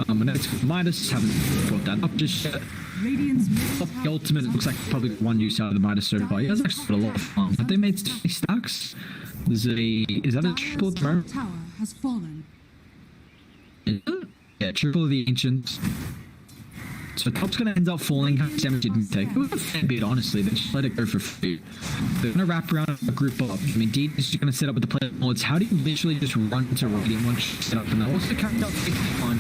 Next, Midas, haven't brought that up just yet. The ultimate, it looks like probably one use out of the Midas so far. He has actually got a lot of fun. Have they made 60 stacks? Is that a triple at the moment? Tower has fallen. Yeah, triple of the Ancients. So top's gonna end up falling, how much damage it didn't take. It was a fair bit, honestly. They just let it go for free. They're gonna wrap around a group up. I mean, Dean is just gonna set up with the player mods. How do you literally just run into Radiant once you set up? And they'll also carry out 51.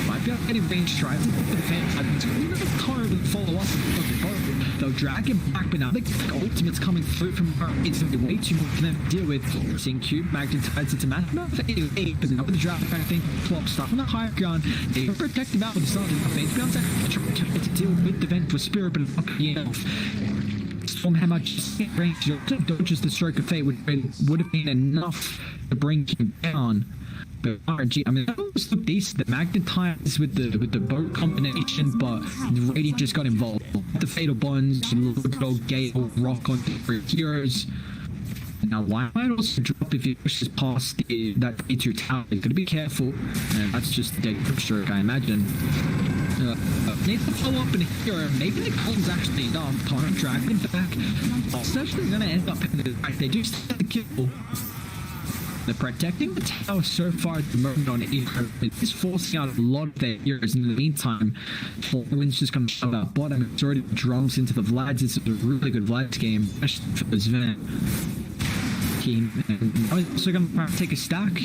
Might be able to get a range tries for the defense. It's gonna be hard to follow up with the boat. They'll drag him back, but now the ultimate's coming through from her. It's gonna be way too much for them to deal with. Seeing Cube magnetized into match. Not for 8, but now with the drag kind of thing. Flop stuff on the higher ground. They can protect him out with the sun. Face bounce to deal with the vent for spirit, but not enough. Stormhammer just range. Dodges the stroke of fate would have been enough to bring him down. But RNG, I mean, that was look decent. The magnetize with the boat combination, but the Radiant just got involved. The fatal bonds, good old Gale, rock on three heroes. Now, why might also drop if he pushes past that B2 tower? He's gonna be careful, and that's just the dead stroke, I imagine. Needs to follow up in a hero. Maybe the call's actually enough. Can't drag him back. It's actually gonna end up in the back. They do still the kill. They're protecting the tower so far at the moment on Eco. It's forcing out a lot of their heroes. In the meantime, Wind's just gonna shove out bottom. It's already drums into the Vlads. It's a really good Vlads game, especially for this event. And I'm also going to take a stack.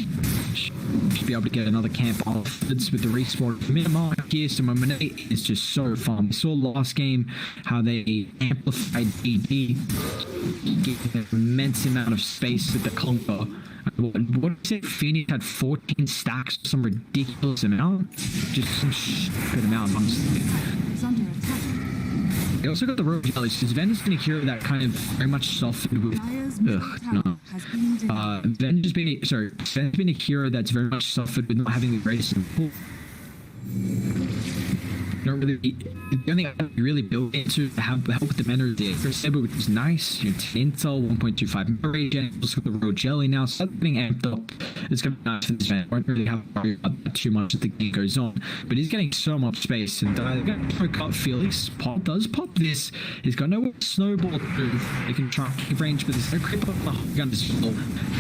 Should be able to get another camp afterwards with the respawn minute mark here. So Moment 8 is just so fun. We saw last game how they amplified DD, gave an immense amount of space with the Conquer. What did you say? Phoenix had 14 stacks, some ridiculous amount. Just some stupid amount, honestly. It's under attack. They also got the rogue jellies, because Ven's been a hero that kind of very much suffered with. Ven's been a hero that's very much suffered with not having the greatest support. Not really. The only thing I really built into to help with the mentor is the Saber, which is nice. You know, Intel 1.25 rage, and also got the rogue jelly now, so that's getting amped up. It's gonna be nice for this event. Won't really have to worry about that too much as the game goes on, but he's getting so much space. And they're gonna poke up Felix. Pop this. He's got nowhere to snowball through. They can try and keep range, but there's no creep up the gun as well.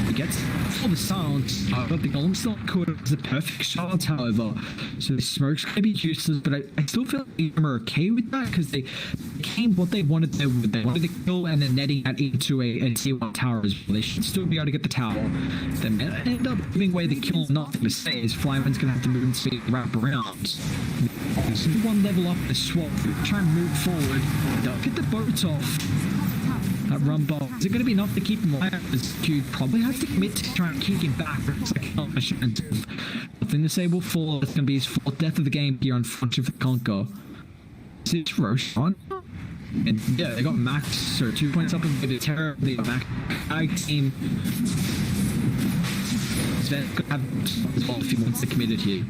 He gets all the silence. I don't think Golem's not caught. It's a perfect shot, however. So the smoke's gonna be useless, but I still feel like they're okay with that because they became what they wanted. They wanted to kill and then netting that into a T1 tower as well. They should still be able to get the tower. Then end up giving away the kill. Nothing to say is Flyman's gonna have to move and speed wrap around. So one level up the swap. Try and move forward. Don't get the boats off. That run ball. Is it going to be enough to keep him alive? Q probably has to commit to try and kick him back. It's like I shouldn't. Nothing to say will fall. It's going to be his 4th death of the game here on Frontier for the Conquer. Is it Roshan? And yeah, they got Max, so 2 points up in the terror. The Max team. Sven could have as well if he wants to commit it here.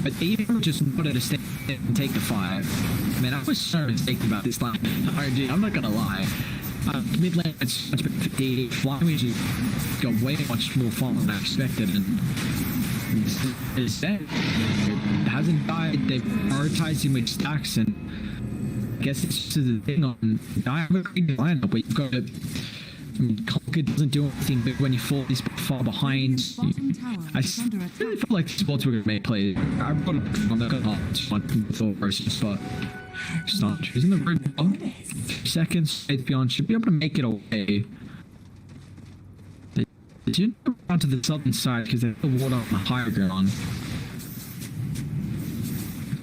But even just wanted to stay and take the 5. Man, I was so mistaken about this line. RNG, I'm not gonna lie. Mid lane, it's much better for DD. Flying usually got way much more fun than I expected, and it's dead. It hasn't died. They've prioritized him with stacks, and I guess it's just the thing on the lineup where you've got to. I mean, Conquer doesn't do anything, but when you fall this far behind, I really felt like the sports were going to make play. I'm going to thought process, but just not choosing the road. 2 seconds, beyond should be able to make it okay. They didn't go around to the southern side because they have the water on the higher ground.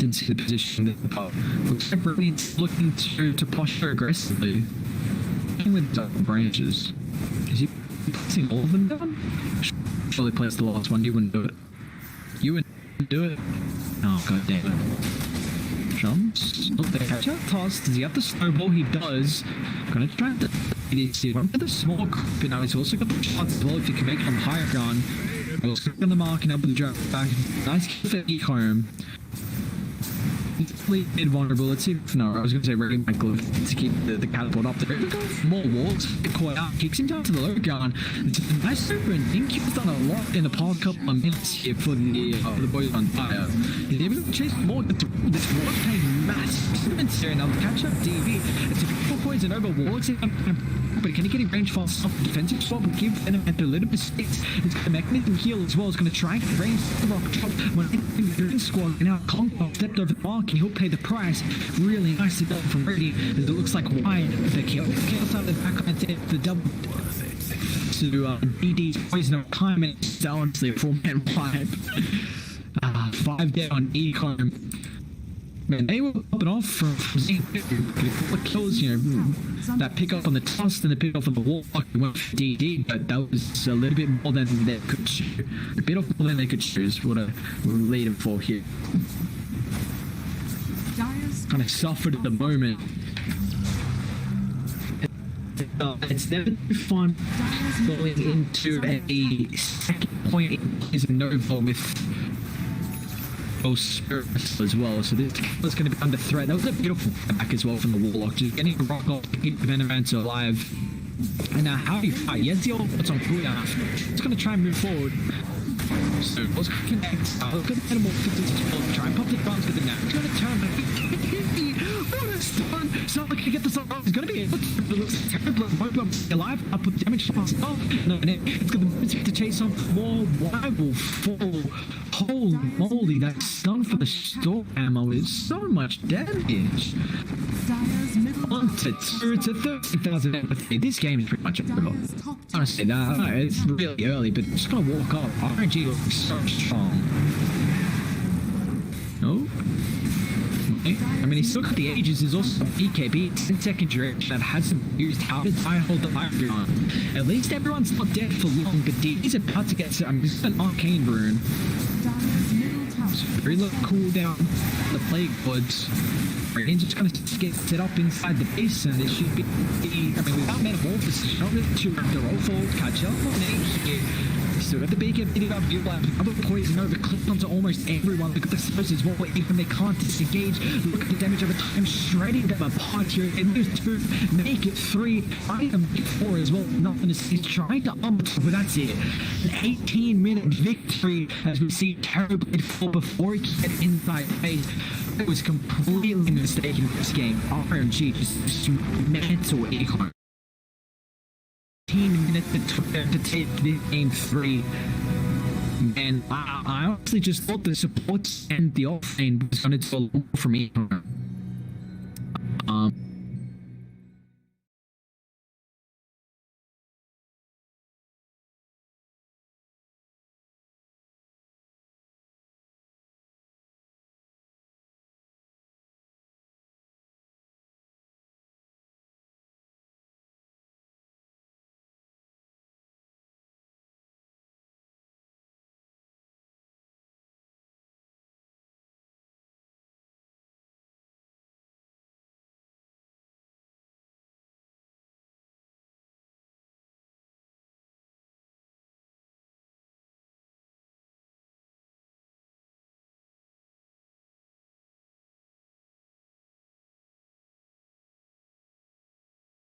didn't see the position of the puck. Looks like Brilliant's looking to posture aggressively. With branches. Is he placing all of them down? Surely place the last one. You wouldn't do it. You wouldn't do it. Oh, god damn it. Jumps. Oh, they catch out toss. Does he have the snowball? He does. Gonna try to one with the small creep. Now he's also got the shots as well if you can make them higher gun. We'll stick on the mark and up with the drop back. Nice kill for EHOME. Mid vulnerable. Let's see if no, I was going to say ready my glove to keep the catapult up there. More walks, caught out, kicks him down to the low gun. It's a nice open. Incube's done a lot in the past couple of minutes here for the boys on fire. He's able to chase more. This was paying massive here. Now the catch up DB. It's a beautiful poison over walks. But can he get in range fast off the defensive spot? But give Venom a little bit space. It's got a mechanism heal as well. It's going to try and get range the rock drop. When the green squad now Conquer stepped over the mark and he'll pay the price. Really nicely done from Ready. It looks like wide. The kill out of the back on the double. To BD's poison of time, and it's honestly a 4-man vibe. 5 down EHOME. Man, they were popping off from Z2. The kills, you know, that pick up on the toss and the pick up on the wall went for DD, but that was a little bit more than they could choose. A bit of more than they could choose. What we're leading for here. Kind of suffered at the moment. It's never fun going into a second point is a Nova with those spirits as well, so this was going to be under threat. That was a beautiful back as well from the Warlock, just getting a rock off, keep the Venomance alive. And now how do you fight? Yes, the old what's on Kuya. It's going to try and move forward. So let's connect. Look at the animal try and pop the bounce with the net. It's going to turn what a stun! It's not like he get this off. It's going to be it looks terrible. Alive. I'll put damage to myself. No, it's got the movement to chase on more. Why will fall? Holy moly, that stun for the storm ammo is so much damage. On to 30,000 empathy. This game is pretty much over. Honestly, it's really early, but just gonna walk up. RNG looks so strong. No? Okay. I mean, he's still got the ages. There's also a BKB, 10-second duration that hasn't used how to die hold the fire on. At least everyone's not dead for long, but he's about to get this is an arcane rune. Very little cooldown. The plague buds. And just kind of get set up inside the base, and it should be. I mean, without metamorphosis, not really too the roll forward, catch up on here. Still got the beacon, hitting up view lab, other poison over, clipped onto almost everyone. Look at the spurs as well, even they can't disengage. Look at the damage over time, shredding them apart here. And lose 2, make it 3, trying to make 4 as well. Nothing to see, trying to but that's it. An 18-minute victory as we see Terrorblade fall before he can get inside base. It was completely mistaken in this game. RNG just mental EHOME. 15 minutes it took them to take this game 3. And I honestly just thought the supports and the offlane was going to do a lot more for me.